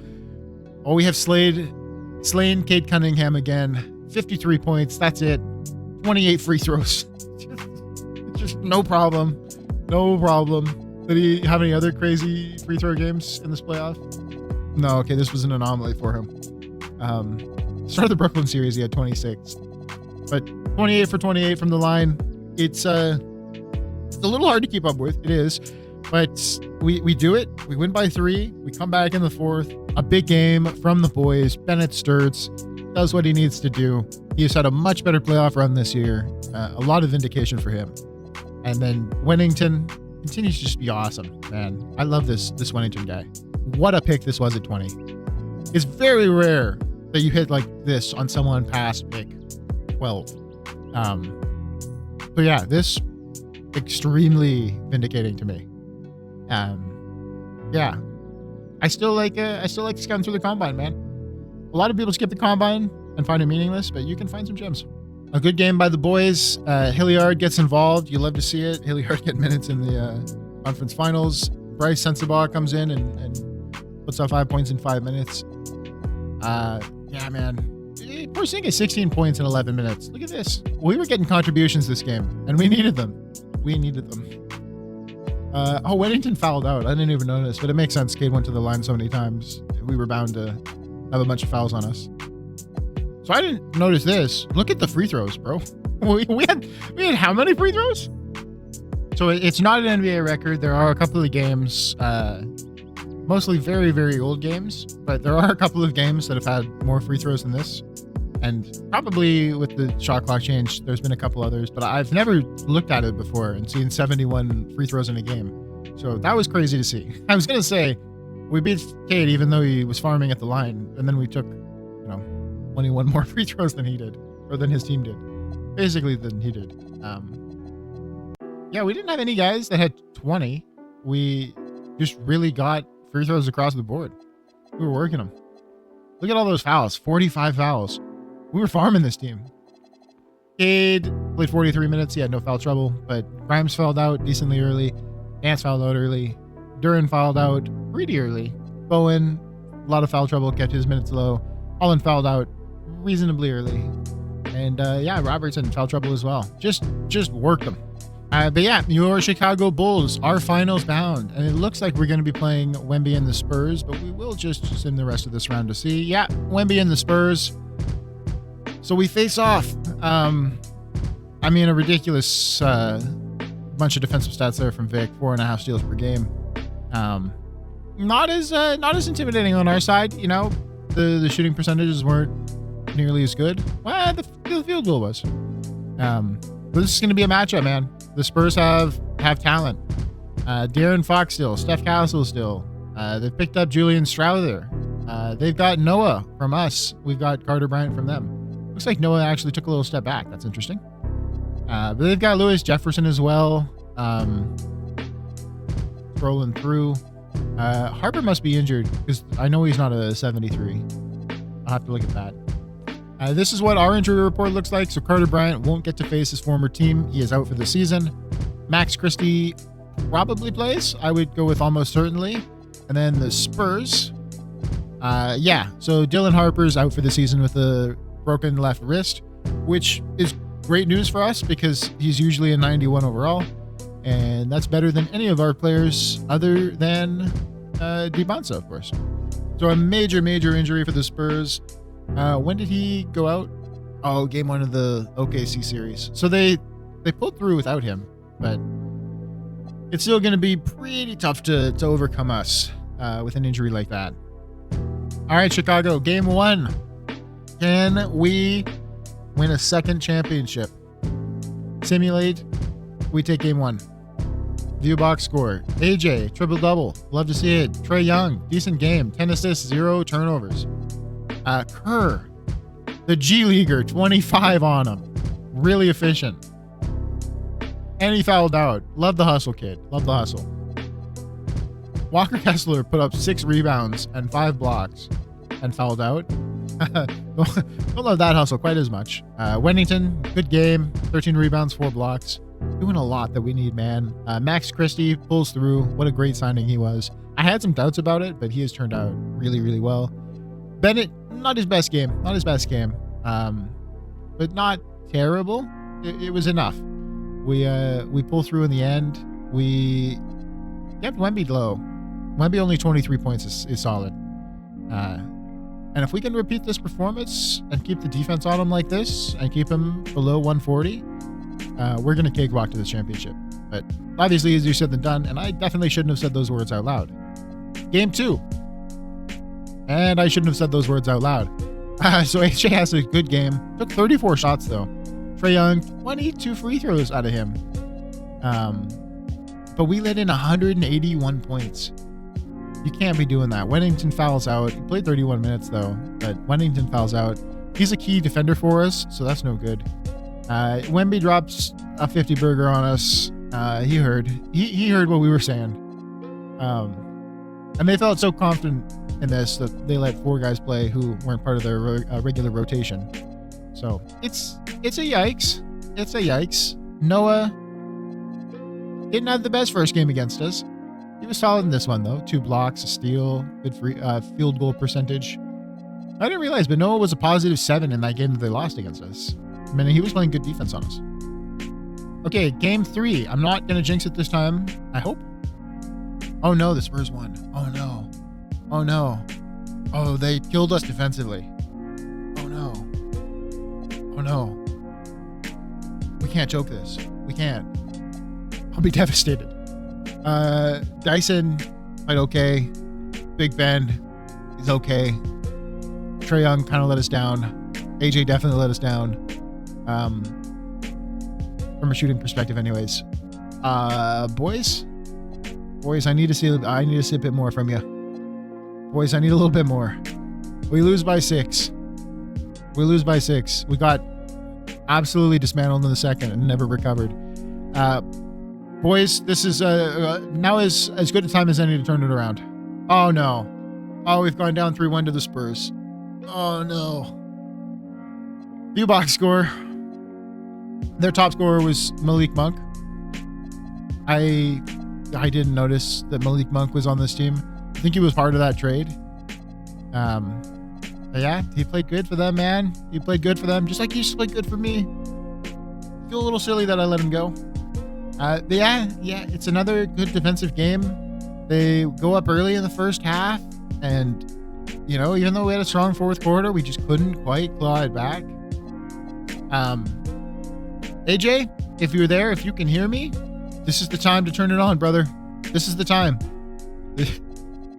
Oh, we have slain Cade Cunningham again. 53 points. That's it. 28 free throws. Just no problem. No problem. Did he have any other crazy free throw games in this playoff? No, okay, this was an anomaly for him. Start of the Brooklyn series, he had 26. But 28 for 28 from the line. It's a little hard to keep up with. It is. But we do it. We win by 3. We come back in the 4th. A big game from the boys. Bennett Sturts does what he needs to do. He has had a much better playoff run this year. A lot of vindication for him. And then Wennington continues to just be awesome, man. I love this Wennington guy. What a pick this was at 20. It's very rare that you hit like this on someone past pick 12. But yeah, this extremely vindicating to me. Yeah, I still like scouting through the combine, man. A lot of people skip the combine and find it meaningless, but you can find some gems. A good game by the boys. Hilliard gets involved. You love to see it. Hilliard get minutes in the conference finals. Bryce Sensabaugh comes in and puts up 5 points in 5 minutes. Yeah, man. Porzingis 16 points in 11 minutes. Look at this. We were getting contributions this game, and we needed them. Wennington fouled out. I didn't even notice, but it makes sense. Cade went to the line so many times. We were bound to have a bunch of fouls on us. So I didn't notice this. Look at the free throws, bro. We had how many free throws? So it's not an NBA record. There are a couple of games, mostly very, very old games, but there are a couple of games that have had more free throws than this. And probably with the shot clock change, there's been a couple others, but I've never looked at it before and seen 71 free throws in a game. So that was crazy to see. I was going to say, we beat Cade even though he was farming at the line, and then we took, 21 more free throws than he did, or than his team did. Basically, than he did. Yeah, we didn't have any guys that had 20. We just really got free throws across the board. We were working them. Look at all those fouls. 45 fouls. We were farming this team. Cade played 43 minutes. He had no foul trouble, but Grimes fouled out decently early. Ants fouled out early. Duran fouled out pretty early. Bowen, a lot of foul trouble, kept his minutes low. Holland fouled out reasonably early. And Robertson foul trouble as well. Just worked them. But yeah, your Chicago Bulls are finals bound, and it looks like we're going to be playing Wemby and the Spurs, but we will just sim the rest of this round to see. Yeah, Wemby and the Spurs. So we face off. A ridiculous bunch of defensive stats there from Vic. 4.5 steals per game. Not as intimidating on our side. The shooting percentages weren't nearly as good. Well, the field goal was. But this is going to be a matchup, man. The Spurs have talent. De'Aaron Fox still. Steph Castle still. They've picked up Julian Strawther. They've got Noah from us. We've got Carter Bryant from them. Looks like Noah actually took a little step back. That's interesting. But they've got Lewis Jefferson as well. Scrolling through. Harper must be injured because I know he's not a 73. I'll have to look at that. This is what our injury report looks like. So Carter Bryant won't get to face his former team. He is out for the season. Max Christie probably plays. I would go with almost certainly. And then the Spurs. So Dylan Harper's out for the season with a broken left wrist, which is great news for us because he's usually a 91 overall. And that's better than any of our players other than Dybantsa, of course. So a major, major injury for the Spurs. When did he go out? Oh, game 1 of the OKC series. So they pulled through without him, but it's still going to be pretty tough to overcome us with an injury like that. All right, Chicago, game 1. Can we win a second championship? Simulate. We take game 1. View box score. AJ, triple-double. Love to see it. Trae Young, decent game. 10 assists, 0 turnovers. Kerr, the G Leaguer, 25 on him. Really efficient. And he fouled out. Love the hustle, kid. Love the hustle. Walker Kessler put up 6 rebounds and 5 blocks and fouled out. Don't love that hustle quite as much. Wennington, good game. 13 rebounds, 4 blocks. doing a lot that we need, man. Max Christie pulls through. What a great signing he was. I had some doubts about it, but he has turned out really, really well. Bennett, not his best game. But not terrible. It was enough. We pull through in the end. We kept Wemby low. Wemby only 23 points is solid. And if we can repeat this performance and keep the defense on him like this and keep him below 140, we're going to cakewalk to this championship. But obviously, easier said than done, and I definitely shouldn't have said those words out loud. Game 2. And I shouldn't have said those words out loud. So AJ has a good game. Took 34 shots, though. Trae Young, 22 free throws out of him. But we let in 181 points. You can't be doing that. Wennington fouls out. He played 31 minutes, though. But Wennington fouls out. He's a key defender for us, so that's no good. Wemby drops a 50 burger on us. He heard. He heard what we were saying. And they felt so confident in this that they let 4 guys play who weren't part of their regular rotation. So it's a yikes. It's a yikes. Noah didn't have the best first game against us. He was solid in this one, though. 2 blocks, a steal, good free field goal percentage. I didn't realize, but Noah was a positive 7 in that game that they lost against us. I mean, he was playing good defense on us. Okay, game 3. I'm not going to jinx it this time, I hope. Oh, no, the Spurs won. Oh, no. Oh, no. Oh, they killed us defensively. Oh, no. Oh, no. We can't choke this. We can't. I'll be devastated. Dyson played okay. Big Ben is okay. Trae Young kind of let us down. AJ definitely let us down. From a shooting perspective, anyways. Boys, I need to see a bit more from you. Boys, I need a little bit more. We lose by 6. We got absolutely dismantled in the second and never recovered. Boys, this is now is as good a time as any to turn it around. Oh, no. Oh, we've gone down 3-1 to the Spurs. Oh, no. View box score. Their top scorer was Malik Monk. I didn't notice that Malik Monk was on this team. I think he was part of that trade. But yeah, he played good for them, man. He played good for them, just like he used to play good for me. I feel a little silly that I let him go. But yeah, it's another good defensive game. They go up early in the first half, and even though we had a strong fourth quarter, we just couldn't quite claw it back. AJ, if you're there, if you can hear me, this is the time to turn it on, brother. This is the time.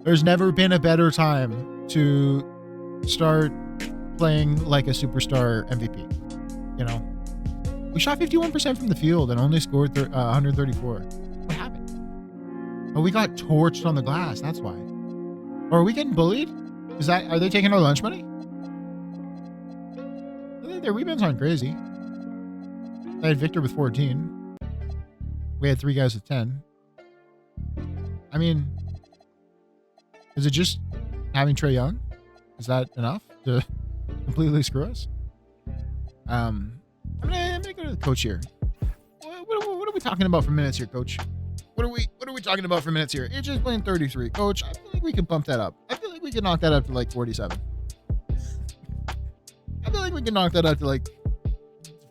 There's never been a better time to start playing like a superstar MVP. We shot 51% from the field and only scored 134. What happened? Oh, we got torched on the glass. That's why. Or are we getting bullied? Are they taking our lunch money? Their rebounds aren't crazy. I had Victor with 14. We had 3 guys with 10. I mean, is it just having Trae Young? Is that enough to completely screw us? I'm gonna go to the coach here. What are we talking about for minutes here, coach? What are we talking about for minutes here? AJ's playing 33. Coach, I feel like we can bump that up. I feel like we can knock that up to like 47. I feel like we can knock that up to like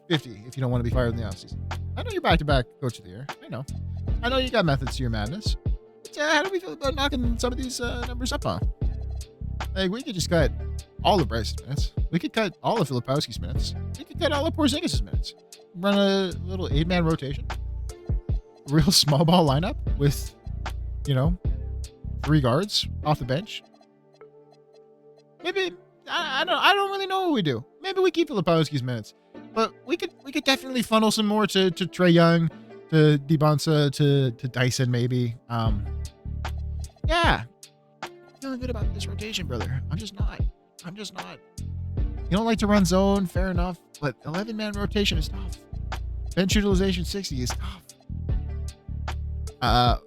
50 if you don't want to be fired in the offseason. I know you're back-to-back coach of the year. I know you got methods to your madness. But, how do we feel about knocking some of these numbers up, huh? Like, we could just cut all of Bryce's minutes. We could cut all of Filipowski's minutes. We could cut all of Porzingis' minutes. Run a little 8-man rotation. A real small ball lineup with, 3 guards off the bench. Maybe, I don't really know what we do. Maybe we keep Filipowski's minutes. But we could definitely funnel some more to Trae Young, to Dybantsa, to Dyson maybe. Yeah. Feeling good about this rotation, brother. I'm just not. You don't like to run zone, fair enough, but 11-man rotation is tough. Bench utilization 60 is tough.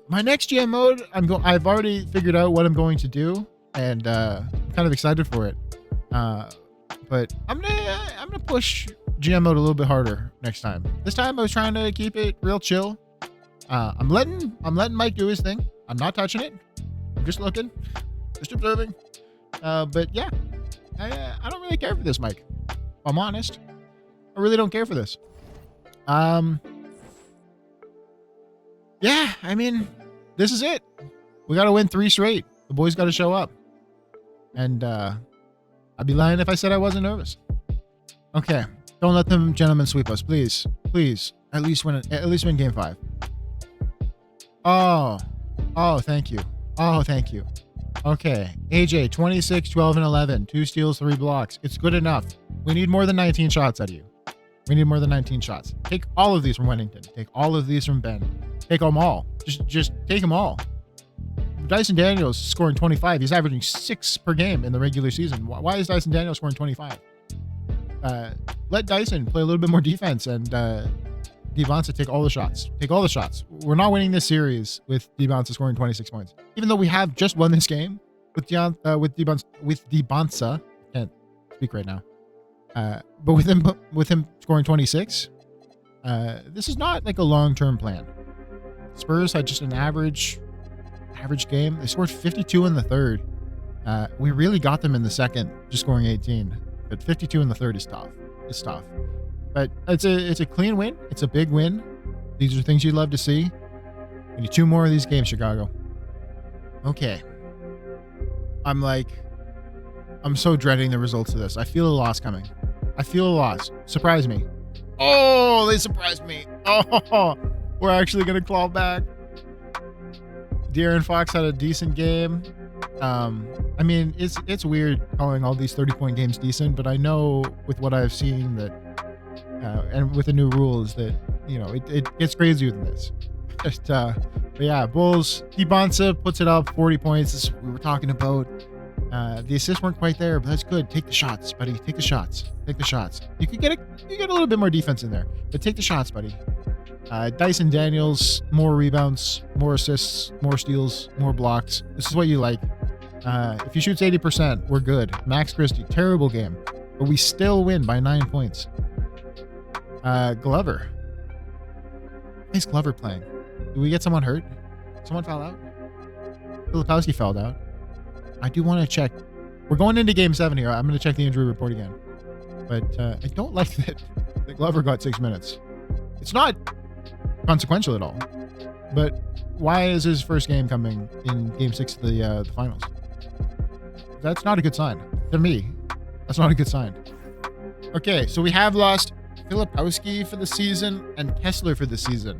My next GM mode, I've already figured out what I'm going to do, and I'm kind of excited for it. But I'm gonna push GM mode a little bit harder next time. This time I was trying to keep it real chill. I'm letting Mike do his thing. I'm not touching it. I'm just looking, just observing. But yeah, I don't really care for this, Mike. If I'm honest, I really don't care for this. Yeah, I mean, this is it. We got to win 3 straight. The boys got to show up. And I'd be lying if I said I wasn't nervous. Okay, don't let them gentlemen sweep us, please. Please, at least win game 5. Oh, thank you. Oh, thank you. Okay, AJ 26, 12, and 11. 2 steals, 3 blocks. It's good enough. We need more than 19 shots out of you. We need more than 19 shots. Take all of these from Wennington. Take all of these from Ben. Take them all. Just take them all. Dyson Daniels scoring 25. He's averaging 6 per game in the regular season. Why is Dyson Daniels scoring 25? Let Dyson play a little bit more defense and Dybantsa take all the shots. Take all the shots. We're not winning this series with Dybantsa scoring 26 points. Even though we have just won this game with Dybantsa. Can't speak right now. But with him scoring 26, this is not like a long-term plan. Spurs had just an average game. They scored 52 in the third. We really got them in the second, just scoring 18. But 52 in the third is tough. It's tough. But it's a clean win. It's a big win. These are things you'd love to see. We need 2 more of these games, Chicago. Okay. I'm so dreading the results of this. I feel a loss coming. I feel a loss. Surprise me. Oh, they surprised me. Oh, we're actually going to claw back. De'Aaron Fox had a decent game. I mean, it's weird calling all these 30-point games decent, but I know with what I've seen that, and with the new rules that, it gets crazier than this. But yeah, Bulls, Dybantsa puts it up, 40 points. This is what we were talking about. The assists weren't quite there, but that's good. Take the shots, buddy. Take the shots. Take the shots. You could get a little bit more defense in there, but take the shots, buddy. Dyson Daniels, more rebounds, more assists, more steals, more blocks. This is what you like. If he shoots 80%, we're good. Max Christie, terrible game, but we still win by 9 points. Glover. How's Glover playing? Did we get someone hurt? Someone foul out? Filipowski fouled out. I do want to check. We're going into game 7 here. I'm going to check the injury report again. But I don't like that Glover got 6 minutes. It's not consequential at all. But why is his first game coming in game 6 of the finals? That's not a good sign. To me, that's not a good sign. Okay, so we have lost Filipowski for the season and Kessler for the season,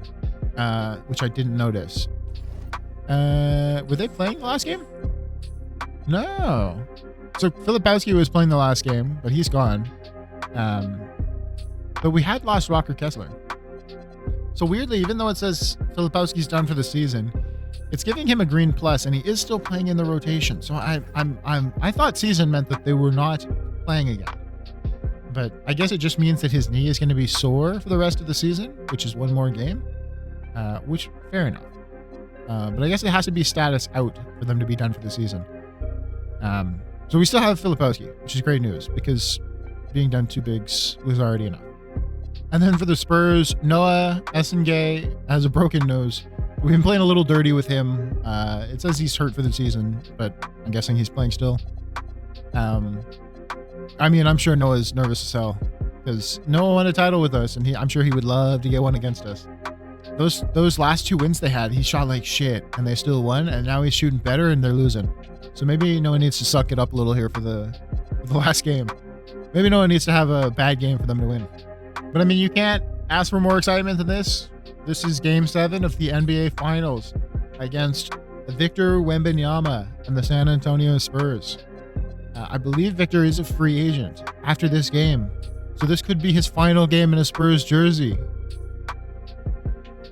which I didn't notice. Were they playing the last game? No. So Filipowski was playing the last game, but he's gone. But we had lost Rocker Kessler. So weirdly, even though it says Filipowski's done for the season, it's giving him a green plus, and he is still playing in the rotation. So I thought season meant that they were not playing again. But I guess it just means that his knee is going to be sore for the rest of the season, which is 1 more game. Which, fair enough. But I guess it has to be status out for them to be done for the season. So we still have Filipowski, which is great news, because being done 2 bigs was already enough. And then for the Spurs, Noah Essengay has a broken nose. We've been playing a little dirty with him. It says he's hurt for the season, but I'm guessing he's playing still. I mean, I'm sure Noah's nervous as hell, because Noah won a title with us, and I'm sure he would love to get one against us. Those last 2 wins they had, he shot like shit, and they still won, and now he's shooting better, and they're losing. So maybe Noah needs to suck it up a little here for the last game. Maybe Noah needs to have a bad game for them to win. But I mean, you can't ask for more excitement than this. This is game 7 of the NBA Finals against Victor Wembanyama and the San Antonio Spurs. I believe Victor is a free agent after this game. So this could be his final game in a Spurs jersey.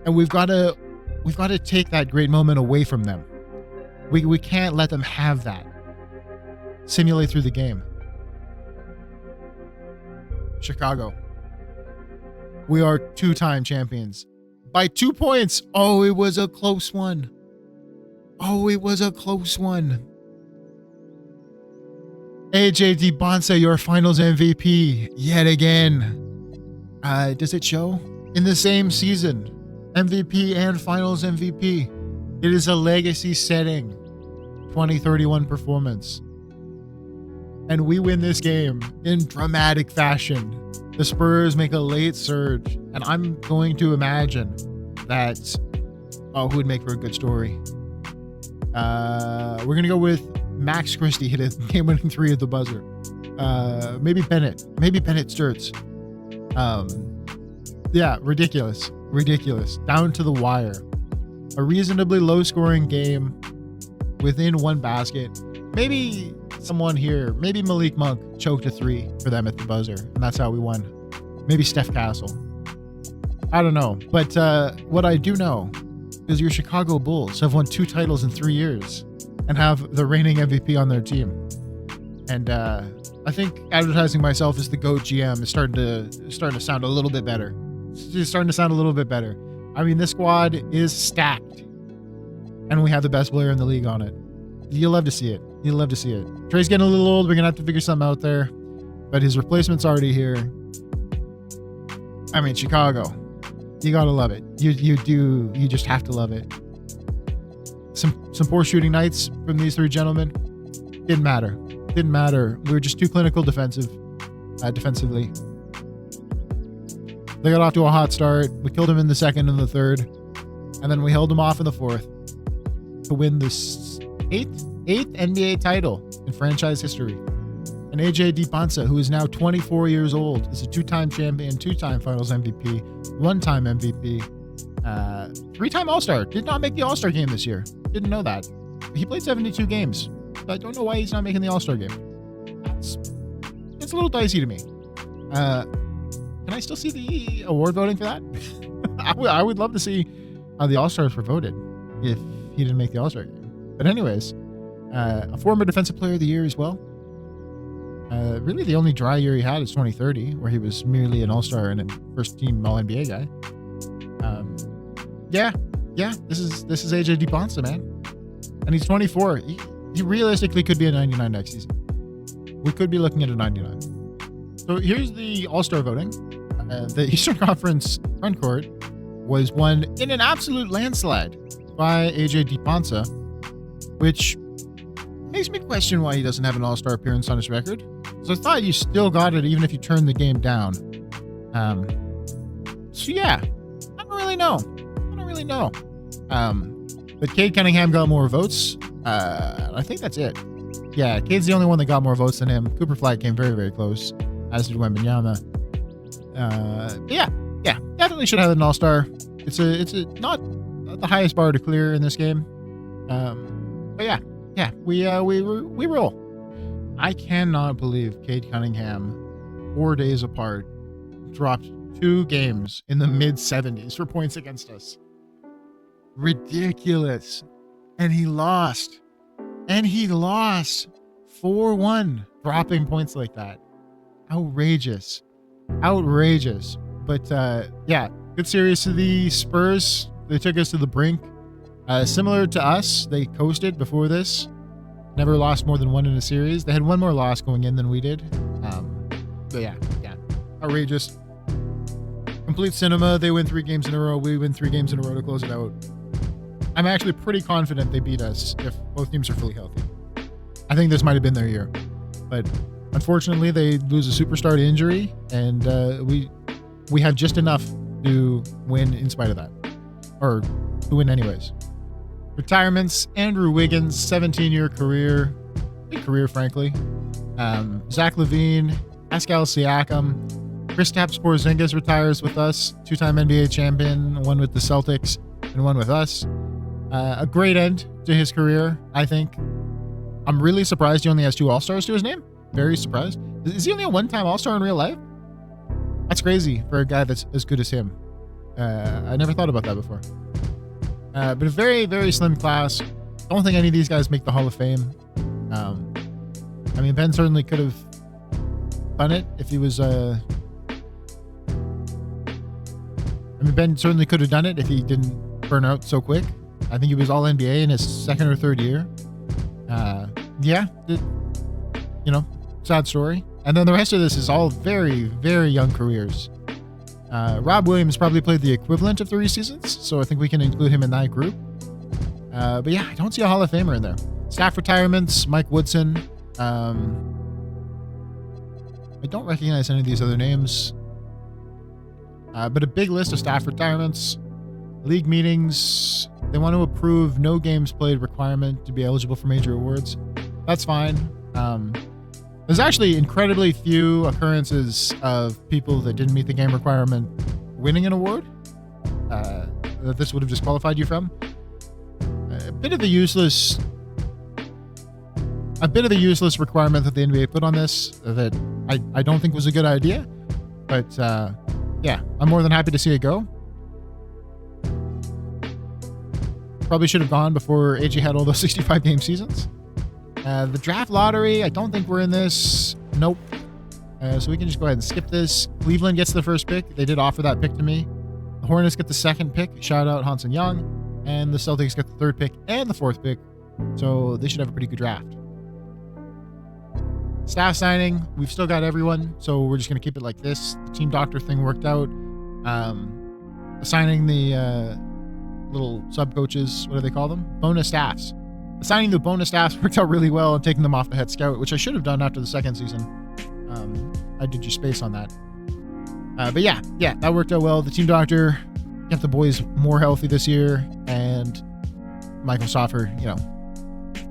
And we've got to take that great moment away from them. We can't let them have that. Simulate through the game. Chicago. We are 2-time champions. By 2 points. Oh, it was a close one. Oh, it was a close one. AJ Dybantsa, your finals MVP. Yet again. Does it show? In the same season, MVP and Finals MVP. It is a legacy-setting 2031 performance. And we win this game in dramatic fashion. The Spurs make a late surge, and I'm going to imagine that, who would make for a good story? We're going to go with Max Christie hit a game-winning 3 at the buzzer. Maybe Bennett. Maybe Bennett Sturts. Yeah, ridiculous. Down to the wire. A reasonably low-scoring game within one basket. Maybe someone here, maybe Malik Monk choked a 3 for them at the buzzer, and that's how we won. Maybe Steph Castle. I don't know. But what I do know is your Chicago Bulls have won 2 titles in 3 years and have the reigning MVP on their team. And I think advertising myself as the GOAT GM is starting to sound a little bit better. It's starting to sound a little bit better. I mean, this squad is stacked, and we have the best player in the league on it. You'll love to see it. Trey's getting a little old. We're going to have to figure something out there, but his replacement's already here. I mean, Chicago, you got to love it. You just have to love it. Some poor shooting nights from these 3 gentlemen. Didn't matter. We were just too clinical defensively. They got off to a hot start. We killed him in the second and the third, and then we held him off in the fourth to win this eighth NBA title in franchise history. And AJ Dybantsa, who is now 24 years old, is a 2-time champion, 2-time Finals MVP, 1-time MVP, 3-time All-Star. Did not make the All-Star game this year. Didn't know that. He played 72 games. I don't know why he's not making the All-Star game. It's a little dicey to me. Can I still see the award voting for that? I would love to see how the All-Stars were voted if he didn't make the All-Star game. But anyways, a former Defensive Player of the Year as well. Really the only dry year he had is 2030, where he was merely an All-Star and a first-team All-NBA guy. This is AJ Dybantsa, man. And he's 24. He realistically could be a 99 next season. We could be looking at a 99. So here's the All-Star voting. The Eastern Conference frontcourt was won in an absolute landslide by AJ Dybantsa, which makes me question why he doesn't have an All-Star appearance on his record. So I thought you still got it even if you turned the game down. So yeah, I don't really know. But Cade Cunningham got more votes. I think that's it. Yeah, Cade's the only one that got more votes than him. Cooper Flag came very, very close, as did Wembanyama. Yeah, definitely should have an All-Star. It's not the highest bar to clear in this game. But yeah, we roll. I cannot believe Cade Cunningham, 4 days apart, dropped 2 games in the mid-70s for points against us. Ridiculous. And he lost 4-1, dropping points like that. Outrageous. But yeah, good series to the Spurs. They took us to the brink. Similar to us, they coasted before this. Never lost more than 1 in a series. They had 1 more loss going in than we did. But yeah, outrageous. Complete cinema. They win 3 games in a row. We win 3 games in a row to close it out. I'm actually pretty confident they beat us if both teams are fully healthy. I think this might have been their year, but unfortunately they lose a superstar to injury, and we have just enough to win in spite of that, or to win anyways. Retirements: Andrew Wiggins, 17-year career, big career frankly. Zach LaVine, Pascal Siakam, Kristaps Porzingis retires with us, 2-time NBA champion, 1 with the Celtics and 1 with us. A great end to his career, I think. I'm really surprised he only has 2 All-Stars to his name. Very surprised. Is he only a 1-time All-Star in real life? That's crazy for a guy that's as good as him. I never thought about that before. But a very, very slim class. Don't think any of these guys make the Hall of Fame. I mean, Ben certainly could have done it if he was... Ben certainly could have done it if he didn't burn out so quick. I think he was all NBA in his 2nd or 3rd year. Sad story. And then the rest of this is all very, very young careers. Rob Williams probably played the equivalent of 3 seasons, so I think we can include him in that group. But yeah, I don't see a Hall of Famer in there. Staff retirements, Mike Woodson. I don't recognize any of these other names. But a big list of staff retirements. League meetings. They want to approve no games played requirement to be eligible for major awards. That's fine. There's actually incredibly few occurrences of people that didn't meet the game requirement winning an award that this would have disqualified you from. A bit of a useless requirement that the NBA put on this that I don't think was a good idea. But yeah, I'm more than happy to see it go. Probably should have gone before AJ had all those 65 game seasons. The draft lottery, I don't think we're in this. Nope. So we can just go ahead and skip this. Cleveland gets the first pick. They did offer that pick to me. The Hornets get the second pick. Shout out Hansen Young. And the Celtics get the third pick and the fourth pick. So they should have a pretty good draft. Staff signing, we've still got everyone. So we're just going to keep it like this. The team doctor thing worked out. Assigning the little sub coaches, what do they call them? Bonus staffs. Assigning the bonus staffs worked out really well and taking them off the head scout, which I should have done after the second season. I did your space on that. But yeah, that worked out well. The team doctor kept the boys more healthy this year, and Michael Stoffer,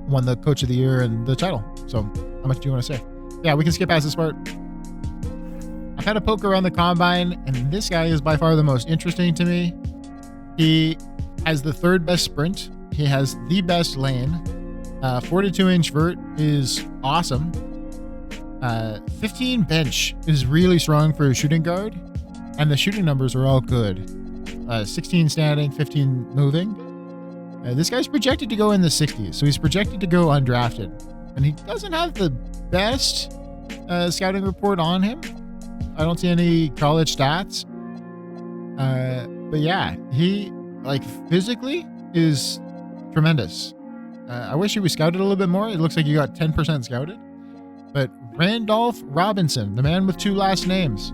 won the coach of the year and the title. So how much do you want to say? Yeah, we can skip past this part. I've had a poke around the combine, and this guy is by far the most interesting to me. He has the third best sprint. He has the best lane. 42-inch vert is awesome. 15 bench is really strong for a shooting guard, and the shooting numbers are all good. 16 standing, 15 moving. This guy's projected to go in the 60s, so he's projected to go undrafted. And he doesn't have the best scouting report on him. I don't see any college stats. But yeah, he, physically is tremendous. I wish he was scouted a little bit more. It looks like you got 10% scouted. But Randolph Robinson, the man with 2 last names,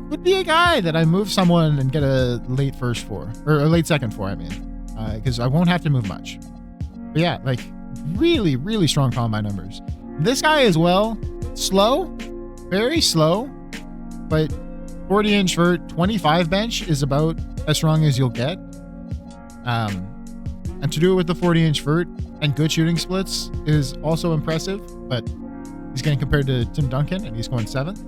would be a guy that I move someone and get a late first for, or a late second for, because I won't have to move much. But yeah, really, really strong combine numbers. This guy as well, slow, very slow, but 40-inch vert, 25 bench is about as strong as you'll get. And to do it with the 40-inch vert and good shooting splits is also impressive, but he's getting compared to Tim Duncan, and he's going 7th.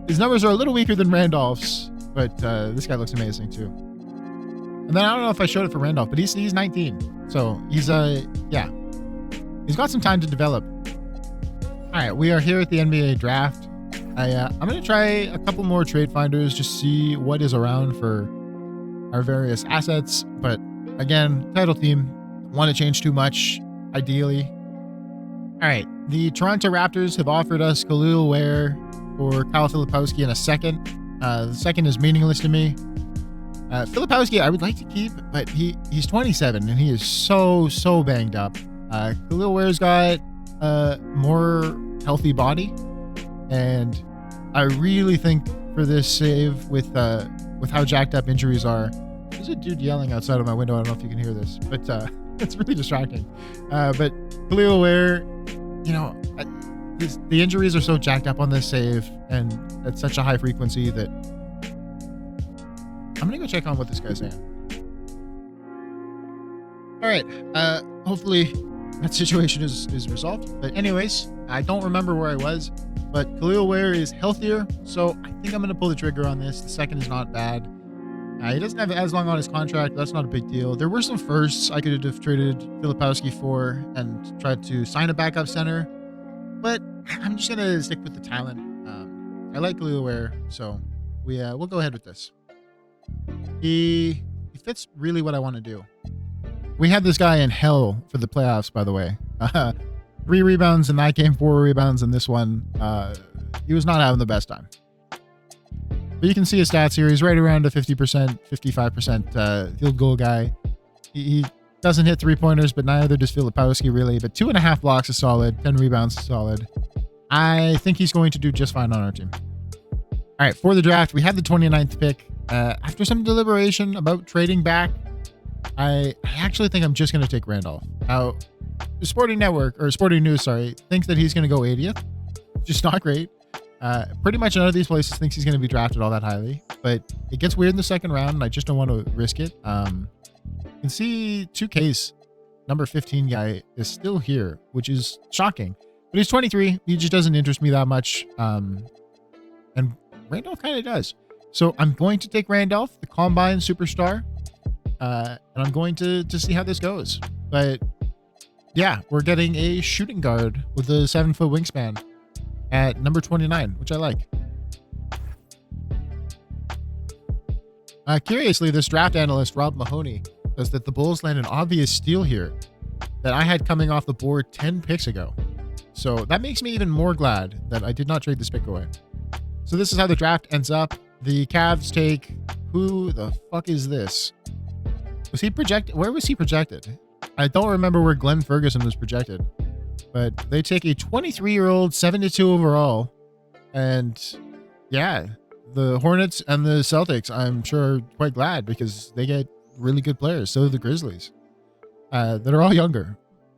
His numbers are a little weaker than Randolph's, but this guy looks amazing too. And then I don't know if I showed it for Randolph, but he's 19, so he's he's got some time to develop. All right, we are here at the NBA draft. I'm going to try a couple more trade finders, just see what is around for our various assets. But again, title team, want to change too much, ideally. All right, the Toronto Raptors have offered us Khalil Ware or Kyle Filipowski in a second. The second is meaningless to me. Filipowski, I would like to keep, but he's 27 and he is so banged up. Khalil Ware's got a more healthy body, and I really think for this save with how jacked up injuries are. There's a dude yelling outside of my window. I don't know if you can hear this, but it's really distracting. But Khalil Ware, the injuries are so jacked up on this save, and at such a high frequency that I'm gonna go check on what this guy's saying. All right, hopefully that situation is resolved. But anyways, I don't remember where I was, but Khalil Ware is healthier, so I think I'm gonna pull the trigger on this. The second is not bad. He doesn't have as long on his contract. That's not a big deal. There were some firsts I could have traded Filipowski for and tried to sign a backup center, but I'm just gonna stick with the talent. I like Khalil Ware, so we'll go ahead with this. He fits really what I want to do. We had this guy in hell for the playoffs, by the way. 3 rebounds in that game, 4 rebounds in this one. He was not having the best time. But you can see his stats here. He's right around a 50%, 55% field goal guy. He doesn't hit 3-pointers, but neither does Filipowski really. But 2.5 blocks is solid. 10 rebounds is solid. I think he's going to do just fine on our team. All right, for the draft, we have the 29th pick. After some deliberation about trading back, I actually think I'm just going to take Randolph. Now, the Sporting Network, or Sporting News, sorry, thinks that he's going to go 80th. Just not great. Pretty much none of these places thinks he's going to be drafted all that highly, but it gets weird in the second round, and I just don't want to risk it. You can see 2K's number 15 guy is still here, which is shocking. But he's 23. He just doesn't interest me that much. And Randolph kind of does. So I'm going to take Randolph, the Combine superstar. And I'm going to see how this goes. But yeah, we're getting a shooting guard with a 7-foot wingspan at number 29, which I like. Curiously, this draft analyst, Rob Mahoney, says that the Bulls land an obvious steal here that I had coming off the board 10 picks ago. So that makes me even more glad that I did not trade this pick away. So this is how the draft ends up. The Cavs take, who the fuck is this? Was he projected? Where was he projected? I don't remember where Glenn Ferguson was projected, but they take a 23-year-old 72 overall. And yeah, the Hornets and the Celtics, I'm sure, are quite glad because they get really good players. So do the Grizzlies, that are all younger,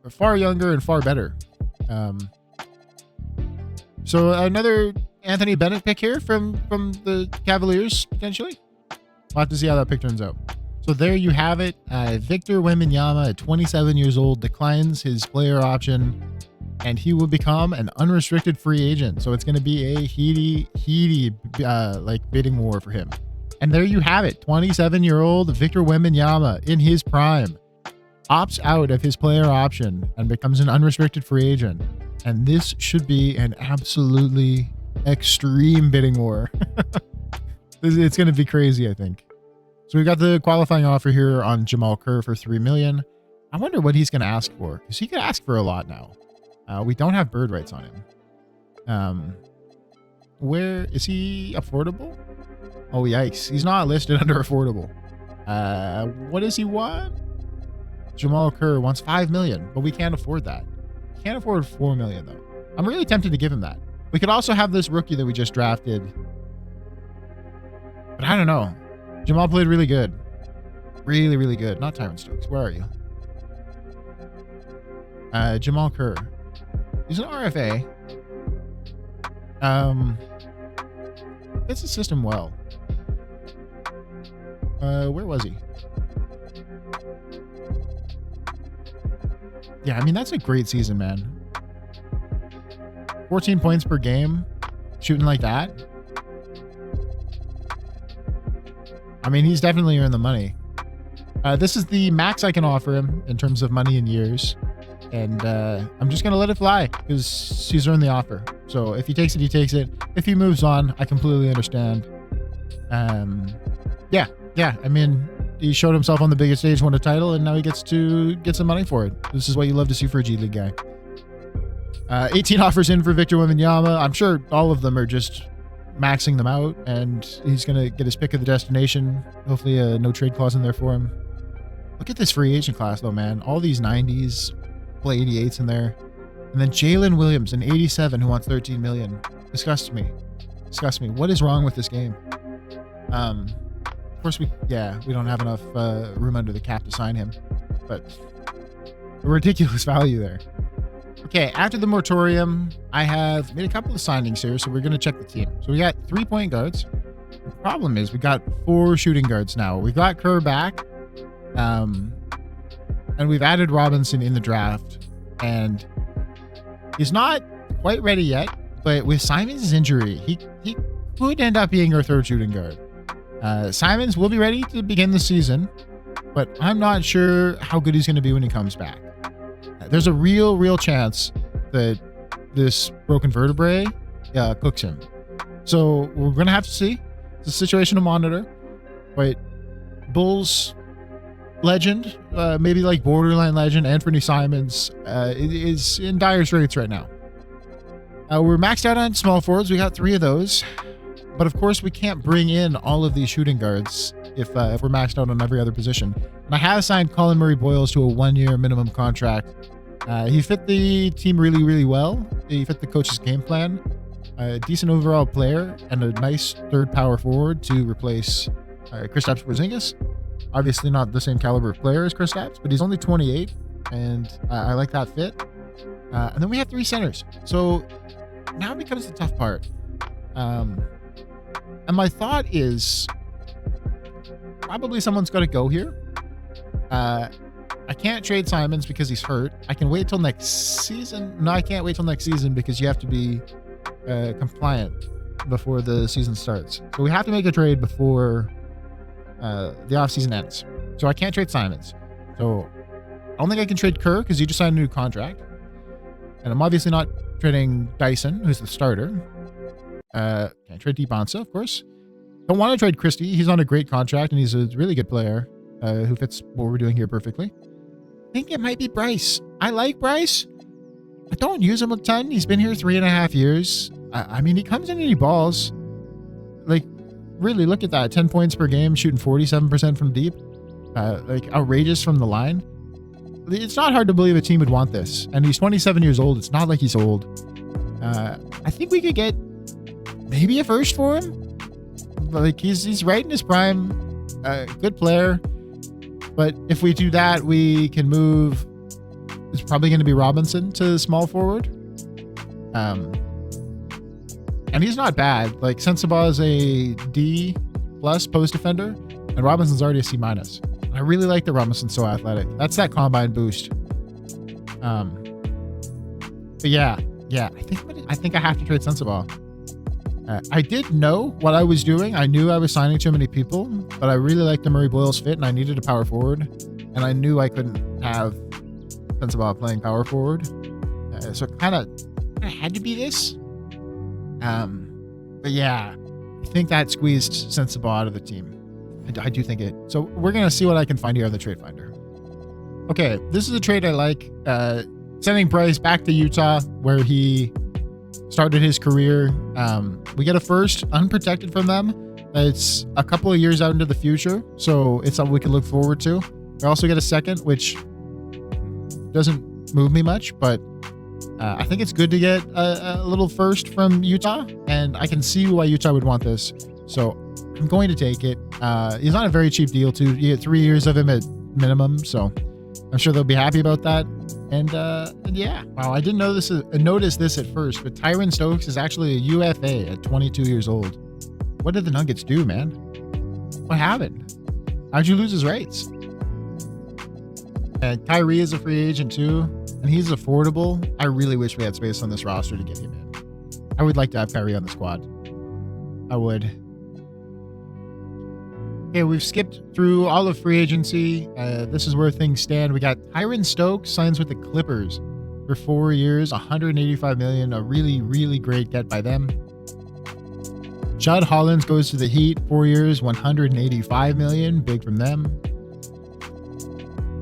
far younger and far better. So another Anthony Bennett pick here from the Cavaliers, potentially. We'll have to see how that pick turns out. So there you have it. Victor Wembanyama, at 27 years old, declines his player option, and he will become an unrestricted free agent. So it's going to be a heady like bidding war for him. And there you have it. 27-year-old Victor Wembanyama in his prime opts out of his player option and becomes an unrestricted free agent. And this should be an absolutely extreme bidding war. It's going to be crazy, I think. So we've got the qualifying offer here on Jamal Kerr for $3 million. I wonder what he's going to ask for, because he could ask for a lot now. We don't have bird rights on him. Where is he affordable? Oh, yikes. He's not listed under affordable. What does he want? Jamal Kerr wants $5 million, but we can't afford that. We can't afford $4 million, though. I'm really tempted to give him that. We could also have this rookie that we just drafted. But I don't know. Jamal played really good. Really, really good. Not Tyron Stokes. Where are you? Jamal Kerr. He's an RFA. Fits the system well. Where was he? Yeah, I mean, that's a great season, man. 14 points per game, shooting like that. I mean, he's definitely earned the money. This is the max I can offer him in terms of money and years. And I'm just going to let it fly because he's earned the offer. So if he takes it, he takes it. If he moves on, I completely understand. Yeah. I mean, he showed himself on the biggest stage, won a title, and now he gets to get some money for it. This is what you love to see for a G League guy. 18 offers in for Victor Wembanyama. I'm sure all of them are just maxing them out, and he's going to get his pick of the destination. Hopefully a no trade clause in there for him. Look at this free agent class, though, man. All these 90s, play 88s in there. And then Jalen Williams, an 87 who wants $13 million. Disgusts me. What is wrong with this game? Of course, we don't have enough room under the cap to sign him, but a ridiculous value there. Okay, after the moratorium, I have made a couple of signings here, so we're going to check the team. So we got 3 point guards. The problem is we got 4 shooting guards now. We've got Kerr back, and we've added Robinson in the draft, and he's not quite ready yet, but with Simons' injury, he could end up being our 3rd shooting guard. Simons will be ready to begin the season, but I'm not sure how good he's going to be when he comes back. There's a real chance that this broken vertebrae cooks him. So we're going to have to see. It's a situation to monitor. But Bulls legend, maybe like borderline legend, Anthony Simons, is in dire straits right now. We're maxed out on small forwards. We got 3 of those. But of course, we can't bring in all of these shooting guards if we're maxed out on every other position. And I have signed Colin Murray-Boyles to a 1-year minimum contract. He fit the team really well. He fit the coach's game plan. a decent overall player and a nice third power forward to replace Kristaps Porzingis. Obviously not the same caliber of player as Kristaps, but he's only 28, and I like that fit. And then we have 3 centers. So now becomes the tough part. And my thought is probably someone's got to go here. I can't trade Simons because he's hurt. I can wait till next season. No, I can't wait till next season because you have to be compliant before the season starts. So we have to make a trade before the offseason ends. So I can't trade Simons. So I don't think I can trade Kerr because he just signed a new contract. And I'm obviously not trading Dyson, who's the starter. Can't trade Dybantsa, of course. Don't want to trade Christie. He's on a great contract and he's a really good player who fits what we're doing here perfectly. I think it might be Bryce. I like Bryce. I don't use him a ton. He's been here 3.5 years. I mean, he comes in and he balls. Like, really, look at that. 10 points per game, shooting 47% from deep. Like, outrageous from the line. It's not hard to believe a team would want this. And he's 27 years old. It's not like he's old. I think we could get maybe a first for him. Like, he's right in his prime. Good player. But if we do that, we can move. It's probably going to be Robinson to small forward. And he's not bad. Like, Sensabaugh is a D+ post defender, and Robinson's already a C-. I really like that Robinson's so athletic. That's that combine boost. But yeah. I think I have to trade Sensabaugh. I did know what I was doing. I knew I was signing too many people, but I really liked the Murray Boyles fit, and I needed a power forward, and I knew I couldn't have Sensabaugh playing power forward, so it kind of had to be this. But yeah, I think that squeezed Sensabaugh out of the team. I do think it. So we're gonna see what I can find here on the trade finder. Okay, this is a trade I like. Sending Bryce back to Utah, where he started his career. We get a first unprotected from them. It's a couple of years out into the future, so it's something we can look forward to. We also get a second, which doesn't move me much, but I think it's good to get a little first from Utah, and I can see why Utah would want this. So I'm going to take it. He's not a very cheap deal too. You get 3 years of him at minimum, so I'm sure they'll be happy about that. And yeah, wow, I didn't notice this at first, but Tyron Stokes is actually a UFA at 22 years old. What did the Nuggets do, man? What happened? How'd you lose his rights? And Kyrie is a free agent too, and he's affordable. I really wish we had space on this roster to get him in. I would like to have Kyrie on the squad. I would. Okay, we've skipped through all of free agency. This is where things stand. We got Tyron Stokes signs with the Clippers for 4 years, $185 million. A really, really great get by them. Judd Hollins goes to the Heat, 4 years, $185 million. Big from them.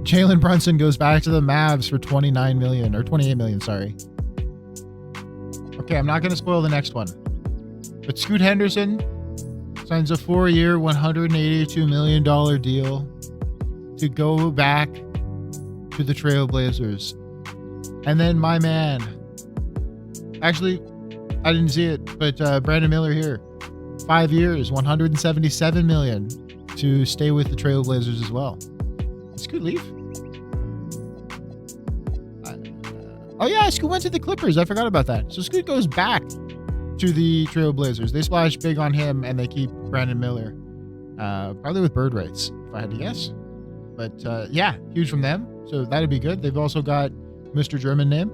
Jalen Brunson goes back to the Mavs for $29 million, or $28 million, sorry. Okay, I'm not going to spoil the next one. But Scoot Henderson signs a 4-year, $182 million deal to go back to the Trailblazers. And then my man, actually, I didn't see it, but Brandon Miller here, 5 years, $177 million to stay with the Trailblazers as well. Did Scoot leave? Oh yeah, Scoot went to the Clippers. I forgot about that. So Scoot goes back to the Trailblazers. They splash big on him, and they keep Brandon Miller. Probably with bird rights, if I had to guess. But yeah, huge from them. So that'd be good. They've also got Mr. German name.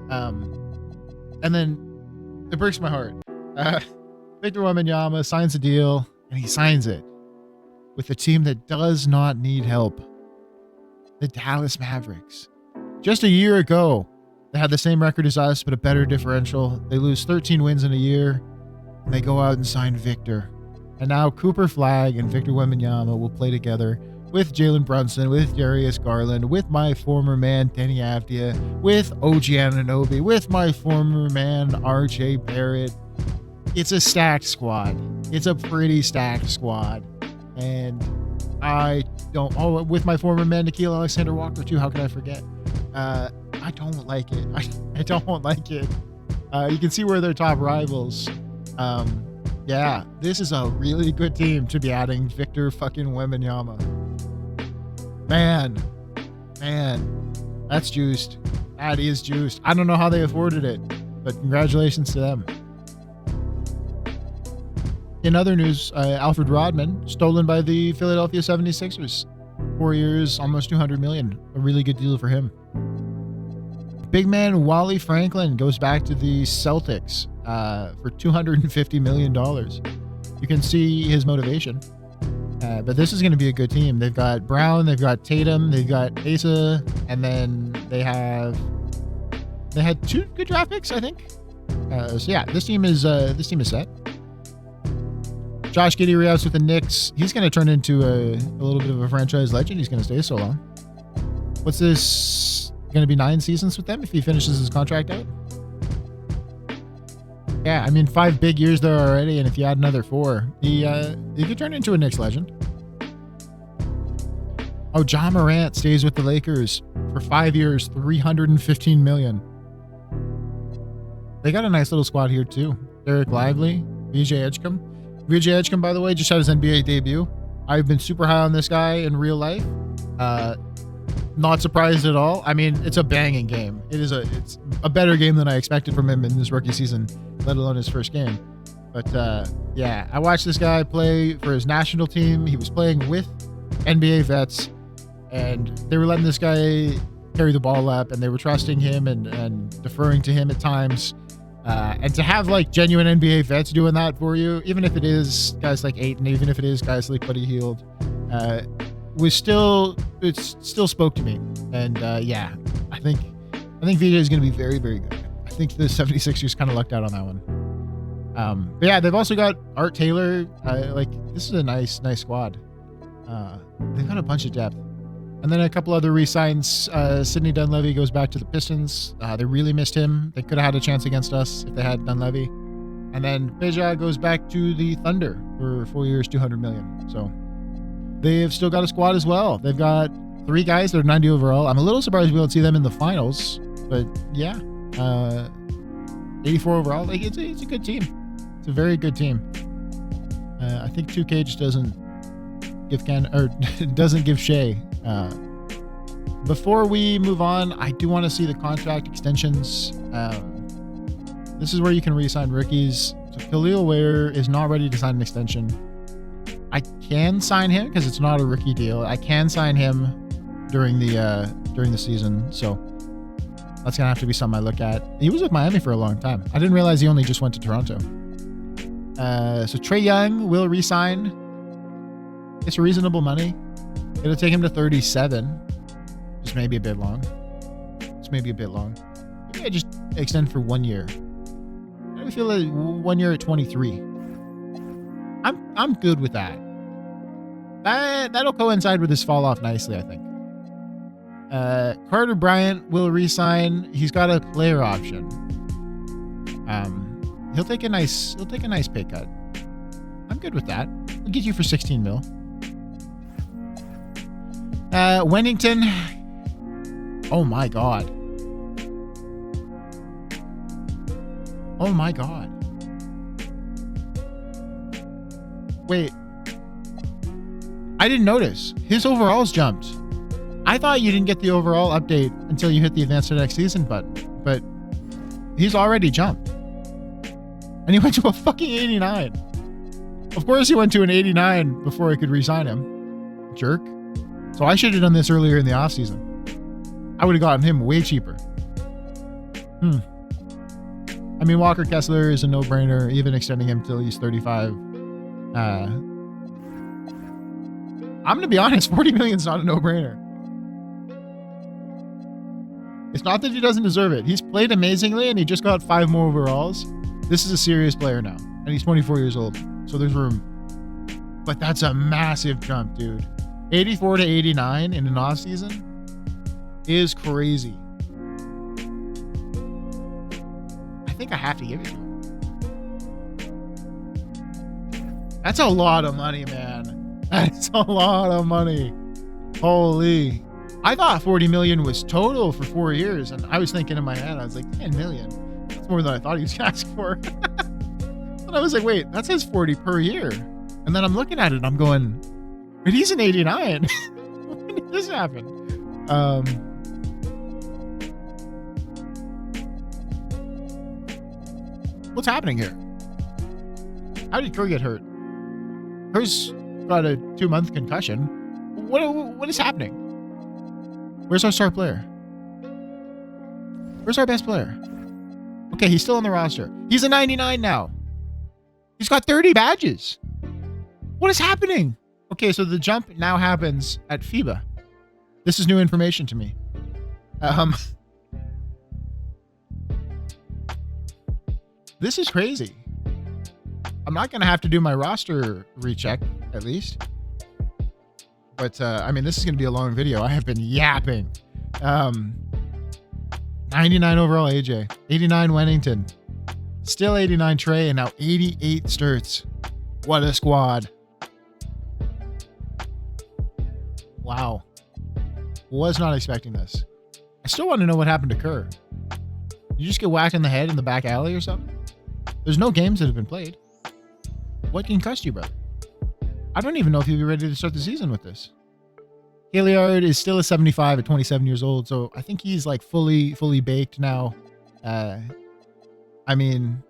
And then it breaks my heart. Victor Wembanyama signs a deal, and he signs it with a team that does not need help. The Dallas Mavericks. Just a year ago, they had the same record as us, but a better differential. They lose 13 wins in a year, and they go out and sign Victor. And now Cooper Flagg and Victor Wembanyama will play together with Jalen Brunson, with Darius Garland, with my former man, Denny Avdia, with OG Anunoby, with my former man, RJ Barrett. It's a stacked squad. It's a pretty stacked squad. And with my former man, Nickeil Alexander-Walker too. How could I forget? I don't like it. I don't like it. You can see where their top rivals. Yeah, this is a really good team to be adding Victor fucking Wembanyama. Man, that's juiced. That is juiced. I don't know how they afforded it, but congratulations to them. In other news, Alfred Rodman, stolen by the Philadelphia 76ers. 4 years, almost $200 million. A really good deal for him. Big man Wally Franklin goes back to the Celtics for $250 million. You can see his motivation. But this is going to be a good team. They've got Brown, they've got Tatum, they've got Asa, and then they had 2 good draft picks, I think. So yeah, this team is set. Josh Giddey re-outs with the Knicks. He's going to turn into a little bit of a franchise legend. He's going to stay so long. What's this? Going to be 9 seasons with them if he finishes his contract out? Yeah, I mean 5 big years there already, and if you add another 4, he could turn into a Knicks legend. Oh, John Morant stays with the Lakers for 5 years, $315 million. They got a nice little squad here too. Derek Lively, VJ Edgecombe. VJ Edgecombe, by the way, just had his NBA debut. I've been super high on this guy in real life. Not surprised at all. I mean, it's a banging game. It's a better game than I expected from him in this rookie season, let alone his first game. But yeah, I watched this guy play for his national team. He was playing with NBA vets, and they were letting this guy carry the ball up, and they were trusting him and deferring to him at times. And to have like genuine NBA vets doing that for you, even if it is guys like Ayton, even if it is guys like Buddy Hield, it still spoke to me. And yeah, I think VJ is going to be very, very good. I think the 76ers kind of lucked out on that one. But yeah, they've also got Art Taylor. This is a nice squad. They've got a bunch of depth. And then a couple other re-signs. Sidney Dunleavy goes back to the Pistons. They really missed him. They could have had a chance against us if they had Dunleavy. And then Peja goes back to the Thunder for 4 years, $200 million. So they've still got a squad as well. They've got 3 guys that are 90 overall. I'm a little surprised we don't see them in the finals, but yeah, 84 overall. Like it's a good team. It's a very good team. I think 2K just doesn't give Shea. Before we move on, I do want to see the contract extensions. This is where you can re-sign rookies. So Khalil Ware is not ready to sign an extension. I can sign him because it's not a rookie deal. I can sign him during the season. So that's gonna have to be something I look at. He was with Miami for a long time. I didn't realize he only just went to Toronto. So Trae Young will re-sign. It's reasonable money. It'll take him to 37. Just maybe a bit long. Maybe I just extend for 1 year. I feel like 1 year at 23. I'm good with that. That'll coincide with his fall off nicely, I think. Carter Bryant will re-sign. He's got a player option. He'll take a nice pay cut. I'm good with that. I'll get you for 16 mil. Wennington. Oh my god. Wait. I didn't notice. His overalls jumped. I thought you didn't get the overall update until you hit the advance to next season button, but he's already jumped. And he went to a fucking 89. Of course he went to an 89 before I could re-sign him. Jerk. So I should have done this earlier in the offseason. I would have gotten him way cheaper. I mean, Walker Kessler is a no-brainer, even extending him till he's 35. I'm going to be honest, 40 million is not a no-brainer. It's not that he doesn't deserve it. He's played amazingly, and he just got 5 more overalls. This is a serious player now, and he's 24 years old, so there's room. But that's a massive jump, dude. 84 to 89 in an offseason is crazy. I think I have to give it to him. That's a lot of money, man. That's a lot of money. Holy. I thought 40 million was total for 4 years, and I was thinking in my head, I was like, 10 million. That's more than I thought he was going to ask for. And I was like, wait, that says 40 per year. And then I'm looking at it and I'm going, but he's an 89. When did this happen? What's happening here? How did Kerr get hurt? Kerr's got a 2-month concussion. What is happening? Where's our star player? Where's our best player? Okay, he's still on the roster. He's a 99 now. He's got 30 badges. What is happening? Okay, so the jump now happens at FIBA. This is new information to me. This is crazy. I'm not going to have to do my roster recheck, at least. But, I mean, this is going to be a long video. I have been yapping. 99 overall AJ. 89 Wennington. Still 89 Trey, and now 88 Sturts. What a squad. Wow. Was not expecting this. I still want to know what happened to Kerr. You just get whacked in the head in the back alley or something? There's no games that have been played. What can cost you, brother? I don't even know if you'll be ready to start the season with this. Hilliard is still a 75 at 27 years old, so I think he's like fully baked now. I mean,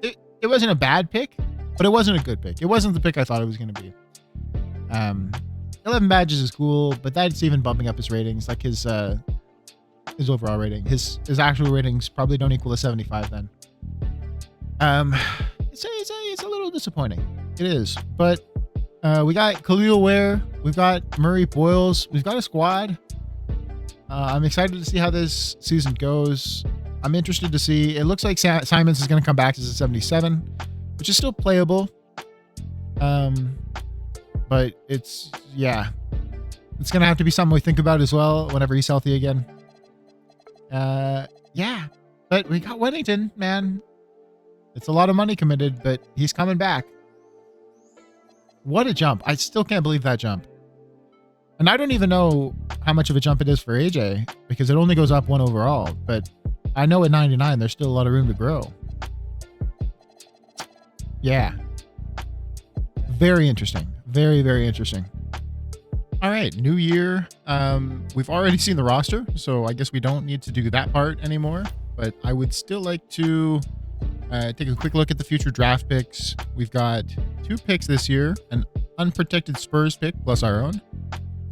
it wasn't a bad pick, but it wasn't a good pick. It wasn't the pick I thought it was going to be. 11 badges is cool, but that's even bumping up his ratings, like his overall rating. His actual ratings probably don't equal a 75 then. It's a little disappointing. It is, but we got Khalil Ware, we've got Murray Boyles, we've got a squad. I'm excited to see how this season goes. I'm interested to see. It looks like Simons is going to come back as a 77, which is still playable. But it's going to have to be something we think about as well whenever he's healthy again. Yeah, but we got Wennington, man. It's a lot of money committed, but he's coming back. What a jump. I still can't believe that jump. And I don't even know how much of a jump it is for AJ because it only goes up 1 overall, but I know at 99, there's still a lot of room to grow. Yeah. Very interesting. Very, very interesting. All right, new year. We've already seen the roster, so I guess we don't need to do that part anymore, but I would still like to take a quick look at the future draft picks. We've got 2 picks this year, an unprotected Spurs pick plus our own.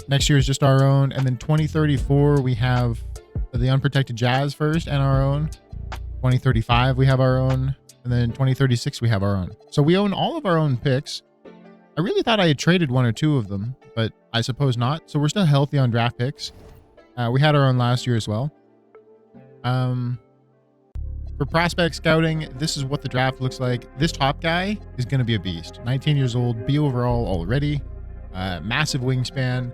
Next year is just our own, and then 2034 we have the unprotected Jazz first and our own. 2035 we have our own, and then 2036 we have our own. So we own all of our own picks. I really thought I had traded 1 or 2 of them, but I suppose not. So we're still healthy on draft picks. We had our own last year as well. For prospect scouting, this is what the draft looks like. This top guy is going to be a beast. 19 years old, B overall already. Massive wingspan,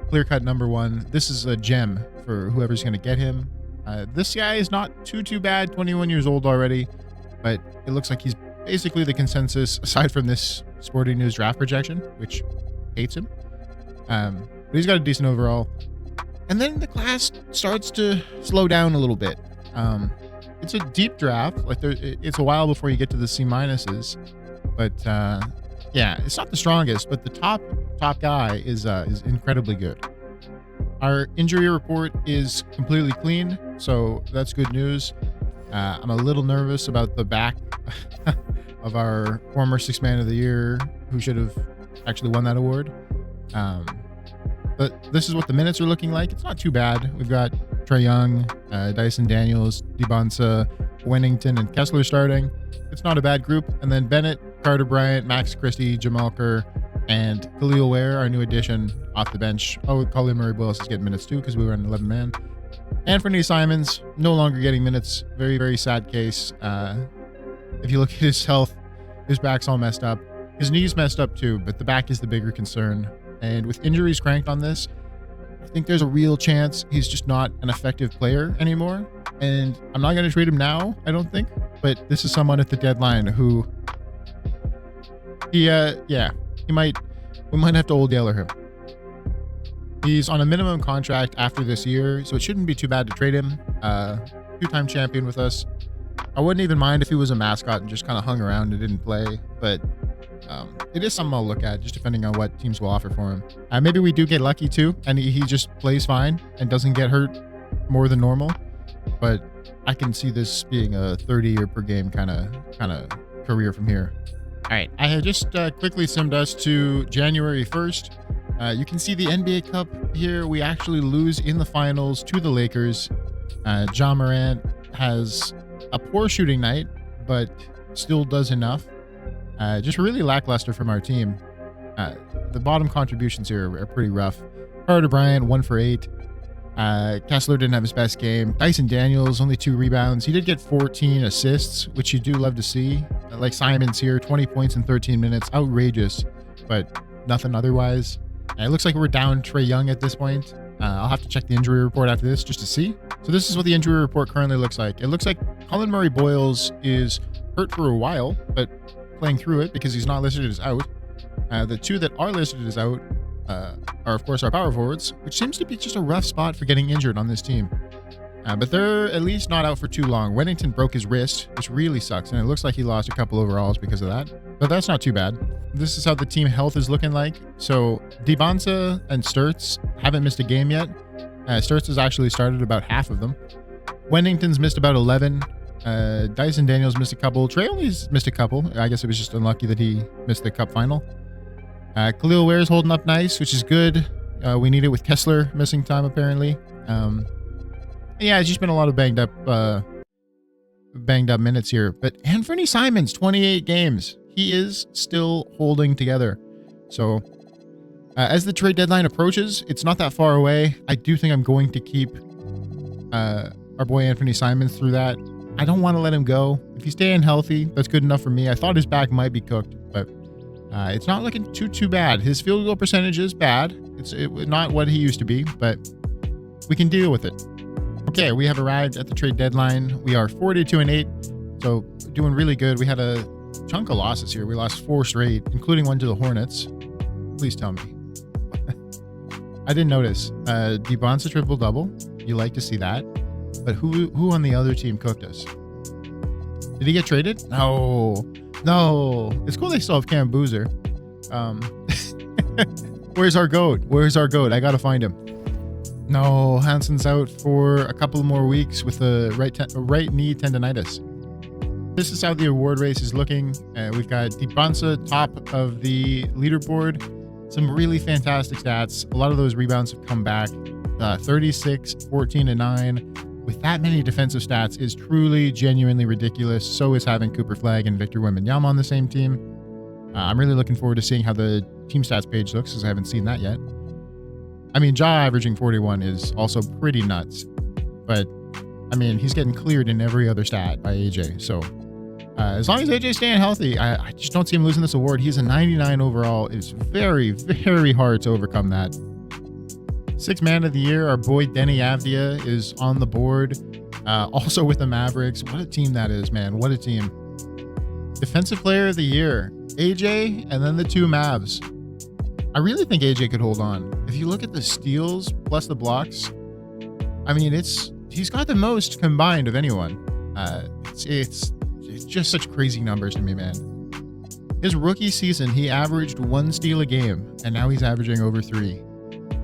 clear-cut #1. This is a gem for whoever's going to get him. This guy is not too bad, 21 years old already, but it looks like he's basically the consensus aside from this Sporting News draft projection, which hates him. But he's got a decent overall. And then the class starts to slow down a little bit. It's a deep draft. Like it's a while before you get to the C minuses, but yeah, it's not the strongest. But the top guy is incredibly good. Our injury report is completely clean, so that's good news. I'm a little nervous about the back of our former 6th man of the year, who should have actually won that award. But this is what the minutes are looking like. It's not too bad. We've got Trae Young, Dyson Daniels, Dybantsa, Wennington, and Kessler starting. It's not a bad group. And then Bennett, Carter Bryant, Max Christie, Jamal Kerr, and Khalil Ware, our new addition off the bench. Oh, Colin Murray Boyles is getting minutes too because we were an 11-man. Anthony Simons, no longer getting minutes. Very, very sad case. If you look at his health, his back's all messed up. His knee's messed up too, but the back is the bigger concern. And with injuries cranked on this, I think there's a real chance he's just not an effective player anymore. And I'm not going to trade him now, I don't think. But this is someone at the deadline who, we might have to old Yeller him. He's on a minimum contract after this year, so it shouldn't be too bad to trade him. two-time champion with us. I wouldn't even mind if he was a mascot and just kind of hung around and didn't play, but it is something I'll look at, just depending on what teams will offer for him. Maybe we do get lucky too, and he just plays fine and doesn't get hurt more than normal. But I can see this being a 30-year per game kind of career from here. All right, I have just quickly simmed us to January 1st. You can see the NBA Cup here. We actually lose in the finals to the Lakers. Ja Morant has a poor shooting night, but still does enough. Just really lackluster from our team. The bottom contributions here are pretty rough. Carter Bryant, 1 for 8. Kessler didn't have his best game. Dyson Daniels, only 2 rebounds. He did get 14 assists, which you do love to see. Like Simons here, 20 points in 13 minutes. Outrageous, but nothing otherwise. It looks like we're down Trae Young at this point. I'll have to check the injury report after this just to see. So this is what the injury report currently looks like. It looks like Colin Murray Boyles is hurt for a while, but playing through it because he's not listed as out. The 2 that are listed as out are, of course, our power forwards, which seems to be just a rough spot for getting injured on this team. But they're at least not out for too long. Wennington broke his wrist, which really sucks, and it looks like he lost a couple overalls because of that. But that's not too bad. This is how the team health is looking like. So Dybantsa and Sturts haven't missed a game yet. Sturts has actually started about half of them. Wennington's missed about 11. Dyson Daniels missed a couple. Trae only missed a couple. I guess it was just unlucky that he missed the cup final. Khalil Ware's holding up nice, which is good. We need it with Kessler missing time, apparently. Yeah, it's just been a lot of banged up minutes here. But Anthony Simons, 28 games. He is still holding together. So as the trade deadline approaches, it's not that far away. I do think I'm going to keep our boy Anthony Simons through that. I don't want to let him go. If he's staying healthy, that's good enough for me. I thought his back might be cooked, but it's not looking too bad. His field goal percentage is bad. It's not what he used to be, but we can deal with it. Okay, we have arrived at the trade deadline. We are 42-8, so doing really good. We had a chunk of losses here. We lost 4 straight, including one to the Hornets. Please tell me. I didn't notice. Dybantsa triple-double. You like to see that. But who on the other team cooked us? Did he get traded? No. It's cool they still have Cam Boozer. Where's our GOAT? I gotta find him. No, Hansen's out for a couple more weeks with a right knee tendonitis. This is how the award race is looking. We've got Dybantsa top of the leaderboard. Some really fantastic stats. A lot of those rebounds have come back. 36, 14, and 9. With that many defensive stats is truly, genuinely ridiculous. So is having Cooper Flagg and Victor Wembanyama on the same team. I'm really looking forward to seeing how the team stats page looks, because I haven't seen that yet. I mean, Ja averaging 41 is also pretty nuts. But, I mean, he's getting cleared in every other stat by AJ. So, as long as AJ's staying healthy, I just don't see him losing this award. He's a 99 overall. It's very, very hard to overcome that. 6th man of the year, our boy Denny Avdia is on the board. Also with the Mavericks. What a team that is, man. What a team. Defensive player of the year, AJ, and then the 2 Mavs. I really think AJ could hold on. If you look at the steals plus the blocks, I mean, he's got the most combined of anyone. It's just such crazy numbers to me, man. His rookie season, he averaged 1 steal a game, and now he's averaging over 3.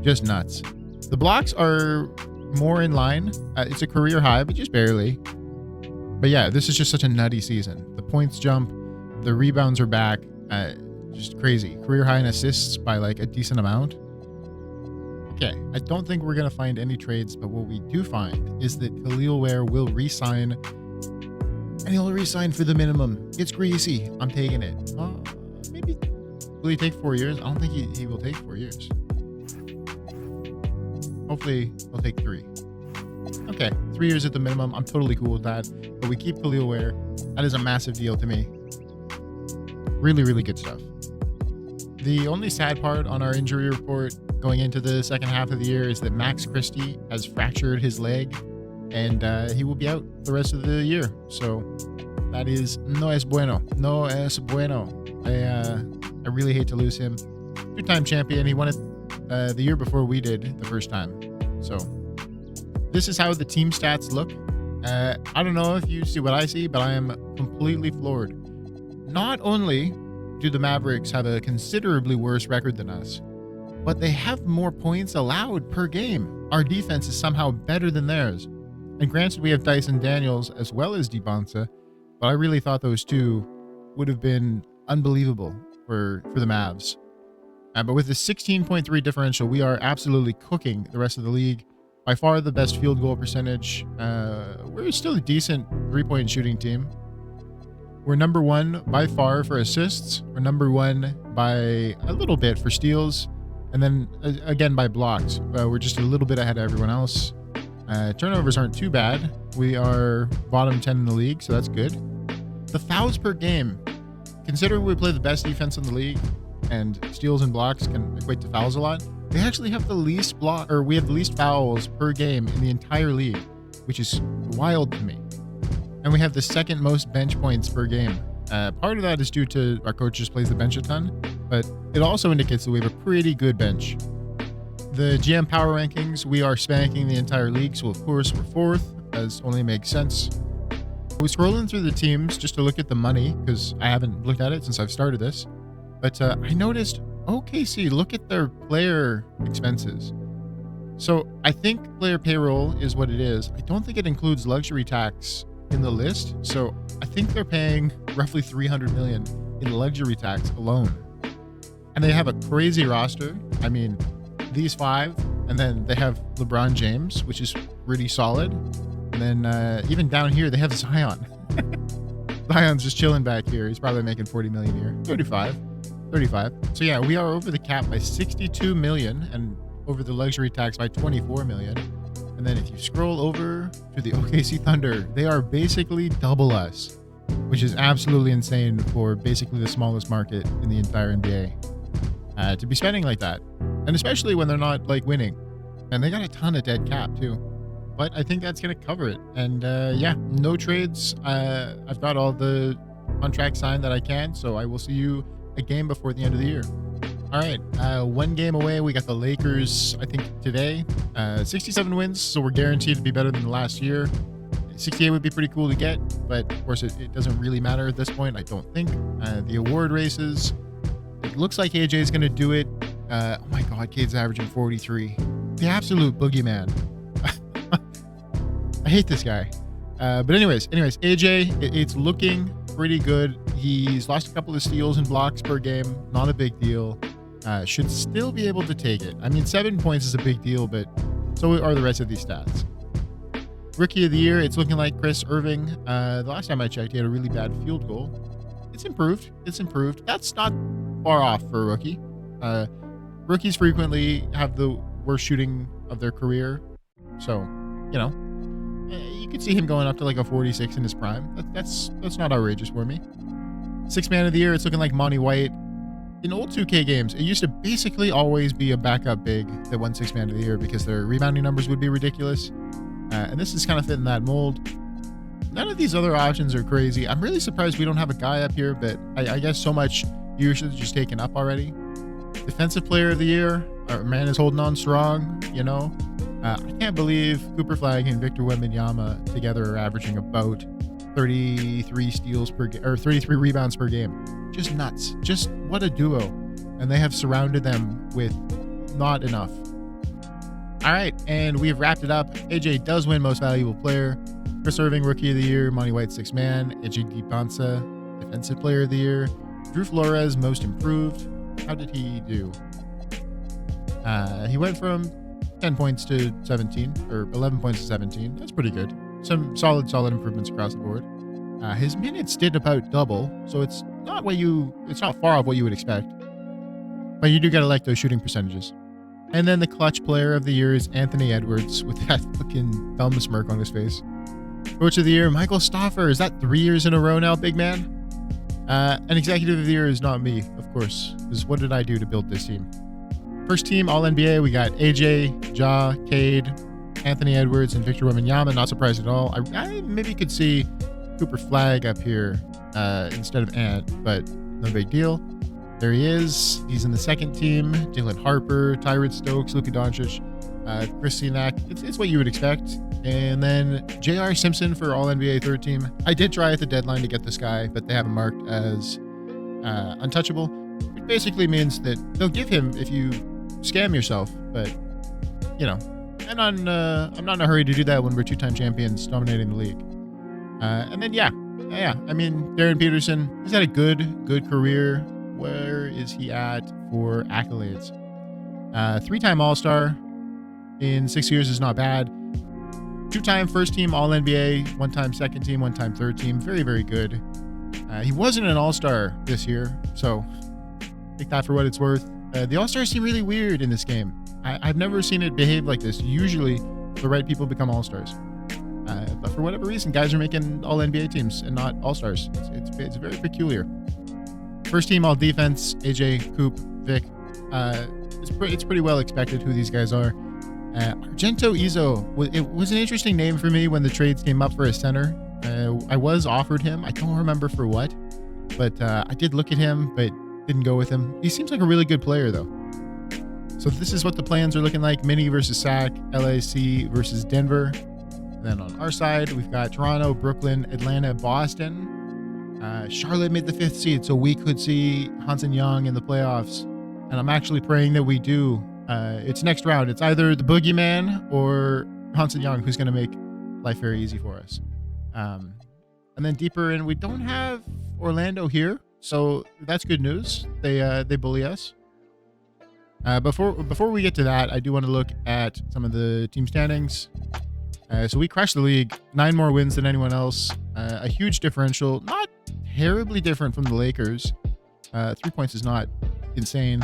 Just nuts. The blocks are more in line. It's a career high, but just barely. But yeah, this is just such a nutty season. The points jump, the rebounds are back. Just crazy. Career high in assists by like a decent amount. Okay, I don't think we're going to find any trades, but what we do find is that Khalil Ware will re-sign, and he'll re-sign for the minimum. It's greasy. I'm taking it. Maybe. Will he take 4 years? I don't think he will take 4 years. Hopefully, he'll take 3. Okay, 3 years at the minimum. I'm totally cool with that. But we keep Khalil Ware. That is a massive deal to me. Really, really good stuff. The only sad part on our injury report going into the second half of the year is that Max Christie has fractured his leg, and he will be out the rest of the year. So that is no es bueno. No es bueno. I really hate to lose him. 2-time champion. He won it the year before we did the first time. So this is how the team stats look. I don't know if you see what I see, but I am completely floored. Not only do the Mavericks have a considerably worse record than us, but they have more points allowed per game. Our defense is somehow better than theirs. And granted, we have Dyson Daniels as well as Dybantsa, but I really thought those two would have been unbelievable for the Mavs. But with the 16.3 differential, we are absolutely cooking the rest of the league. By far the best field goal percentage. We're still a decent three-point shooting team. We're number one by far for assists. We're number one by a little bit for steals. And then again by blocks. We're just a little bit ahead of everyone else. Turnovers aren't too bad. We are bottom 10 in the league, so that's good. The fouls per game. Considering we play the best defense in the league and steals and blocks can equate to fouls a lot, they actually have the least we have the least fouls per game in the entire league, which is wild to me. And we have the second most bench points per game. Part of that is due to our coach just plays the bench a ton, but it also indicates that we have a pretty good bench. The GM power rankings, we are spanking the entire league, so of course we're fourth, as only makes sense. We're scrolling through the teams just to look at the money, because I haven't looked at it since I've started this. But I noticed OKC, look at their player expenses. So I think player payroll is what it is. I don't think it includes luxury tax in the list. So I think they're paying roughly $300 million in luxury tax alone. And they have a crazy roster. I mean, these five, and then they have LeBron James, which is really solid. And then even down here, they have Zion. Zion's just chilling back here. He's probably making $40 million a year. 35. So yeah, we are over the cap by 62 million and over the luxury tax by 24 million. And then if you scroll over to the OKC Thunder, they are basically double us, which is absolutely insane for basically the smallest market in the entire NBA. To be spending like that, and especially when they're not like winning. And they got a ton of dead cap too. But I think that's going to cover it. And yeah, no trades. I've got all the contracts signed that I can, so I will see you a game before the end of the year. All right, one game away. We got the Lakers, I think, today. 67 wins, so we're guaranteed to be better than the last year. 68 would be pretty cool to get, but of course it doesn't really matter at this point, I don't think. The award races, it looks like AJ is going to do it. Oh my God, Cade's averaging 43. The absolute boogeyman. I hate this guy. But anyways, AJ, it's looking pretty good. He's lost a couple of steals and blocks per game. Not a big deal. Should still be able to take it. I mean, 7 points is a big deal, but so are the rest of these stats. Rookie of the year, it's looking like Chris Irving. The last time I checked, he had a really bad field goal. It's improved. That's not far off for a rookie. Rookies frequently have the worst shooting of their career. So, you know, you could see him going up to like a 46 in his prime. That's not outrageous for me. Sixth man of the year, it's looking like Monty White. In old 2K games, it used to basically always be a backup big that won sixth man of the year because their rebounding numbers would be ridiculous. And this is kind of fitting that mold. None of these other options are crazy. I'm really surprised we don't have a guy up here, but I guess so much usually just taken up already. Defensive player of the year, our man is holding on strong, you know. I can't believe Cooper Flag and Victor Wembanyama together are averaging about 33 steals per game, or 33 rebounds per game. Just nuts. Just what a duo. And they have surrounded them with not enough. All right, and we have wrapped it up. AJ does win most valuable player. Chris Irving, rookie of the year. Monty White, sixth man. AJ Dybantsa, defensive player of the year. Drew Flores, most improved. How did he do? He went from 10 points to 17, or 11 points to 17. That's pretty good. Some solid improvements across the board. His minutes did about double, so it's not far off what you would expect. But you do gotta like those shooting percentages. And then the clutch player of the year is Anthony Edwards with that fucking dumb smirk on his face. Coach of the year, Michael Stauffer. Is that 3 years in a row now, big man? And executive of the year is not me, of course, because what did I do to build this team? First team All-NBA, we got AJ, Ja, Cade, Anthony Edwards, and Victor Wembanyama. Not surprised at all. I maybe could see Cooper Flag up here instead of Ant, but no big deal. There he is. He's in the second team. Dylan Harper, Tyrod Stokes, Luka Doncic, Chris Sinak. It's what you would expect. And then J.R. Simpson for All NBA third team. I did try at the deadline to get this guy, but they have him marked as untouchable. It basically means that they'll give him if you scam yourself, but you know, and I'm not in a hurry to do that when we're two-time champions dominating the league. And then yeah. I mean, Darren Peterson, he's had a good career. Where is he at for accolades? 3-time All-Star in 6 years is not bad. 2-time first team All-NBA, 1-time second team, 1-time third team. Very, very good. He wasn't an All-Star this year, so take that for what it's worth. The All-Stars seem really weird in this game. I've never seen it behave like this. Usually, the right people become All-Stars. But for whatever reason, guys are making All-NBA teams and not All-Stars. It's very peculiar. First team All-Defense, AJ, Coop, Vic. It's pretty well expected who these guys are. Argento Izzo, it was an interesting name for me when the trades came up for a center. I was offered him. I don't remember for what, but I did look at him, but didn't go with him. He seems like a really good player, though. So this is what the plans are looking like. Mini versus SAC, LAC versus Denver. And then on our side, we've got Toronto, Brooklyn, Atlanta, Boston. Charlotte made the 5th seed, so we could see Hansen Young in the playoffs. And I'm actually praying that we do. It's next round. It's either the Boogeyman or Hansen Young who's going to make life very easy for us. And then deeper in, we don't have Orlando here, so that's good news. They bully us. Before we get to that, I do want to look at some of the team standings. So we crushed the league, 9 more wins than anyone else. A huge differential, not terribly different from the Lakers. 3 points is not insane.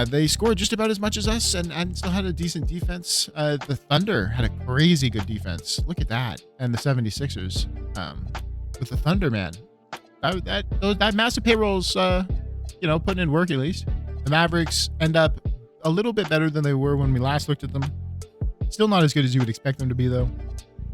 They scored just about as much as us and still had a decent defense. The Thunder had a crazy good defense. Look at that. And the 76ers. With the Thunder, man. That massive payroll's, putting in work at least. The Mavericks end up a little bit better than they were when we last looked at them. Still not as good as you would expect them to be, though.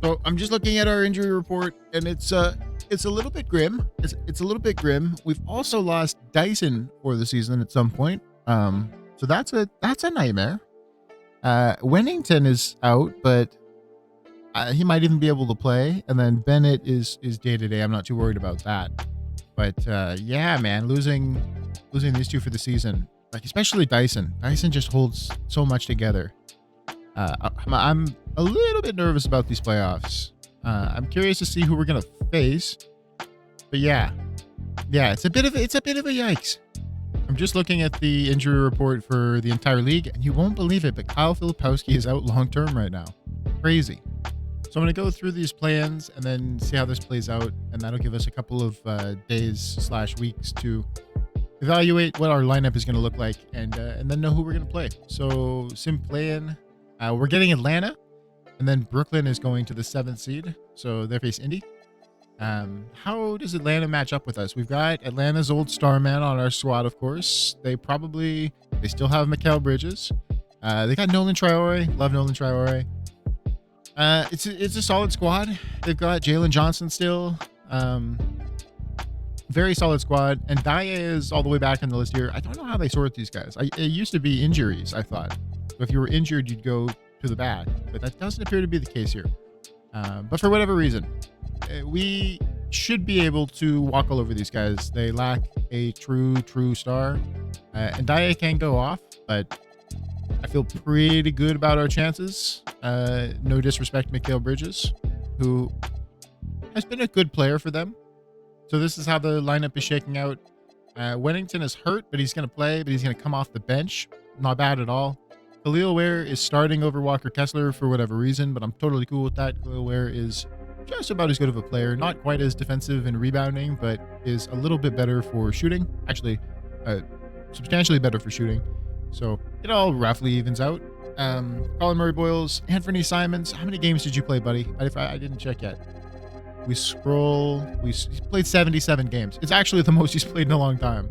So I'm just looking at our injury report, and it's a little bit grim. It's a little bit grim. We've also lost Dyson for the season at some point. So that's a nightmare. Wennington is out, but he might even be able to play. And then Bennett is day to day. I'm not too worried about that. But yeah, man, losing these two for the season, like especially Dyson. Dyson just holds so much together. I'm a little bit nervous about these playoffs. I'm curious to see who we're gonna face. But yeah, it's a bit of a yikes. I'm just looking at the injury report for the entire league, and you won't believe it, but Kyle Filipowski is out long term right now. Crazy. So I'm going to go through these plans and then see how this plays out, and that'll give us a couple of days/weeks to evaluate what our lineup is going to look like, and then know who we're going to play. So sim play-in, we're getting Atlanta, and then Brooklyn is going to the 7th seed, so they face Indy. How does Atlanta match up with us? We've got Atlanta's old star man on our squad, of course. They still have Mikal Bridges. They got Nolan Traore. Love Nolan Traore. It's a solid squad. They've got Jalen Johnson still. Very solid squad. And Dye is all the way back on the list here. I don't know how they sort these guys. It used to be injuries, I thought. So if you were injured, you'd go to the back. But that doesn't appear to be the case here. But for whatever reason, we should be able to walk all over these guys. They lack a true star. And Dye can go off, but I feel pretty good about our chances. No disrespect to Mikal Bridges, who has been a good player for them. So this is how the lineup is shaking out. Wennington is hurt, but he's going to play, but he's going to come off the bench. Not bad at all. Khalil Ware is starting over Walker Kessler for whatever reason, but I'm totally cool with that. Khalil Ware is just about as good of a player. Not quite as defensive and rebounding, but is a little bit better for shooting. Actually, substantially better for shooting. So it all roughly evens out. Colin Murray-Boyles, Anthony Simons. How many games did you play, buddy? I didn't check yet. He's played 77 games. It's actually the most he's played in a long time.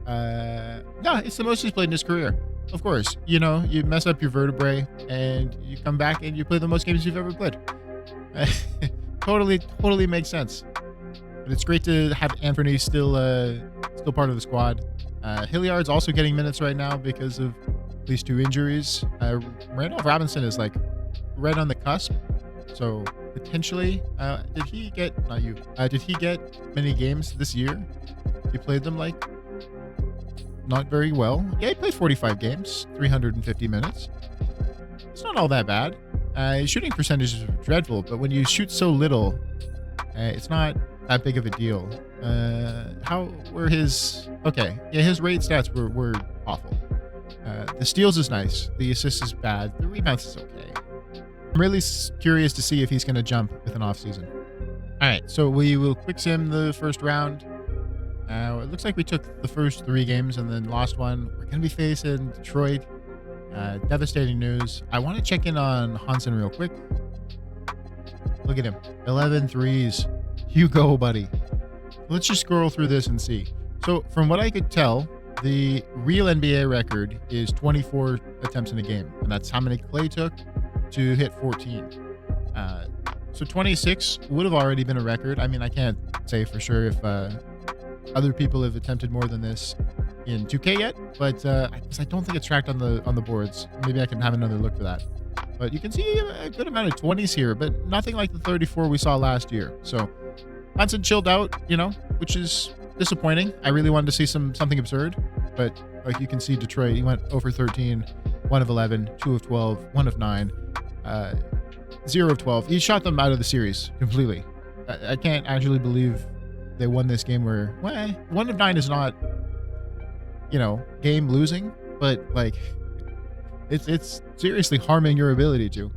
No, it's the most he's played in his career. Of course, you mess up your vertebrae and you come back and you play the most games you've ever played. Totally makes sense. But it's great to have Anthony still part of the squad. Hilliard's also getting minutes right now because of these 2 injuries. Randolph Robinson is like right on the cusp. So potentially, did he get many games this year? He played them like not very well. Yeah, he played 45 games, 350 minutes. It's not all that bad. His shooting percentages are dreadful, but when you shoot so little, it's not that big of a deal. How were his... Okay, yeah, his rate stats were awful. The steals is nice. The assists is bad. The rebounds is okay. I'm really curious to see if he's going to jump with an offseason. All right, so we will quick sim the first round. It looks like we took the first 3 games and then lost one. We're going to be facing Detroit. Devastating news. I want to check in on Hansen real quick. Look at him. 11 threes. You go, buddy. Let's just scroll through this and see. So from what I could tell, the real NBA record is 24 attempts in a game. And that's how many Clay took to hit 14. So 26 would have already been a record. I mean, I can't say for sure if other people have attempted more than this in 2K yet, but I don't think it's tracked on the boards. Maybe I can have another look for that. But you can see a good amount of 20s here, but nothing like the 34 we saw last year. So Hansen chilled out, which is disappointing. I really wanted to see something absurd, but like you can see Detroit, he went over 13, 1 of 11, 2 of 12, 1 of 9, 0 of 12. He shot them out of the series completely. I can't actually believe they won this game where 1 of 9 is not, game losing, but like it's seriously harming your ability to.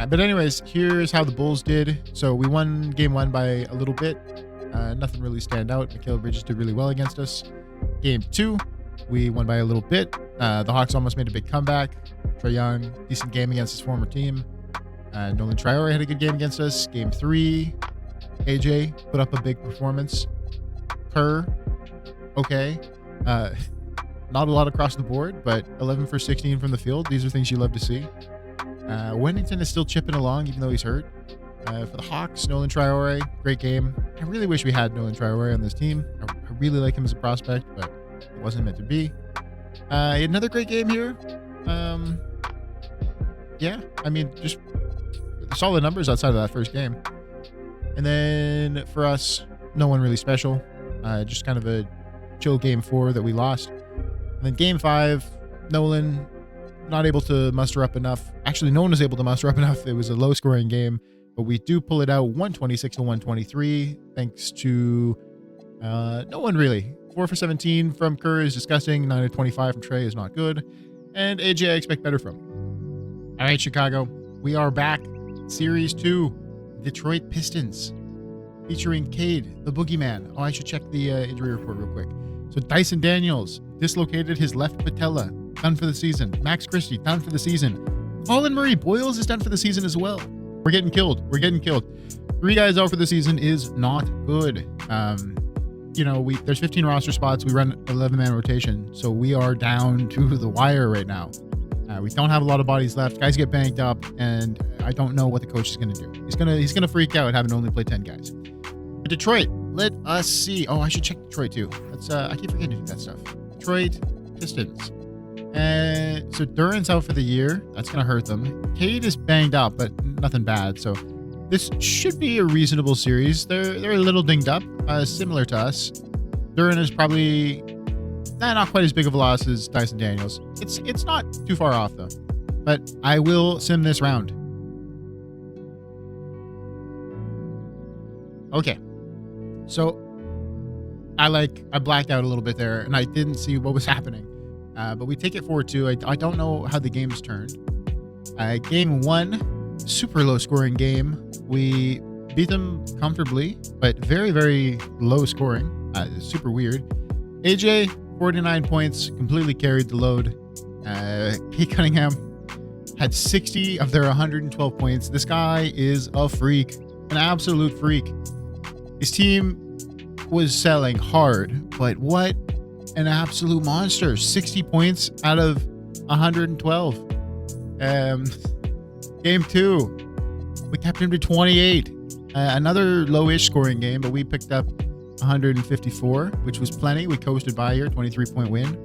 But anyways, here's how the Bulls did. So we won game 1 by a little bit. Nothing really stand out. Abridged did really well against us. Game 2, we won by a little bit. The Hawks almost made a big comeback. Trae Young, decent game against his former team. Nolan Traore had a good game against us. Game 3, AJ put up a big performance. Kerr, okay. Not a lot across the board, but 11 for 16 from the field. These are things you love to see. Wennington is still chipping along, even though he's hurt. For the Hawks, Nolan Traore, great game. I really wish we had Nolan Traore on this team. I really like him as a prospect, but it wasn't meant to be. Another great game here. Yeah, I mean, just solid numbers outside of that first game. And then for us, no one really special. Just kind of a chill game 4 that we lost. And then game 5, Nolan not able to muster up enough. Actually, no one was able to muster up enough. It was a low scoring game, but we do pull it out 126 to 123 thanks to no one really. 4 for 17 from Kerr is disgusting. 9 of 25 from Trae is not good. And AJ I expect better from. All right, Chicago, we are back. Series 2, Detroit Pistons, featuring Cade, the boogeyman. Oh, I should check the injury report real quick. So Dyson Daniels dislocated his left patella, done for the season. Max Christie, done for the season. Colin Murray Boyles is done for the season as well. We're getting killed. 3 guys out for the season is not good. There's 15 roster spots. We run 11-man rotation, so we are down to the wire right now. We don't have a lot of bodies left. Guys get banged up, and I don't know what the coach is going to do. He's gonna freak out having only played 10 guys. But Detroit, let us see. Oh, I should check Detroit too. I keep forgetting to do that stuff. Detroit Pistons. So Duran's out for the year. That's gonna hurt them. Cade is banged up, but nothing bad. So this should be a reasonable series. They're a little dinged up, similar to us. Duran is probably not quite as big of a loss as Dyson Daniels. It's not too far off though. But I will sim this round. Okay. So I blacked out a little bit there and I didn't see what was happening. But we take it 4-2. I don't know how the game's turned. Game 1, super low scoring game. We beat them comfortably, but very, very low scoring. Super weird. AJ, 49 points, completely carried the load. Kate Cunningham had 60 of their 112 points. This guy is a freak, an absolute freak. His team was selling hard, but what an absolute monster. 60 points out of 112. Game 2, we kept him to 28. Another low-ish scoring game, but we picked up 154, which was plenty. We coasted by here, 23-point win.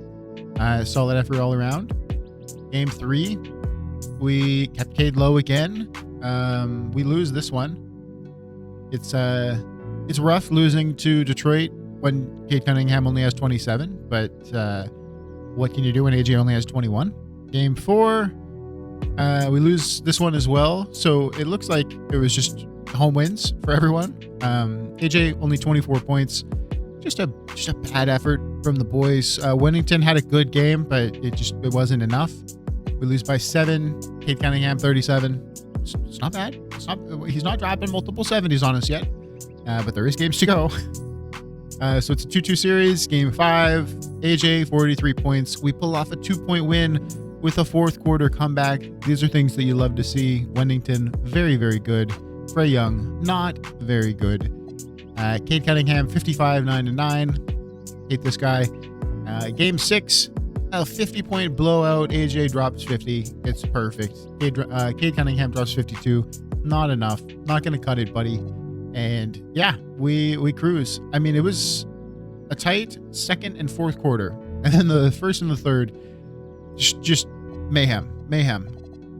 Solid effort all around. Game 3, we kept Cade low again. We lose this one. It's rough losing to Detroit when Cade Cunningham only has 27, but what can you do when AJ only has 21? Game 4, we lose this one as well. So it looks like it was just home wins for everyone. AJ only 24 points. Just a bad effort from the boys. Wennington had a good game, but it wasn't enough. We lose by 7. Cade Cunningham 37. It's not bad. He's not dropping multiple 70s on us yet, but there is games to go. So it's a 2-2 series. Game 5, AJ 43 points. We pull off a 2-point win with a fourth quarter comeback. These are things that you love to see. Wennington, very, very good. Trae Young, not very good. Cade Cunningham 55, 9-9. Hate this guy. Game 6, a 50-point blowout. AJ drops 50. It's perfect. Cade Cunningham drops 52. Not enough. Not going to cut it, buddy. And yeah, we cruise. I mean, it was a tight second and fourth quarter. And then the first and the third, just mayhem.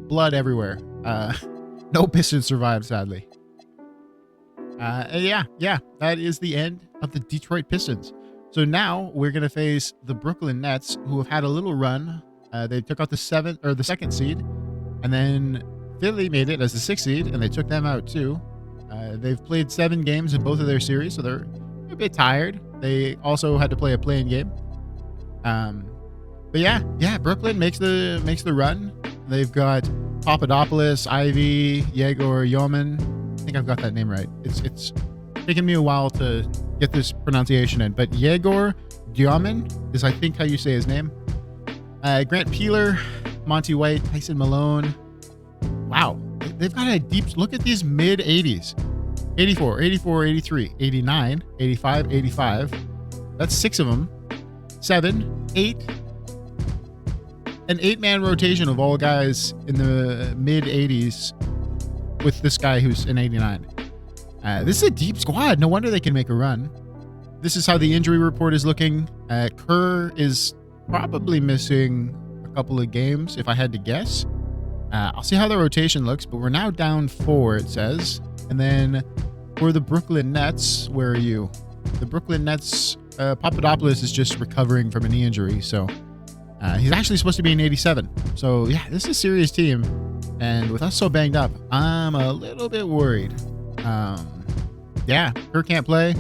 Blood everywhere. No Pistons survived, sadly. Yeah, that is the end of the Detroit Pistons. So now we're going to face the Brooklyn Nets, who have had a little run. They took out the second seed, and then Philly made it as the 6th seed, and they took them out too. They've played 7 games in both of their series, so they're a bit tired. They also had to play a play-in game. But yeah, Brooklyn makes the run. They've got Papadopoulos, Ivy, Yegor, Yeoman. I think I've got that name right. It's taken me a while to get this pronunciation in, but Yegor Yeoman is, I think, how you say his name. Grant Peeler, Monty White, Tyson Malone. Wow, they've got a deep look at these mid 80s. 84, 84, 83, 89, 85, 85. That's 6 of them. 7, 8. An 8-man rotation of all guys in the mid 80s with this guy who's an 89. This is a deep squad. No wonder they can make a run. This is how the injury report is looking. Kerr is probably missing a couple of games, if I had to guess. I'll see how the rotation looks, but we're now down 4, it says. And then for the Brooklyn Nets, where are you? The Brooklyn Nets, Papadopoulos is just recovering from a knee injury, so he's actually supposed to be an 87. So yeah, this is a serious team, and with us so banged up, I'm a little bit worried. Yeah, Kerr can't play.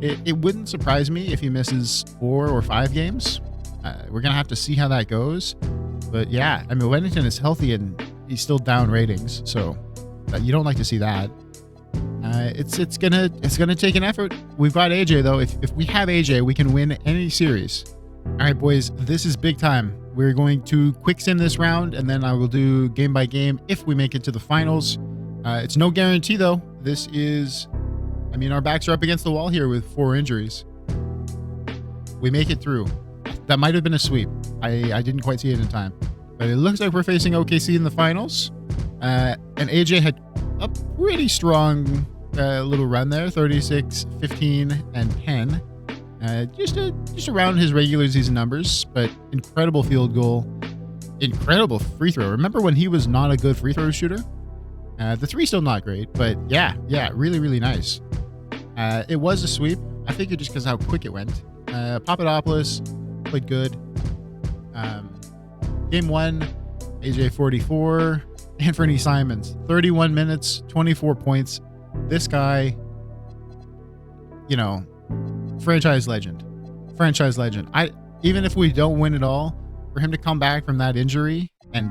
It wouldn't surprise me if he misses 4 or 5 games. We're gonna have to see how that goes. But yeah, I mean, Wennington is healthy and he's still down ratings, so you don't like to see that. It's gonna take an effort. We've got AJ though. If we have AJ, we can win any series. All right, boys, this is big time. We're going to quick sim this round, and then I will do game by game if we make it to the finals. It's no guarantee though. This is, I mean, our backs are up against the wall here with 4 injuries. We make it through. That might have been a sweep. I didn't quite see it in time, but it looks like we're facing OKC in the finals. And AJ had a pretty strong little run there, 36, 15, and 10. Just around his regular season numbers, but incredible field goal, incredible free throw. Remember when he was not a good free throw shooter? The 3 still not great, but yeah, really, really nice. It was a sweep. I figured just because how quick it went. Papadopoulos played good. Game 1, AJ 44. Anthony Simons, 31 minutes, 24 points. This guy, you know, franchise legend. Even if we don't win it all, for him to come back from that injury and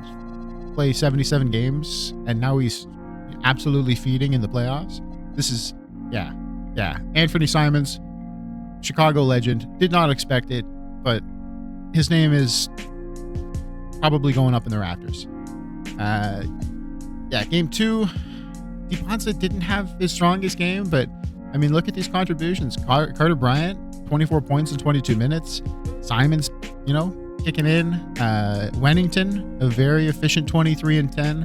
play 77 games, and now he's absolutely feeding in the playoffs. This is, yeah. Anthony Simons, Chicago legend. Did not expect it, but his name is probably going up in the rafters. Game 2, Dybantsa didn't have his strongest game, but I mean, look at these contributions. Carter Bryant, 24 points in 22 minutes. Simons, kicking in. Wennington, a very efficient 23 and 10.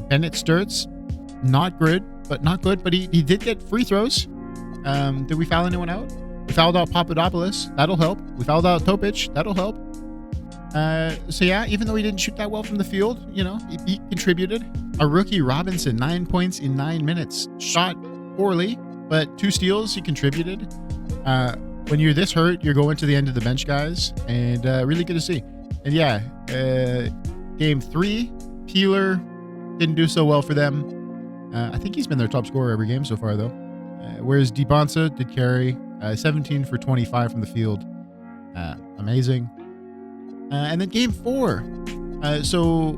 Bennett Sturts, not good, but he did get free throws. Did we foul anyone out? We fouled out Papadopoulos. That'll help. We fouled out Topic. That'll help. So yeah, even though he didn't shoot that well from the field, he contributed. Our rookie Robinson, 9 points in 9 minutes. Shot poorly, but 2 steals. He contributed. When you're this hurt, you're going to the end of the bench, guys, and really good to see. And yeah, game 3, Peeler didn't do so well for them. I think he's been their top scorer every game so far, though. Whereas Dybantsa did carry 17 for 25 from the field. Amazing. And then game 4. So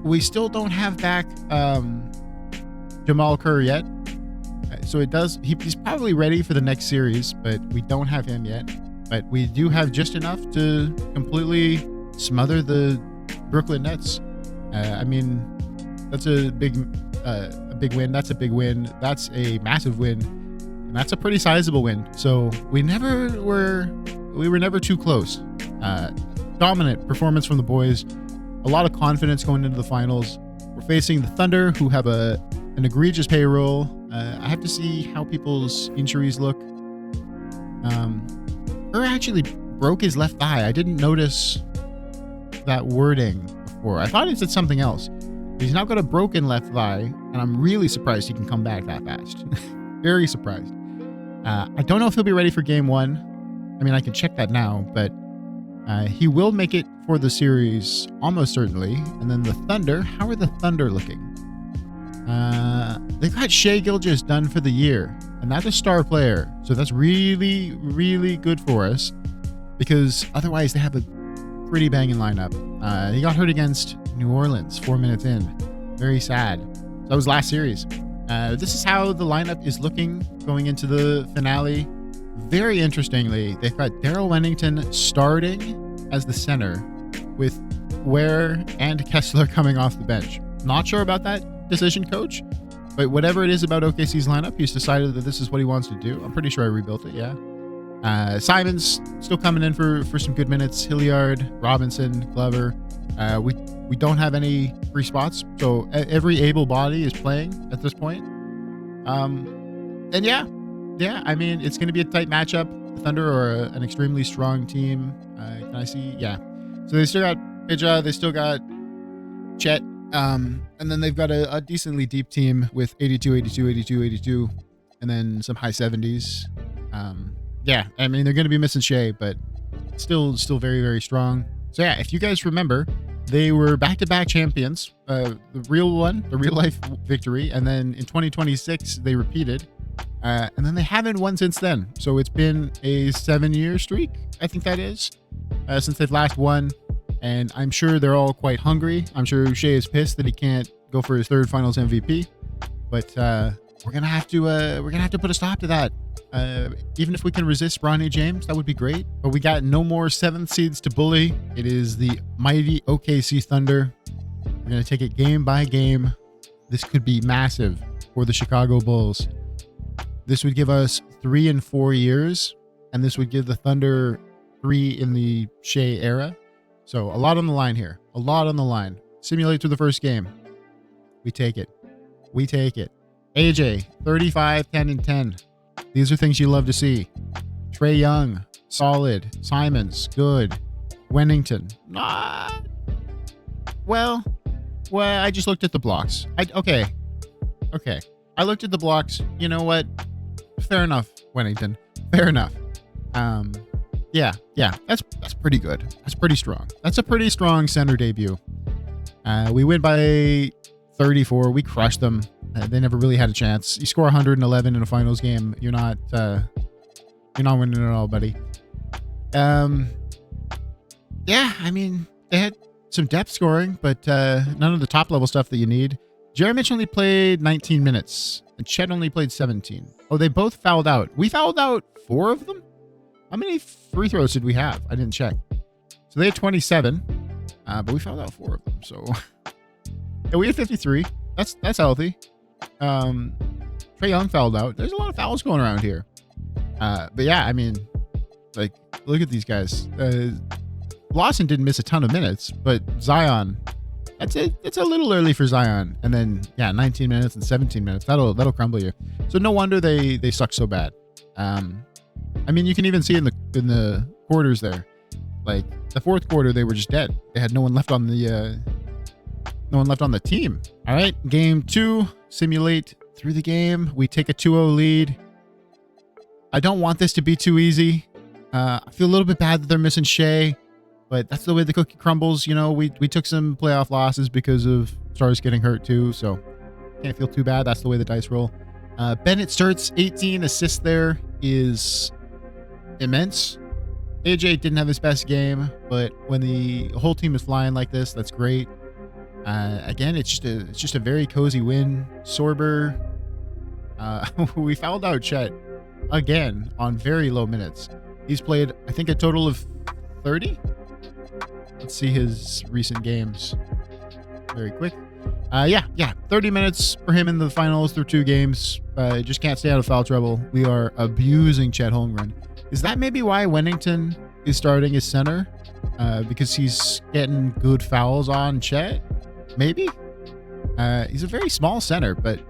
we still don't have back Jamal Kerr yet. So he's probably ready for the next series, but we don't have him yet. But we do have just enough to completely smother the Brooklyn Nets. I mean, that's a big win. That's a big win. That's a massive win. And that's a pretty sizable win. So we were never too close. Dominant performance from the boys. A lot of confidence going into the finals. We're facing the Thunder, who have an egregious payroll. I have to see how people's injuries look. Kerr actually broke his left thigh. I didn't notice that wording before. I thought it said something else. He's now got a broken left thigh, and I'm really surprised he can come back that fast. Very surprised. I don't know if he'll be ready for game 1. I mean, I can check that now, but he will make it for the series almost certainly. And then the Thunder, how are the Thunder looking? They've got Shai Gilgeous done for the year, and that's a star player. So that's really, really good for us, because otherwise they have a pretty banging lineup. He got hurt against New Orleans 4 minutes in. Very sad. That was last series. This is how the lineup is looking going into the finale. Very interestingly, they've got Daryl Wennington starting as the center, with Ware and Kessler coming off the bench. Not sure about that decision, coach, but whatever it is about OKC's lineup, he's decided that this is what he wants to do. I'm pretty sure I rebuilt it, yeah. Simons still coming in for some good minutes. Hilliard, Robinson, Glover. We don't have any free spots, so every able body is playing at this point. And yeah, I mean, it's going to be a tight matchup. The Thunder are an extremely strong team. Can I see? Yeah. So they still got Pidgeot, they still got Chet, and then they've got a decently deep team with 82, 82, 82, 82, and then some high 70s. Yeah, I mean, they're going to be missing Shai, but still very, very strong. So yeah, if you guys remember, they were back-to-back champions, the real life victory, and then in 2026 they repeated, and then they haven't won since then. So it's been a 7-year streak, I think that is, since they've last won, and I'm sure they're all quite hungry. I'm sure Shai is pissed that he can't go for his 3rd Finals MVP, but we're gonna have to put a stop to that. Even if we can resist Bronny James, that would be great. But we got no more 7th seeds to bully. It is the mighty OKC Thunder. We're going to take it game by game. This could be massive for the Chicago Bulls. This would give us 3 and 4 years, and this would give the Thunder 3 in the Shai era. So a lot on the line here. A lot on the line. Simulate through the first game. We take it. AJ, 35, 10, and 10. These are things you love to see. Trae Young, solid. Simons, good. Wennington, not. Well, I just looked at the blocks. Okay. I looked at the blocks. You know what? Fair enough, Wennington. Fair enough. Yeah. That's pretty good. That's pretty strong. That's a pretty strong center debut. We win by 34. We crushed them. They never really had a chance. You score 111 in a finals game, you're not winning at all, buddy. Yeah, I mean, they had some depth scoring, but none of the top level stuff that you need. Jerry Mitch only played 19 minutes, and Chet only played 17. Oh, they both fouled out. We fouled out 4 of them? How many free throws did we have? I didn't check. So they had 27, but we fouled out 4 of them. So yeah, we had 53. That's healthy. Trae Young fouled out. There's a lot of fouls going around here. But yeah, I mean, like, look at these guys. Lawson didn't miss a ton of minutes, but Zion, it's a little early for Zion. And then, yeah, 19 minutes and 17 minutes. That'll crumble you. So no wonder they suck so bad. I mean, you can even see in the quarters there. Like, the 4th quarter, they were just dead. They had no one left on the No one left on the team. All right, game 2, simulate through the game. We take a 2-0 lead. I don't want this to be too easy. I feel a little bit bad that they're missing Shea, but that's the way the cookie crumbles. You know, we took some playoff losses because of stars getting hurt too, so can't feel too bad. That's the way the dice roll. Bennett starts 18 assists there is immense. AJ didn't have his best game, but when the whole team is flying like this, that's great. Again, it's just a very cozy win. Sorber, we fouled out Chet again on very low minutes. He's played, I think, a total of 30. Let's see his recent games very quick. 30 minutes for him in the finals through 2 games. Just can't stay out of foul trouble. We are abusing Chet Holmgren. Is that maybe why Wennington is starting as center? Because he's getting good fouls on Chet? Maybe? He's a very small center, but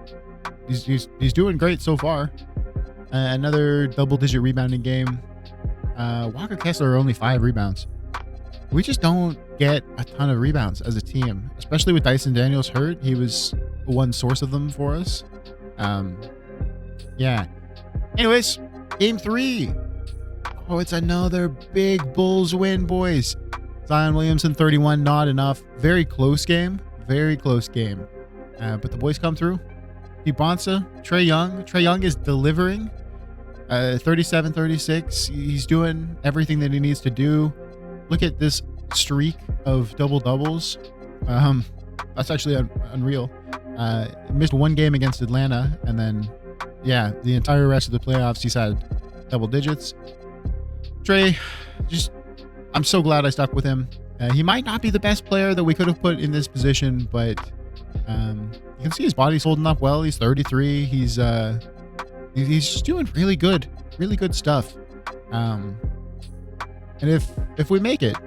he's doing great so far. Another double-digit rebounding game. Walker Kessler only 5 rebounds. We just don't get a ton of rebounds as a team, especially with Dyson Daniels hurt. He was one source of them for us. Anyways, game 3. Oh, it's another big Bulls win, boys. Zion Williamson 31, not enough. Very close game. Very close game. But the boys come through. Dybantsa, Trae Young. Trae Young is delivering. 37-36. He's doing everything that he needs to do. Look at this streak of double-doubles. That's actually unreal. Missed 1 game against Atlanta, and then, the entire rest of the playoffs, he's had double digits. Trae, I'm so glad I stuck with him. He might not be the best player that we could have put in this position, but you can see his body's holding up well. He's 33. He's just doing really good stuff. And if we make it,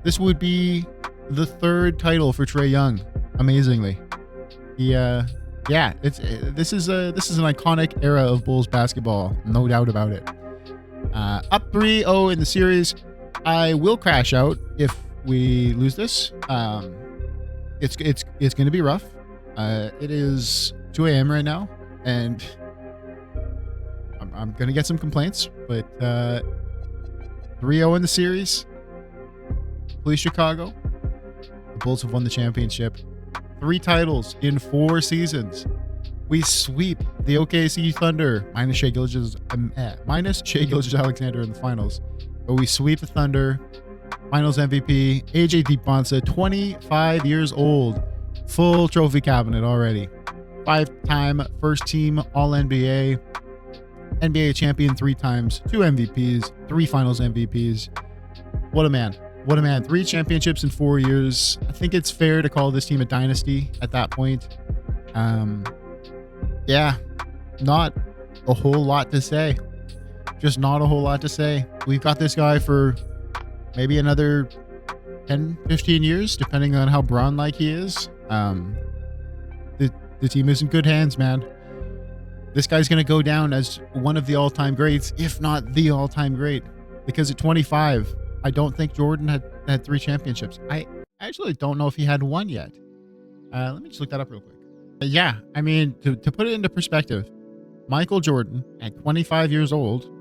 this would be the 3rd title for Trae Young. Amazingly, this is an iconic era of Bulls basketball, no doubt about it. Up 3-0 in the series. I will crash out if we lose this. It's going to be rough. It is 2 a.m. right now, and I'm going to get some complaints, but 3-0 in the series. Please, Chicago. The Bulls have won the championship. 3 titles in 4 seasons. We sweep the OKC Thunder, minus Shai Gilgeous-Alexander in the finals. But we sweep the Thunder. Finals MVP, AJ Dybantsa, 25 years old. Full trophy cabinet already. 5-time first team All-NBA. NBA champion 3 times. 2 MVPs. 3 finals MVPs. What a man. 3 championships in 4 years. I think it's fair to call this team a dynasty at that point. Not a whole lot to say. Just not a whole lot to say. We've got this guy for maybe another 10, 15 years, depending on how Braun-like he is. The team is in good hands, man. This guy's going to go down as one of the all-time greats, if not the all-time great. Because at 25, I don't think Jordan had 3 championships. I actually don't know if he had 1 yet. Let me just look that up real quick. I mean, to put it into perspective, Michael Jordan, at 25 years old,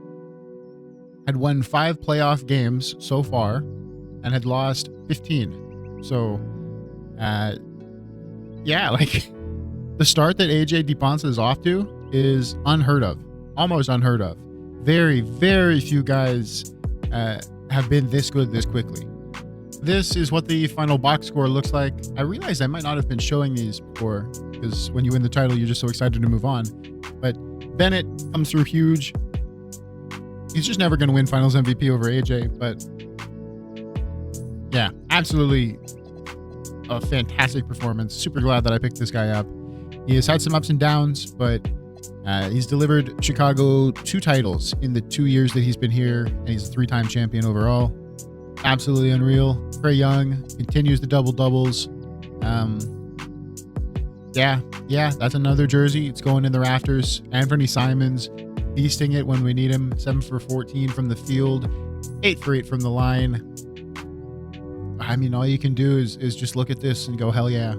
had won 5 playoff games so far and had lost 15. So, the start that AJ Dybantsa is off to is unheard of. Almost unheard of. Very, very few guys have been this good this quickly. This is what the final box score looks like. I realized I might not have been showing these before, because when you win the title, you're just so excited to move on. But Bennett comes through huge. He's just never going to win finals MVP over AJ, but absolutely a fantastic performance. Super glad that I picked this guy up. He has had some ups and downs, but he's delivered Chicago 2 titles in the 2 years that he's been here, and he's a 3-time champion overall. Absolutely unreal. Trae Young continues the double-doubles. That's another jersey. It's going in the rafters. Anthony Simons beasting it when we need him. 7 for 14 from the field. 8 for 8 from the line. I mean, all you can do is just look at this and go, hell yeah.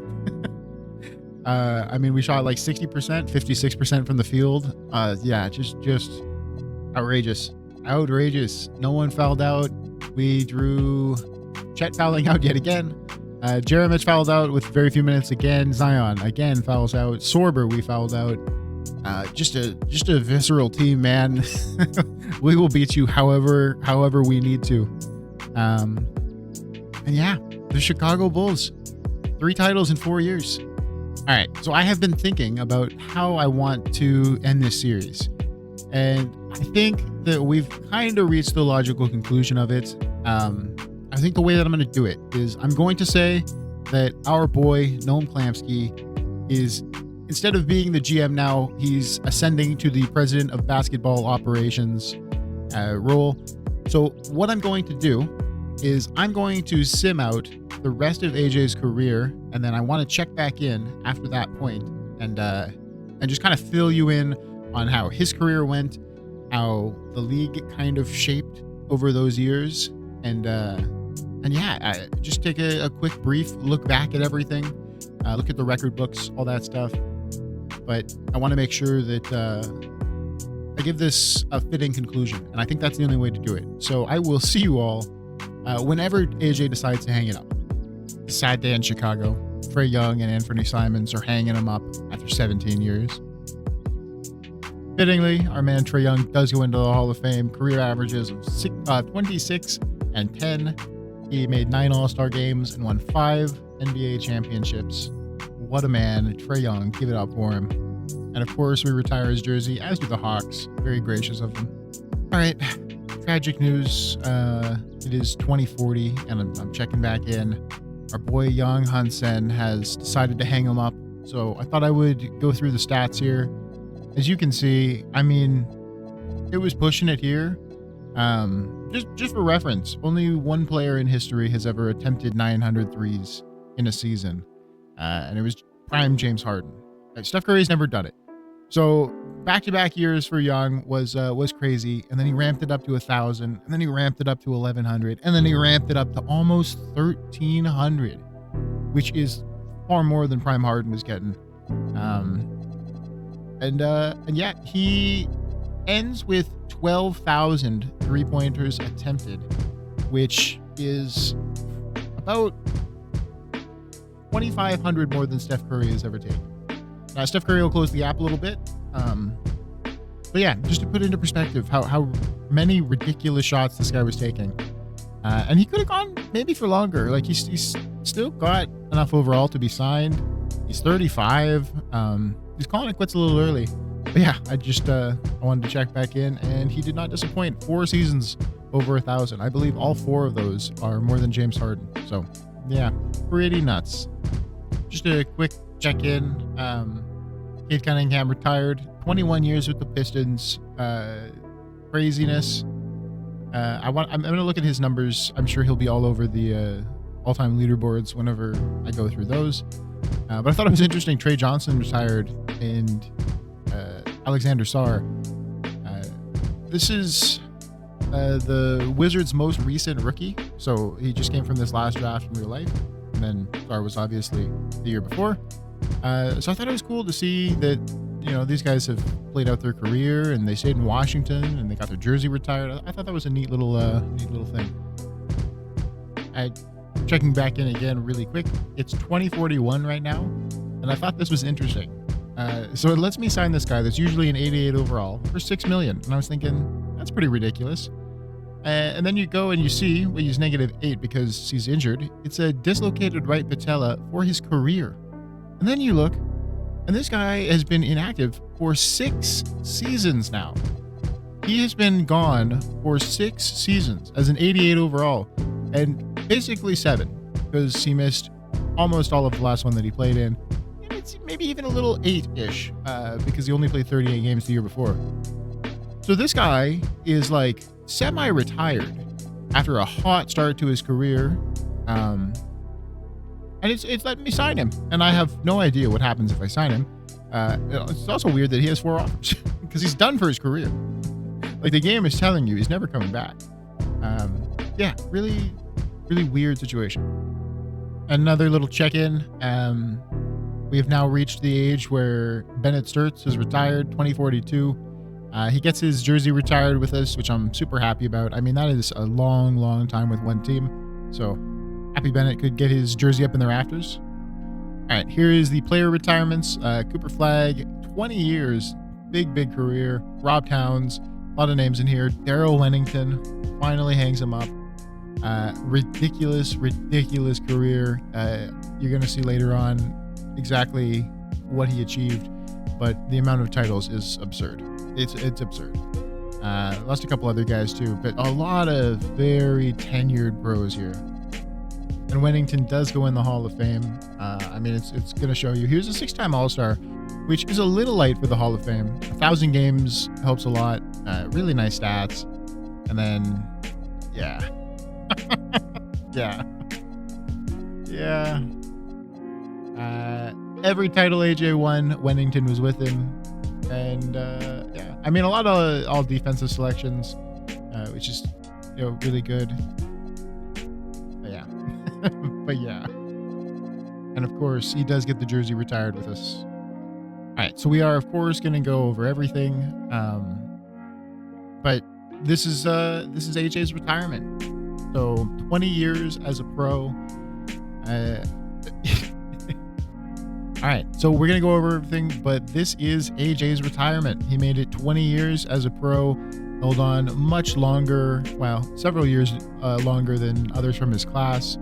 I mean, we shot like 60%, 56% from the field. Yeah, just outrageous. Outrageous. No one fouled out. We drew Chet fouling out yet again. Jeremic fouled out with very few minutes again. Zion again fouls out. Sorber we fouled out. Just a visceral team, man. We will beat you however we need to. And yeah, the Chicago Bulls, 3 titles in 4 years. All right, so I have been thinking about how I want to end this series, and I think that we've kind of reached the logical conclusion of it. I think the way that I'm going to do it is I'm going to say that our boy Noam Chomsky is, instead of being the GM now, he's ascending to the president of basketball operations role. So what I'm going to do is I'm going to sim out the rest of AJ's career, and then I want to check back in after that point and just kind of fill you in on how his career went, how the league kind of shaped over those years, and yeah, just take a quick brief look back at everything, look at the record books, all that stuff. But I want to make sure that I give this a fitting conclusion, and I think that's the only way to do it. So I will see you all whenever AJ decides to hang it up. It's a sad day in Chicago. Trae Young and Anthony Simons are hanging him up after 17 years. Fittingly, our man Trae Young does go into the Hall of Fame. Career averages of 26 and 10. He made 9 All-Star games and won 5 NBA championships. What a man. Trae Young, give it up for him. And of course, we retire his jersey, as do the Hawks. Very gracious of them. All right, tragic news. It is 2040, and I'm checking back in. Our boy Young Hansen has decided to hang him up. So I thought I would go through the stats here. As you can see, I mean, it was pushing it here. Just for reference, only one player in history has ever attempted 900 threes in a season. And it was prime James Harden. Steph Curry's never done it. So back-to-back years for Young was crazy, and then he ramped it up to 1,000, and then he ramped it up to 1,100, and then he ramped it up to almost 1,300, which is far more than prime Harden was getting. And yeah, he ends with 12,000 three-pointers attempted, which is about 2,500 more than Steph Curry has ever taken. Steph Curry will close the gap a little bit. But yeah, just to put into perspective how many ridiculous shots this guy was taking. And he could have gone maybe for longer. Like he's still got enough overall to be signed. He's 35. He's calling it quits a little early. But yeah, I wanted to check back in, and he did not disappoint. 4 seasons over 1,000. I believe all 4 of those are more than James Harden. So yeah, pretty nuts. Just a quick check in. Cade Cunningham retired. 21 years with the Pistons. Craziness. I'm going to look at his numbers. I'm sure he'll be all over the all-time leaderboards whenever I go through those. But I thought it was interesting. Trey Johnson retired, and Alexander Sarr. This is the Wizards' most recent rookie. So he just came from this last draft in real life. And then Sarr was obviously the year before. So I thought it was cool to see that, you know, these guys have played out their career and they stayed in Washington and they got their jersey retired. I thought that was a neat little thing. Checking back in again really quick. It's 2041 right now, and I thought this was interesting. So it lets me sign this guy that's usually an 88 overall for $6 million, and I was thinking that's pretty ridiculous. And then you go and you see, well, he's -8 because he's injured. It's a dislocated right patella for his career. And then you look, and this guy has been inactive for 6 seasons now. He has been gone for 6 seasons as an 88 overall, and basically 7, because he missed almost all of the last one that he played in. And it's maybe even a little 8-ish, because he only played 38 games the year before. So this guy is like semi-retired after a hot start to his career. And it's letting me sign him. And I have no idea what happens if I sign him. It's also weird that he has 4 offers because he's done for his career. Like, the game is telling you he's never coming back. Yeah, really really weird situation. Another little check-in. We have now reached the age where Bennett Sturts is retired, 2042. He gets his jersey retired with us, which I'm super happy about. I mean, that is a long, long time with one team. So happy Bennett could get his jersey up in the rafters. All right, here is the player retirements. Cooper Flagg, 20 years, big career. Rob Towns, a lot of names in here. Darrell Wennington finally hangs him up. Ridiculous career. You're going to see later on exactly what he achieved, but the amount of titles is absurd. It's absurd. Lost a couple other guys too, but a lot of very tenured pros here. And Wennington does go in the Hall of Fame. I mean, it's going to show you. He was a 6-time All-Star, which is a little light for the Hall of Fame. 1,000 games helps a lot. Really nice stats. And then, yeah. Yeah. Every title AJ won, Wennington was with him. And, yeah. I mean, a lot of all defensive selections, which is, really good. But yeah. And of course, he does get the jersey retired with us. All right, so we are of course going to go over everything. But this is AJ's retirement. So 20 years as a pro. All right, so we're going to go over everything, but this is AJ's retirement. He made it 20 years as a pro, held on much longer, well, several years longer than others from his class.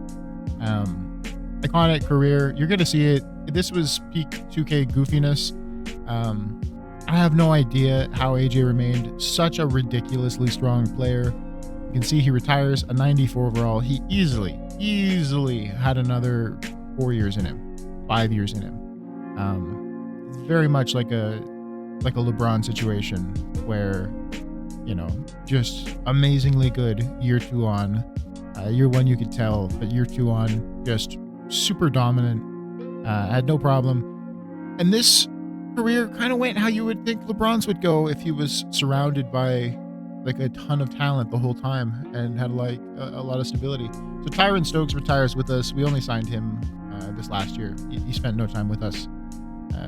Iconic career. You're going to see it. This was peak 2K goofiness. I have no idea how AJ remained such a ridiculously strong player. You can see he retires a 94 overall. He easily had another 4 years in him, 5 years in him. It's very much like a LeBron situation where, just amazingly good year 2 on. Year 1 you could tell, but year 2 on, just super dominant. Had no problem. And this career kind of went how you would think LeBron's would go if he was surrounded by like a ton of talent the whole time and had like a lot of stability. So Tyron Stokes retires with us. We only signed him this last year. He spent no time with us,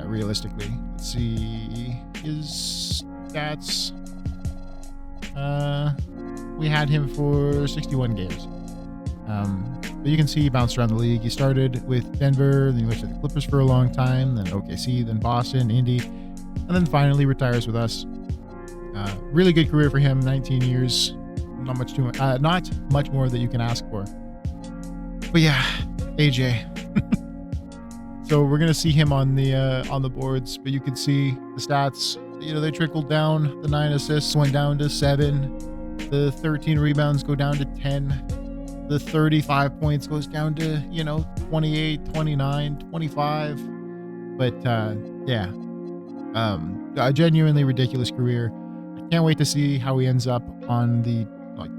realistically. Let's see his stats. We had him for 61 games. But you can see he bounced around the league. He started with Denver, then he went to the Clippers for a long time, then OKC, then Boston, Indy, and then finally retires with us. Really good career for him, 19 years. Not much more that you can ask for. But yeah, AJ. So we're gonna see him on the boards, but you can see the stats. They trickled down. The 9 assists went down to 7. The 13 rebounds go down to 10. The 35 points goes down to 28, 29, 25. But yeah, a genuinely ridiculous career. I can't wait to see how he ends up on the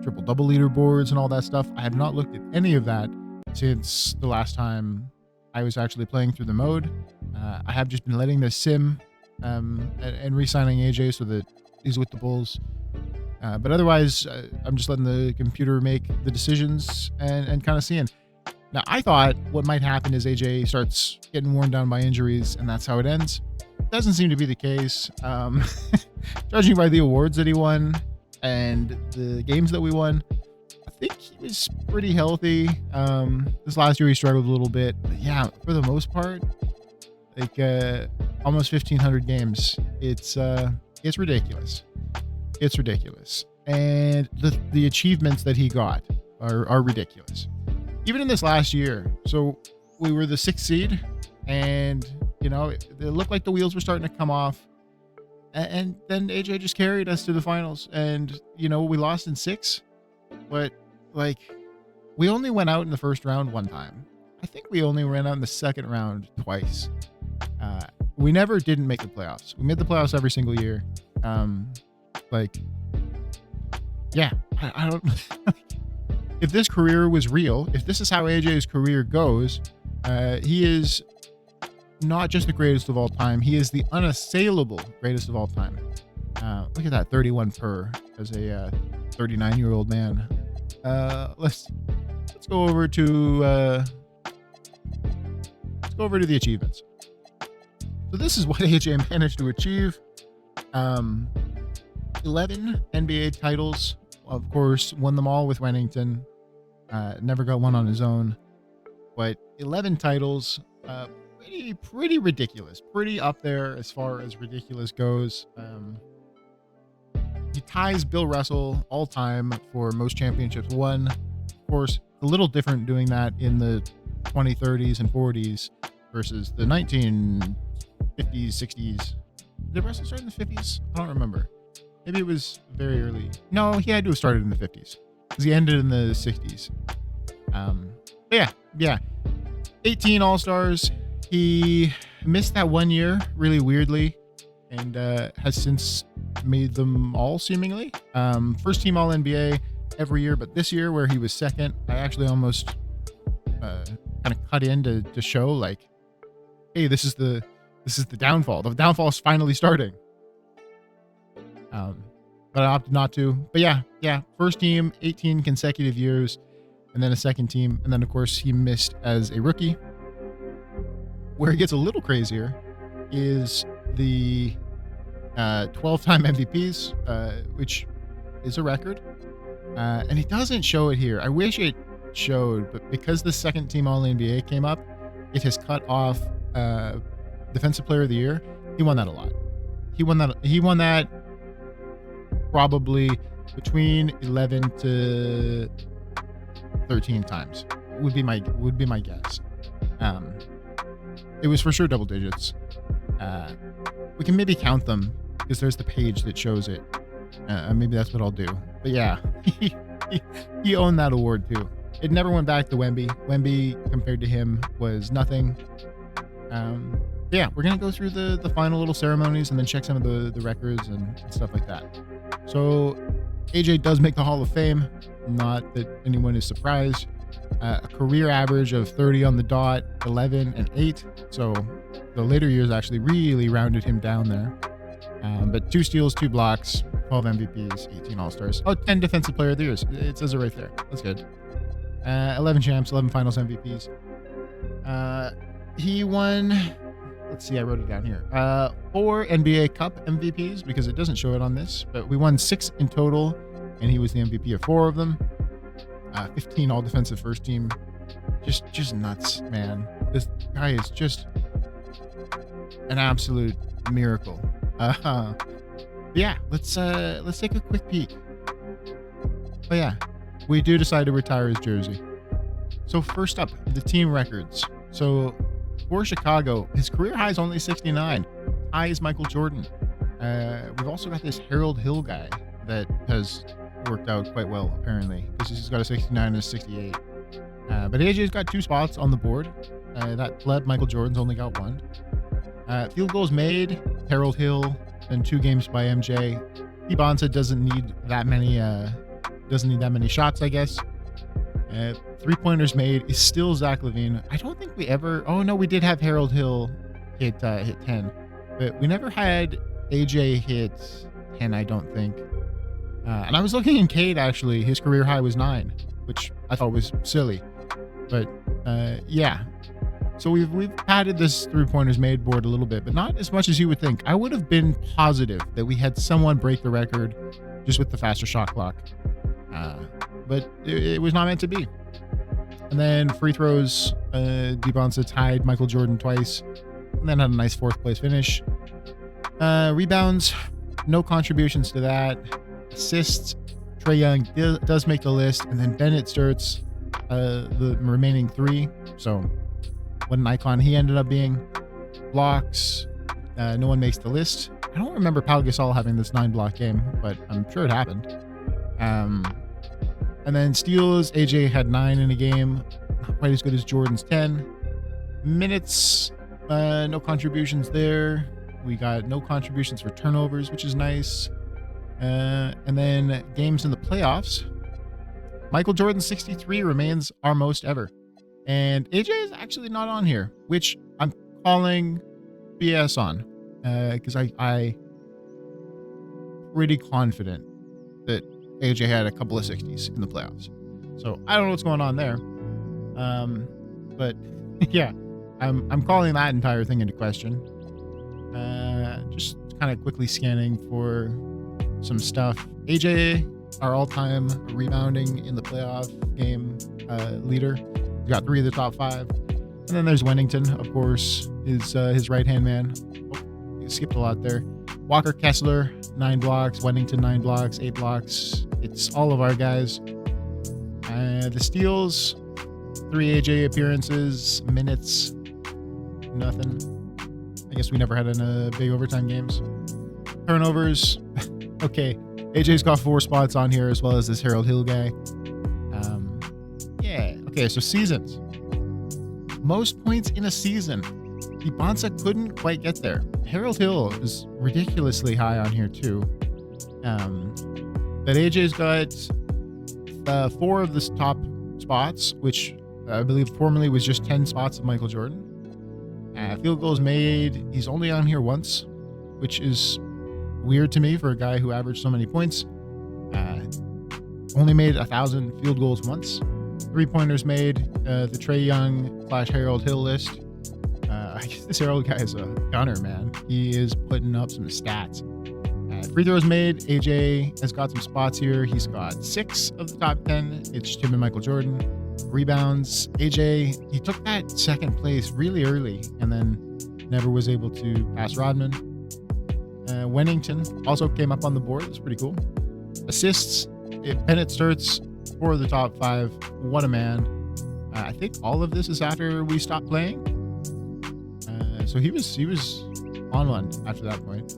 triple-double leaderboards and all that stuff. I have not looked at any of that since the last time I was actually playing through the mode. I have just been letting this sim and re-signing AJ so that he's with the Bulls. But otherwise, I'm just letting the computer make the decisions and kind of seeing. Now, I thought what might happen is AJ starts getting worn down by injuries, and that's how it ends. Doesn't seem to be the case. Judging by the awards that he won and the games that we won, I think he was pretty healthy. This last year he struggled a little bit. But yeah, for the most part, like almost 1,500 games. It's ridiculous. It's ridiculous. And the achievements that he got are ridiculous. Even in this last year. So we were the 6th seed, and it looked like the wheels were starting to come off. And then AJ just carried us to the finals. And we lost in 6, but we only went out in the first round one time. I think we only ran out in the second round twice. We never didn't make the playoffs. We made the playoffs every single year. Yeah, I don't. If this career was real, if this is how AJ's career goes, he is not just the greatest of all time. He is the unassailable greatest of all time. Look at that, 31 per as a 39-year-old man. Let's let's go over to the achievements. So this is what AJ managed to achieve. 11 NBA titles. Of course, won them all with Wennington. Never got one on his own. But 11 titles, pretty ridiculous. Pretty up there as far as ridiculous goes. He ties Bill Russell all time for most championships won. Of course, a little different doing that in the 2030s and 40s versus the 1950s, 60s. Did Russell start in the 50s? I don't remember. Maybe it was very early. No, he had to have started in the 50s because he ended in the 60s. But yeah. 18 All-Stars. He missed that 1 year really weirdly and has since made them all seemingly. First team All-NBA every year, but this year where he was second, I actually almost kind of cut in to show like, hey, this is the downfall. The downfall is finally starting. But I opted not to. But yeah. First team, 18 consecutive years, and then a second team. And then, of course, he missed as a rookie. Where it gets a little crazier is the 12-time MVPs, which is a record. And it doesn't show it here. I wish it showed, but because the second team All-NBA came up, it has cut off Defensive Player of the Year. He won that a lot. He won that probably between 11 to 13 times would be my guess. It was for sure double digits. We can maybe count them because there's the page that shows it. Maybe that's what I'll do. But yeah, he owned that award too. It never went back to Wemby. Wemby compared to him was nothing. Yeah, we're gonna go through the final little ceremonies and then check some of the records and stuff like that. So AJ does make the Hall of Fame. Not that anyone is surprised. A career average of 30 on the dot, 11 and 8. So the later years actually really rounded him down there. But 2 steals, 2 blocks, 12 MVPs, 18 All-Stars. 10 Defensive Player of the Years. It says it right there. That's good. 11 champs, 11 Finals MVPs. He won, let's see, I wrote it down here. 4 NBA Cup MVPs because it doesn't show it on this, but we won 6 in total, and he was the MVP of 4 of them. 15 all-defensive first team. Just nuts, man. This guy is just an absolute miracle. Yeah, let's take a quick peek. But yeah, we do decide to retire his jersey. So first up, the team records. So for Chicago, his career high is only 69. High is Michael Jordan. We've also got this Harold Hill guy that has worked out quite well, apparently, because he's got a 69 and a 68. But AJ's got 2 spots on the board. That pleb, Michael Jordan's only got 1. Field goals made, Harold Hill, and 2 games by MJ. Dybantsa doesn't need that many shots, I guess. 3-pointers made is still Zach LaVine. I don't think we ever. Oh no, we did have Harold Hill hit 10, but we never had AJ hit 10. I don't think. And I was looking in Cade actually. His career high was 9, which I thought was silly. But yeah. So we've padded this 3-pointers made board a little bit, but not as much as you would think. I would have been positive that we had someone break the record just with the faster shot clock. But it was not meant to be. And then free throws, Dybantsa tied Michael Jordan twice, and then had a nice 4th place finish. Rebounds, no contributions to that. Assists, Trae Young does make the list, and then Bennett starts the remaining 3. So what an icon he ended up being. Blocks, no one makes the list. I don't remember Pau Gasol having this 9-block game, but I'm sure it happened. And then steals, AJ had 9 in a game, not quite as good as Jordan's 10. Minutes, no contributions there. We got no contributions for turnovers, which is nice. And then games in the playoffs. Michael Jordan's 63 remains our most ever. And AJ is actually not on here, which I'm calling BS on. Because I pretty confident that AJ had a couple of 60s in the playoffs. So I don't know what's going on there. But yeah, I'm calling that entire thing into question. Just kind of quickly scanning for some stuff. AJ, our all-time rebounding in the playoff game leader. He's got 3 of the top 5. And then there's Wennington, of course, his right-hand man. Oh, you skipped a lot there. Walker Kessler, 9 blocks. Wennington, 9 blocks, 8 blocks. It's all of our guys. The steals, 3 AJ appearances, minutes, nothing. I guess we never had any big overtime games. Turnovers, okay. AJ's got 4 spots on here as well as this Harold Hill guy. Yeah, okay, so seasons. Most points in a season. Dybantsa couldn't quite get there. Harold Hill is ridiculously high on here too. But AJ's got 4 of the top spots, which I believe formerly was just 10 spots of Michael Jordan. Field goals made, he's only on here once, which is weird to me for a guy who averaged so many points. Only made 1,000 field goals once. 3-pointers made, the Trey Young / Harold Hill list. I guess this Harold guy is a gunner, man. He is putting up some stats. Free throws made, AJ has got some spots here. He's got 6 of the top 10. It's just him and Michael Jordan. Rebounds, AJ, he took that second place really early and then never was able to pass Rodman. Wennington also came up on the board. It's pretty cool. Assists, Bennett Sturts, 4 of the top 5. What a man. I think all of this is after we stopped playing. So he was on one after that point.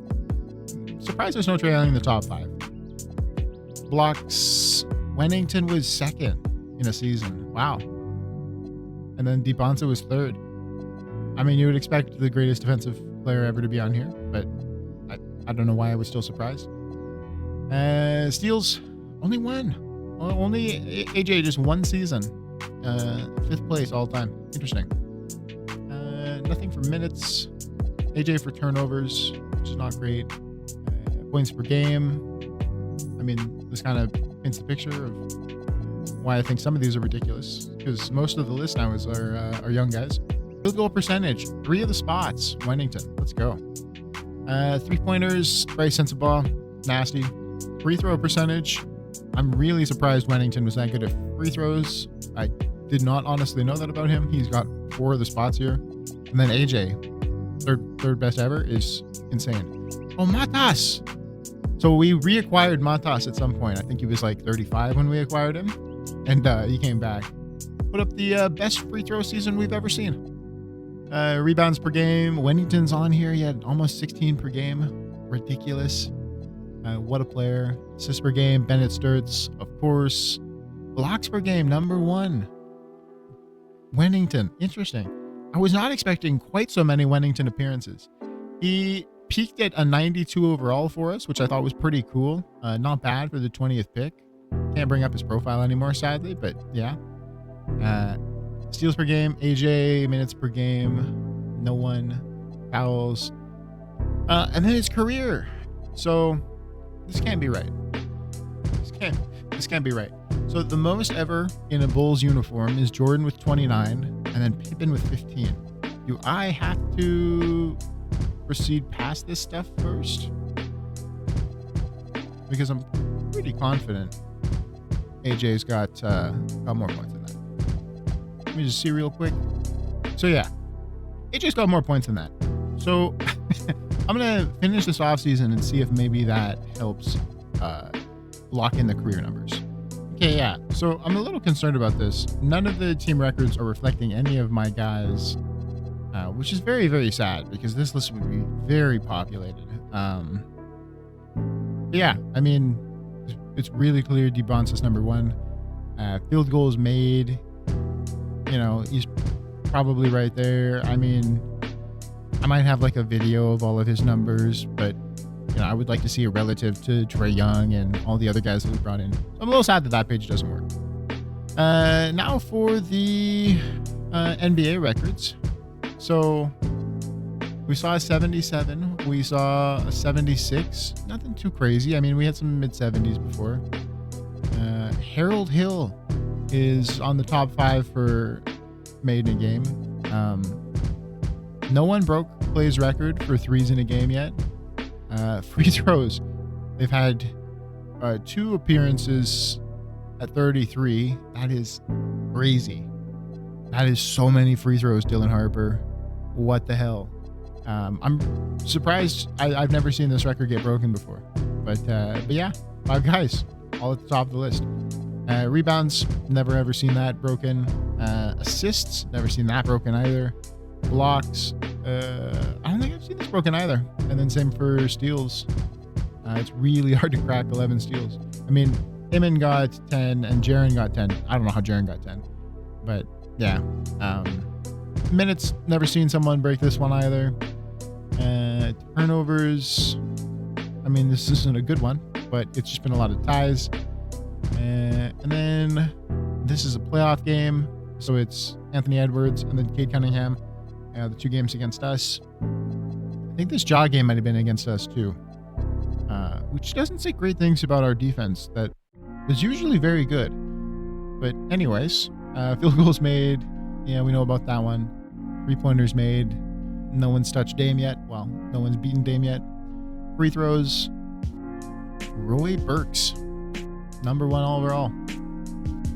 Surprised there's no Trae Young in the top 5. Blocks, Wennington was 2nd in a season. Wow. And then Dybantsa was 3rd. I mean, you would expect the greatest defensive player ever to be on here, but I don't know why I was still surprised. Steals, only 1. Only AJ, just 1 season. 5th place all time. Interesting. Nothing for minutes. AJ for turnovers, which is not great. Points per game. I mean, this kind of paints the picture of why I think some of these are ridiculous, because most of the list now is our young guys. Field goal percentage, 3 of the spots. Wennington, let's go. 3-pointers, Bryce Sensabaugh, nasty. Free throw percentage, I'm really surprised Wennington was that good at free throws. I did not honestly know that about him. He's got 4 of the spots here. And then AJ, third best ever, is insane. Oh, Matas. So we reacquired Matas at some point. I think he was like 35 when we acquired him. And he came back. Put up the best free throw season we've ever seen. Rebounds per game. Wennington's on here. He had almost 16 per game. Ridiculous. What a player. Assists per game. Bennett Sturts, of course. Blocks per game, number 1. Wennington. Interesting. I was not expecting quite so many Wennington appearances. He peaked at a 92 overall for us, which I thought was pretty cool. Not bad for the 20th pick. Can't bring up his profile anymore, sadly, but yeah. Steals per game, AJ, minutes per game, no one, fouls. And then his career. So this can't be right. This can't be right. So the most ever in a Bulls uniform is Jordan with 29 and then Pippen with 15. Do I have to proceed past this stuff first? Because I'm pretty confident AJ's got more points than that. Let me just see real quick. So yeah, AJ's got more points than that. So I'm going to finish this offseason and see if maybe that helps lock in the career numbers. Okay, yeah. So I'm a little concerned about this. None of the team records are reflecting any of my guys, which is very, very sad because this list would be very populated. Yeah, I mean, it's really clear Dybantsa's number 1. Field goals made, you know, he's probably right there. I mean, I might have like a video of all of his numbers, but you know, I would like to see a relative to Trae Young and all the other guys that we brought in. So I'm a little sad that page doesn't work. Now for the NBA records. So we saw a 77. We saw a 76. Nothing too crazy. I mean, we had some mid-70s before. Harold Hill is on the top 5 for made in a game. No one broke Clay's record for threes in a game yet. Free throws, they've had 2 appearances at 33. That is crazy. That is so many free throws, Dylan Harper. What the hell? I'm surprised. I've never seen this record get broken before. But yeah, 5 guys all at the top of the list. Rebounds, never ever seen that broken. Assists, never seen that broken either. Blocks, I don't think I've seen this broken either. And then same for steals. It's really hard to crack 11 steals. I mean, Eamon got 10 and Jaren got 10. I don't know how Jaren got 10. But yeah. Minutes, never seen someone break this one either. Turnovers, I mean, this isn't a good one, but it's just been a lot of ties. And then this is a playoff game, so it's Anthony Edwards and then Cade Cunningham, the 2 games against us. I think this jaw game might have been against us too, which doesn't say great things about our defense that is usually very good. But anyways, field goals made, yeah, we know about that one. 3-pointers made, no one's touched Dame yet. Well, no one's beaten Dame yet. Free throws, Roy Burks, number 1 overall.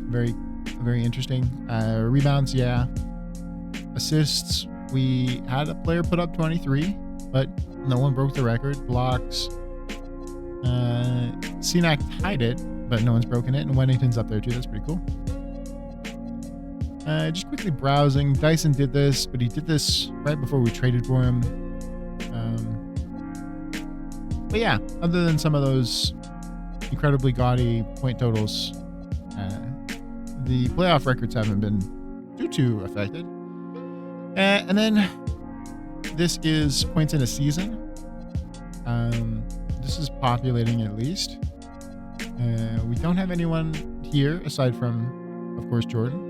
Very, very interesting. Rebounds, yeah. Assists, we had a player put up 23, but no one broke the record. Blocks, Cenac tied it, but no one's broken it. And Wennington's up there too. That's pretty cool. Just quickly browsing. Dyson did this, but he did this right before we traded for him. But yeah, other than some of those incredibly gaudy point totals, the playoff records haven't been too affected. And then this is points in a season. This is populating at least. We don't have anyone here aside from, of course, Jordan.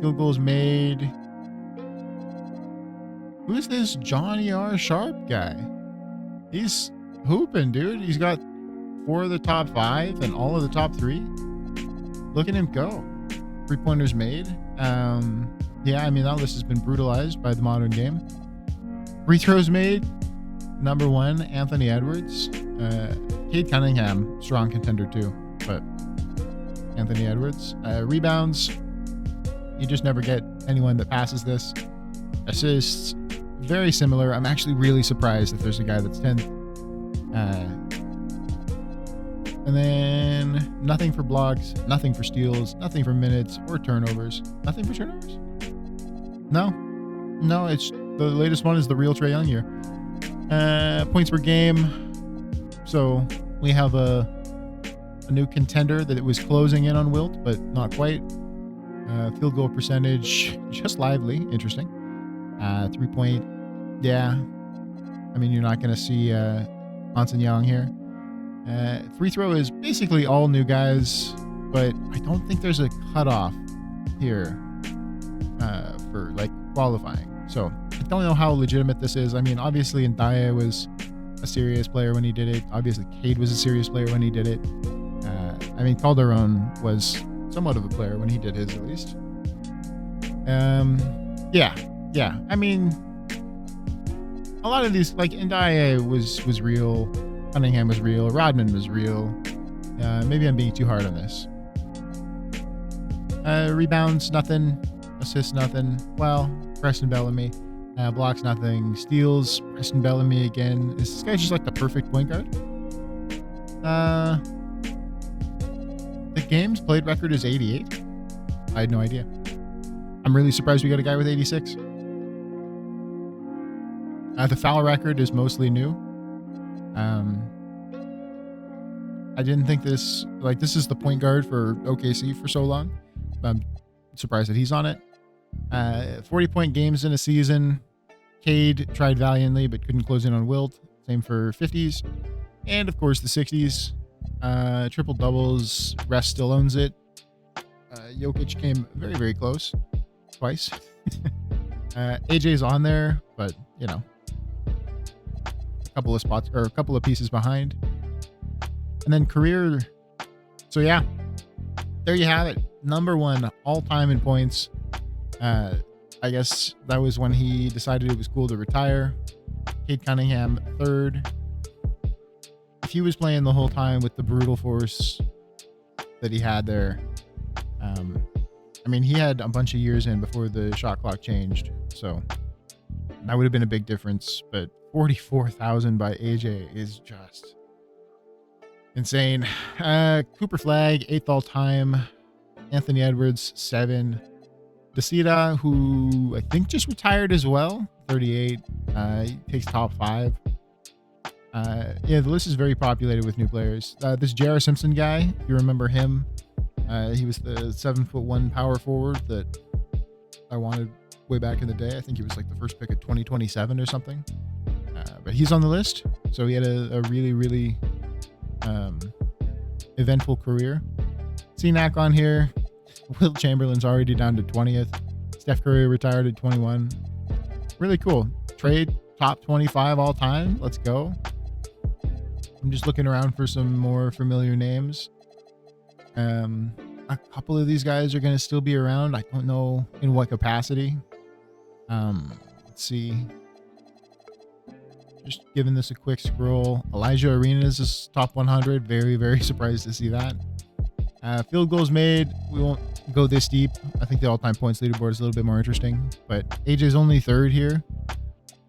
Field goals made. Who is this Johnny R. Sharp guy? He's hooping, dude. He's got 4 of the top 5 and all of the top 3. Look at him go. 3-pointers made. Yeah, I mean, that list has been brutalized by the modern game. Free throws made. Number 1, Anthony Edwards. Cade Cunningham, strong contender too, but Anthony Edwards. Rebounds, you just never get anyone that passes this. Assists, very similar. I'm actually really surprised that there's a guy that's 10th. And then nothing for blocks, nothing for steals, nothing for minutes or turnovers. Nothing for turnovers? No, it's the latest one is the real Trae Young year. Points per game. So we have a new contender that it was closing in on Wilt, but not quite. Field goal percentage, just lively, interesting. 3-point, yeah. I mean, you're not going to see Hansen Young here. Free throw is basically all new guys, but I don't think there's a cutoff here for like qualifying. So I don't know how legitimate this is. I mean, obviously Ndaya was a serious player when he did it. Obviously Cade was a serious player when he did it. I mean, Calderon was somewhat of a player when he did his, at least. Yeah. I mean, a lot of these, like Ndaya was real. Cunningham was real. Rodman was real. Maybe I'm being too hard on this. Rebounds, nothing. Assists, nothing. Well, Preston Bellamy. Blocks, nothing. Steals, Preston Bellamy again. Is this guy just like the perfect point guard? The games played record is 88. I had no idea. I'm really surprised we got a guy with 86. The foul record is mostly new. I didn't think this is the point guard for OKC for so long. I'm surprised that he's on it. 40-point games in a season. Cade tried valiantly but couldn't close in on Wilt. Same for 50s. And of course the 60s. Triple doubles. Rest still owns it. Jokic came very, very close. Twice. AJ's on there, but you know, a couple of spots or a couple of pieces behind. And then career. So yeah, there you have it. number one all-time in points. I guess that was when he decided it was cool to retire. Cade Cunningham, third. If he was playing the whole time with the brutal force that he had there, I mean, he had a bunch of years in before the shot clock changed, so that would have been a big difference. But 44,000 by AJ is just insane. Cooper Flagg, 8th all time. Anthony Edwards, 7. Dybantsa, who I think just retired as well, 38. He takes top 5. Yeah, the list is very populated with new players. This J.R. Simpson guy, if you remember him, he was the 7'1" power forward that I wanted way back in the day. I think he was like the first pick of 2027 or something. But he's on the list, so he had a really, really eventful career. CNAC on here. Will Chamberlain's already down to 20th. Steph Curry retired at 21. Really cool. Trade top 25 all time. Let's go. I'm just looking around for some more familiar names. A couple of these guys are going to still be around. I don't know in what capacity. Let's see. Just giving this a quick scroll. Elijah Arenas is top 100. Very, very surprised to see that. Field goals made. We won't go this deep. I think the all-time points leaderboard is a little bit more interesting. But AJ's only third here,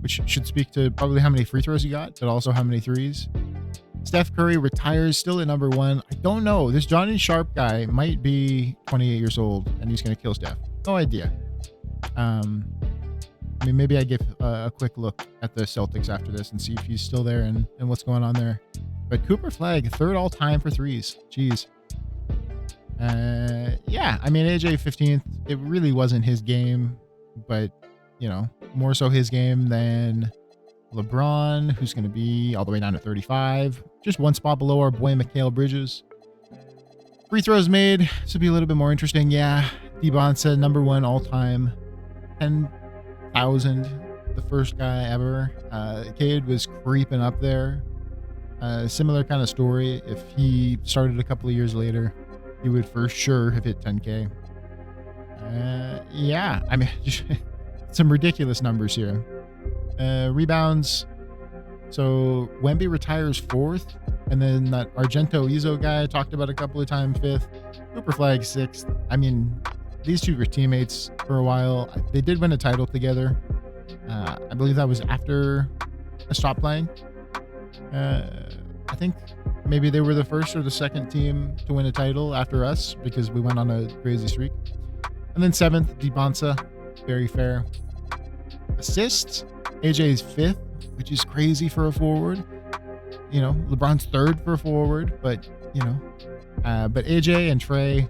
which should speak to probably how many free throws he got, but also how many threes. Steph Curry retires, still at number 1. I don't know. This Johnny Sharp guy might be 28 years old, and he's going to kill Steph. No idea. I mean, maybe I give a quick look at the Celtics after this and see if he's still there and what's going on there. But Cooper Flagg, third all-time for threes. Jeez. Yeah, I mean, AJ 15th, it really wasn't his game, but, you know, more so his game than LeBron, who's going to be all the way down to 35. Just one spot below our boy Mikal Bridges. Free throws made. This will be a little bit more interesting. Yeah, Dybantsa, number 1 all-time. 10,000, the first guy ever. Cade was creeping up there. Similar kind of story. If he started a couple of years later, he would for sure have hit 10K. Yeah, I mean, some ridiculous numbers here. Rebounds. So Wemby retires 4th, and then that Argento Izzo guy I talked about a couple of times 5th. Cooper Flagg 6th. I mean, these two were teammates for a while. They did win a title together. I believe that was after I stopped playing. I think maybe they were the first or the second team to win a title after us because we went on a crazy streak. And then 7th, Dybantsa. Very fair. Assists. AJ's 5th, which is crazy for a forward. You know, LeBron's 3rd for a forward, but, you know. But AJ and Trey,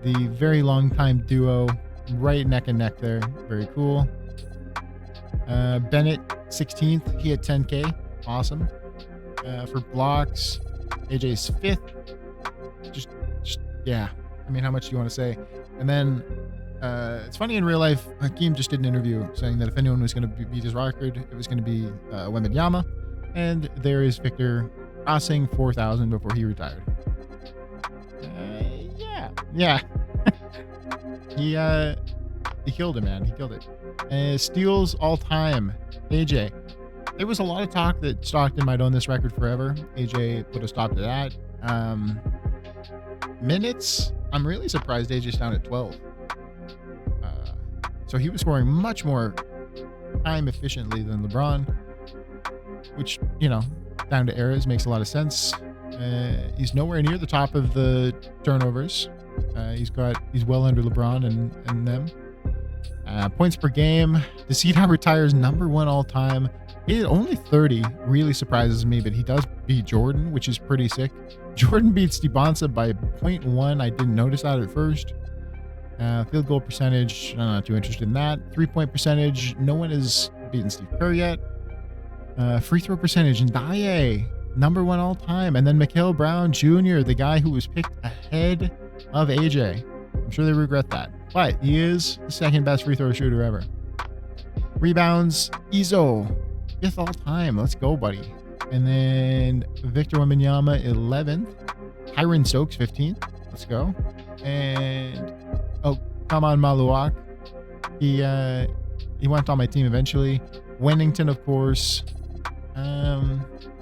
the very long time duo, right neck and neck there. Very cool. Bennett, 16th. He had 10K. Awesome. For blocks, AJ's 5th. Just yeah. I mean, how much do you want to say? And then it's funny in real life, Hakeem just did an interview saying that if anyone was going to beat his record, it was going to be Wembanyama. And there is Victor crossing 4,000 before he retired. Yeah. He killed it, man. He killed it. Steals all time. AJ. There was a lot of talk that Stockton might own this record forever. AJ put a stop to that. Minutes. I'm really surprised AJ's down at 12. So he was scoring much more time efficiently than LeBron, which, you know, down to eras makes a lot of sense. He's nowhere near the top of the turnovers. He's well under LeBron and them. Points per game. Dybantsa retires number 1 all time. He only 30 really surprises me, but he does beat Jordan, which is pretty sick. Jordan beats Dybantsa by 0.1. I didn't notice that at first. Field goal percentage, I'm not too interested in that. 3-point percentage, no one has beaten Steve Kerr yet. Free throw percentage, Ndaye, number 1 all time. And then Mikal Brown Jr., the guy who was picked ahead of AJ. I'm sure they regret that. But he is the second best free throw shooter ever. Rebounds, Izzo, 5th all time. Let's go, buddy. And then Victor Wembanyama, 11th. Tyron Stokes, 15th. Let's go. And come on, Maluak. He went on my team eventually. Wennington, of course.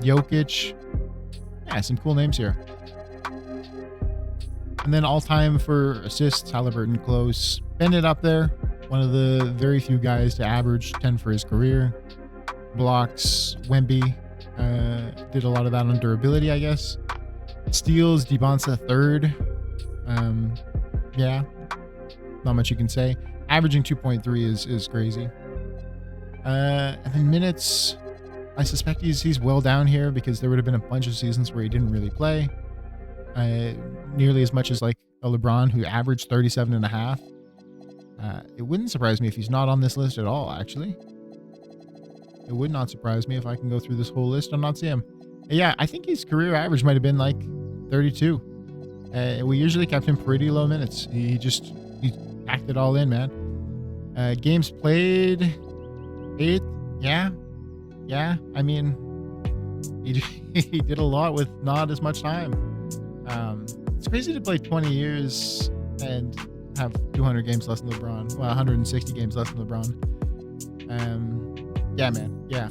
Jokic. Yeah, some cool names here. And then all-time for assists, Halliburton close. Bennett up there. One of the very few guys to average 10 for his career. Blocks, Wemby. Did a lot of that on durability, I guess. Steals, Dybantsa third. Yeah. Not much you can say. Averaging 2.3 is crazy. And then minutes, I suspect he's well down here because there would have been a bunch of seasons where he didn't really play. Nearly as much as like a LeBron who averaged 37.5. It wouldn't surprise me if he's not on this list at all, actually. It would not surprise me if I can go through this whole list and not see him. Yeah, I think his career average might have been like 32. We usually kept him pretty low minutes. He packed it all in, man. Games played, 8. Yeah. I mean, he did a lot with not as much time. It's crazy to play 20 years and have 200 games less than LeBron. Well, 160 games less than LeBron. Yeah, man. Yeah.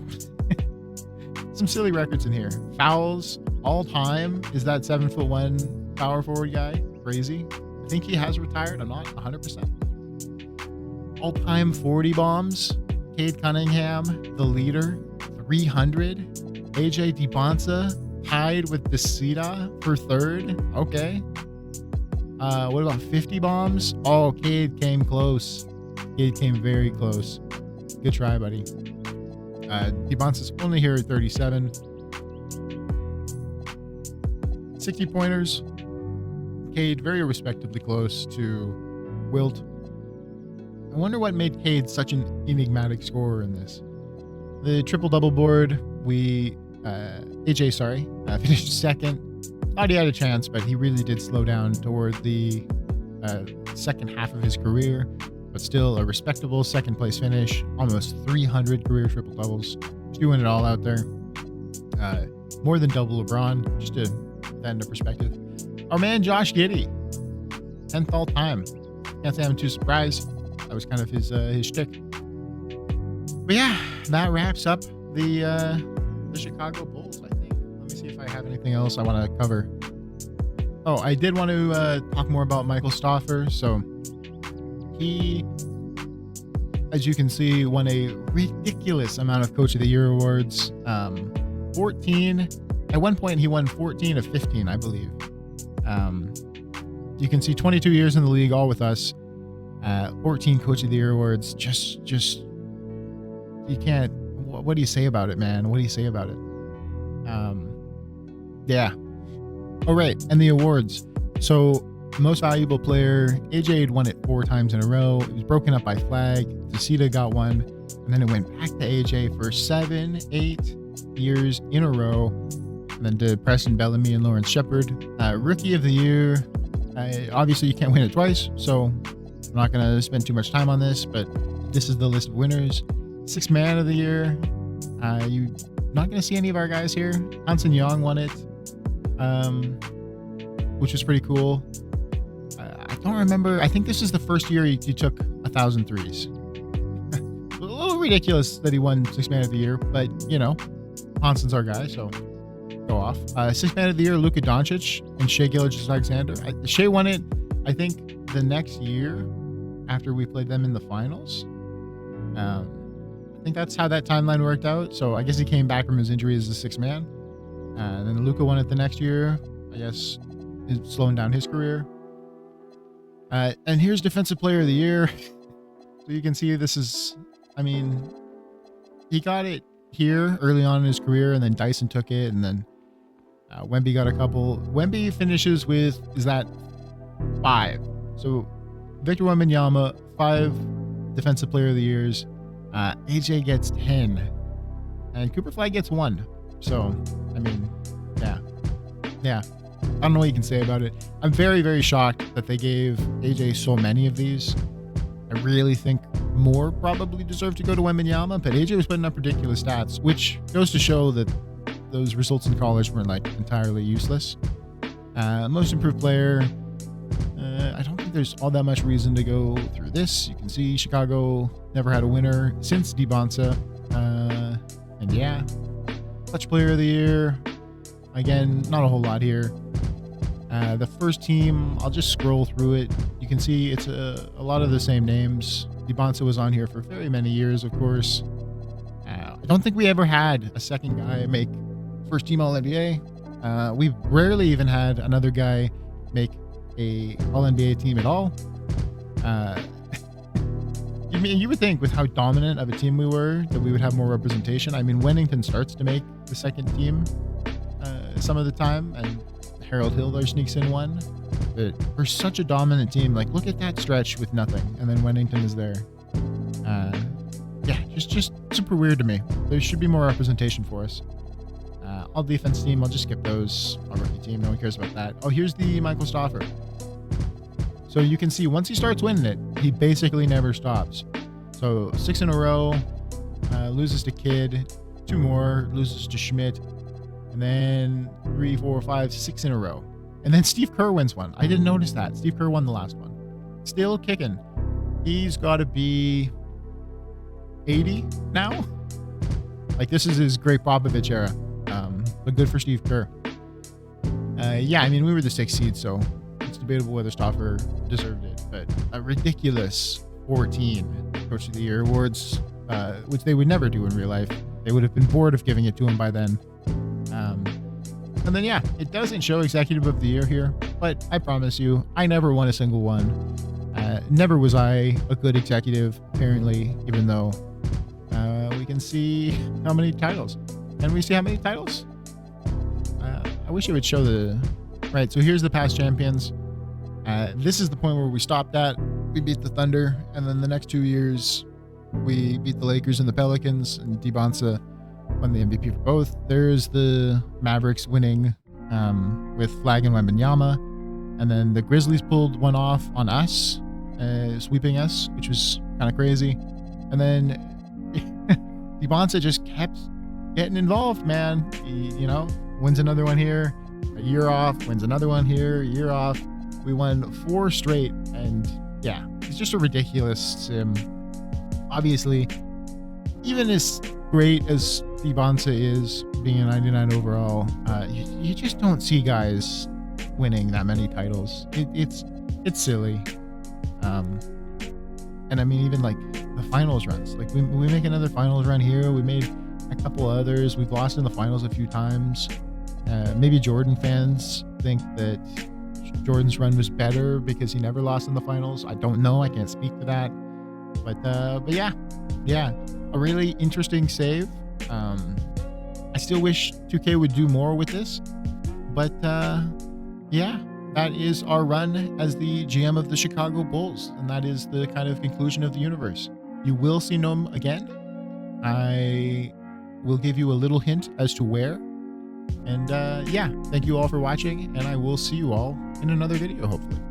Some silly records in here. Fouls all time is that 7'1" power forward guy. Crazy. I think he has retired. I'm not 100%. All time 40 bombs. Cade Cunningham, the leader. 300. AJ Dybantsa tied with Desita for third. Okay. What about 50 bombs? Oh, Cade came close. Cade came very close. Good try, buddy. Dybantsa's only here at 37. 60 pointers. Cade very respectably close to Wilt. I wonder what made Cade such an enigmatic scorer in this. The triple-double board, AJ, finished second. Thought he had a chance, but he really did slow down toward the second half of his career. But still a respectable second place finish. Almost 300 career triple doubles. He's doing it all out there. More than double LeBron, just to put that into perspective. Our man Josh Giddey, 10th all time. Can't say I'm too surprised. That was kind of his shtick. But yeah, that wraps up the Chicago Bulls, I think. Let me see if I have anything else I want to cover. Oh, I did want to talk more about Michael Stauffer. So he, as you can see, won a ridiculous amount of Coach of the Year awards. 14. At one point, he won 14 of 15, I believe. You can see 22 years in the league, all with us. 14 Coach of the Year awards. Just you can't. What do you say about it, man? What do you say about it? Yeah. All right, and the awards. So, most valuable player, AJ had won it 4 times in a row. It was broken up by flag. Desita got one, and then it went back to AJ for 7, 8 years in a row. And then to Preston Bellamy and Lawrence Shepard. Rookie of the Year. Obviously, you can't win it twice, so I'm not going to spend too much time on this, but this is the list of winners. 6th Man of the Year. You're not going to see any of our guys here. Hansen Young won it, which was pretty cool. I don't remember. I think this is the first year he took 1,000 threes. A little ridiculous that he won 6th Man of the Year, but, you know, Hansen's our guy, so go off. 6th Man of the Year, Luka Doncic and Shai Gilgeous-Alexander. Shai won it, I think, the next year after we played them in the finals. I think that's how that timeline worked out. So I guess he came back from his injury as the 6th man. And then Luka won it the next year. I guess is slowing down his career. And here's Defensive Player of the Year. So you can see this is, I mean, he got it here early on in his career, and then Dyson took it, and then Wemby got a couple. Wemby finishes with, is that 5? So Victor Wembanyama, 5 Defensive Player of the Years. AJ gets 10, and Cooper Flag gets 1. So, I mean, yeah. I don't know what you can say about it. I'm very, very shocked that they gave AJ so many of these. I really think more probably deserve to go to Wembanyama, but AJ was putting up ridiculous stats, which goes to show that those results in college weren't like entirely useless. Most improved player, I don't think there's all that much reason to go through this. You can see Chicago never had a winner since Dybantsa. And yeah, Clutch Player of the Year. Again, not a whole lot here. The first team, I'll just scroll through it. You can see it's a lot of the same names. Dybantsa was on here for very many years, of course. I don't think we ever had a second guy make first team All-NBA. We've rarely even had another guy make a All-NBA team at all. You would think with how dominant of a team we were that we would have more representation. I mean, Wennington starts to make the second team some of the time, and Harold Hill there sneaks in one. But we're such a dominant team. Like, look at that stretch with nothing, and then Wennington is there. Yeah, just super weird to me. There should be more representation for us. All defense team, I'll just skip those. All rookie team, no one cares about that. Oh, here's the Michael Stauffer. So you can see once he starts winning it, he basically never stops. So 6 in a row, loses to Kidd, 2 more, loses to Schmidt, and then 3, 4, 5, 6 in a row. And then Steve Kerr wins one. I didn't notice that. Steve Kerr won the last one. Still kicking. He's got to be 80 now. Like, this is his Greg Popovich era. But good for Steve Kerr. Yeah, I mean, we were the 6th seed, so it's debatable whether Stauffer deserved it. But a ridiculous 14 Coach of the Year awards, which they would never do in real life. They would have been bored of giving it to him by then. And then, yeah, it doesn't show Executive of the Year here, but I promise you, I never won a single one. Never was I a good executive, apparently, even though we can see how many titles. Can we see how many titles? I wish it would show the... Right, so here's the past champions. This is the point where we stopped at. We beat the Thunder, and then the next 2 years, we beat the Lakers and the Pelicans, and Dybantsa won the MVP for both. There's the Mavericks winning with Flag and Wembanyama, and then the Grizzlies pulled one off on us, sweeping us, which was kind of crazy. And then Dybantsa just kept getting involved, man. He, wins another one here, a year off, wins another one here, a year off. We won 4 straight, and yeah, it's just a ridiculous sim. Obviously, even as great as Dybantsa is, being a 99 overall, you just don't see guys winning that many titles. It's silly. And I mean, even like the finals runs, like we make another finals run here. We made a couple others. We've lost in the finals a few times. Maybe Jordan fans think that Jordan's run was better because he never lost in the finals. I don't know. I can't speak to that. But yeah, a really interesting save. I still wish 2K would do more with this, but yeah, that is our run as the GM of the Chicago Bulls, and that is the kind of conclusion of the universe. You will see Gnome again. I will give you a little hint as to where. And yeah, thank you all for watching, and I will see you all in another video, hopefully.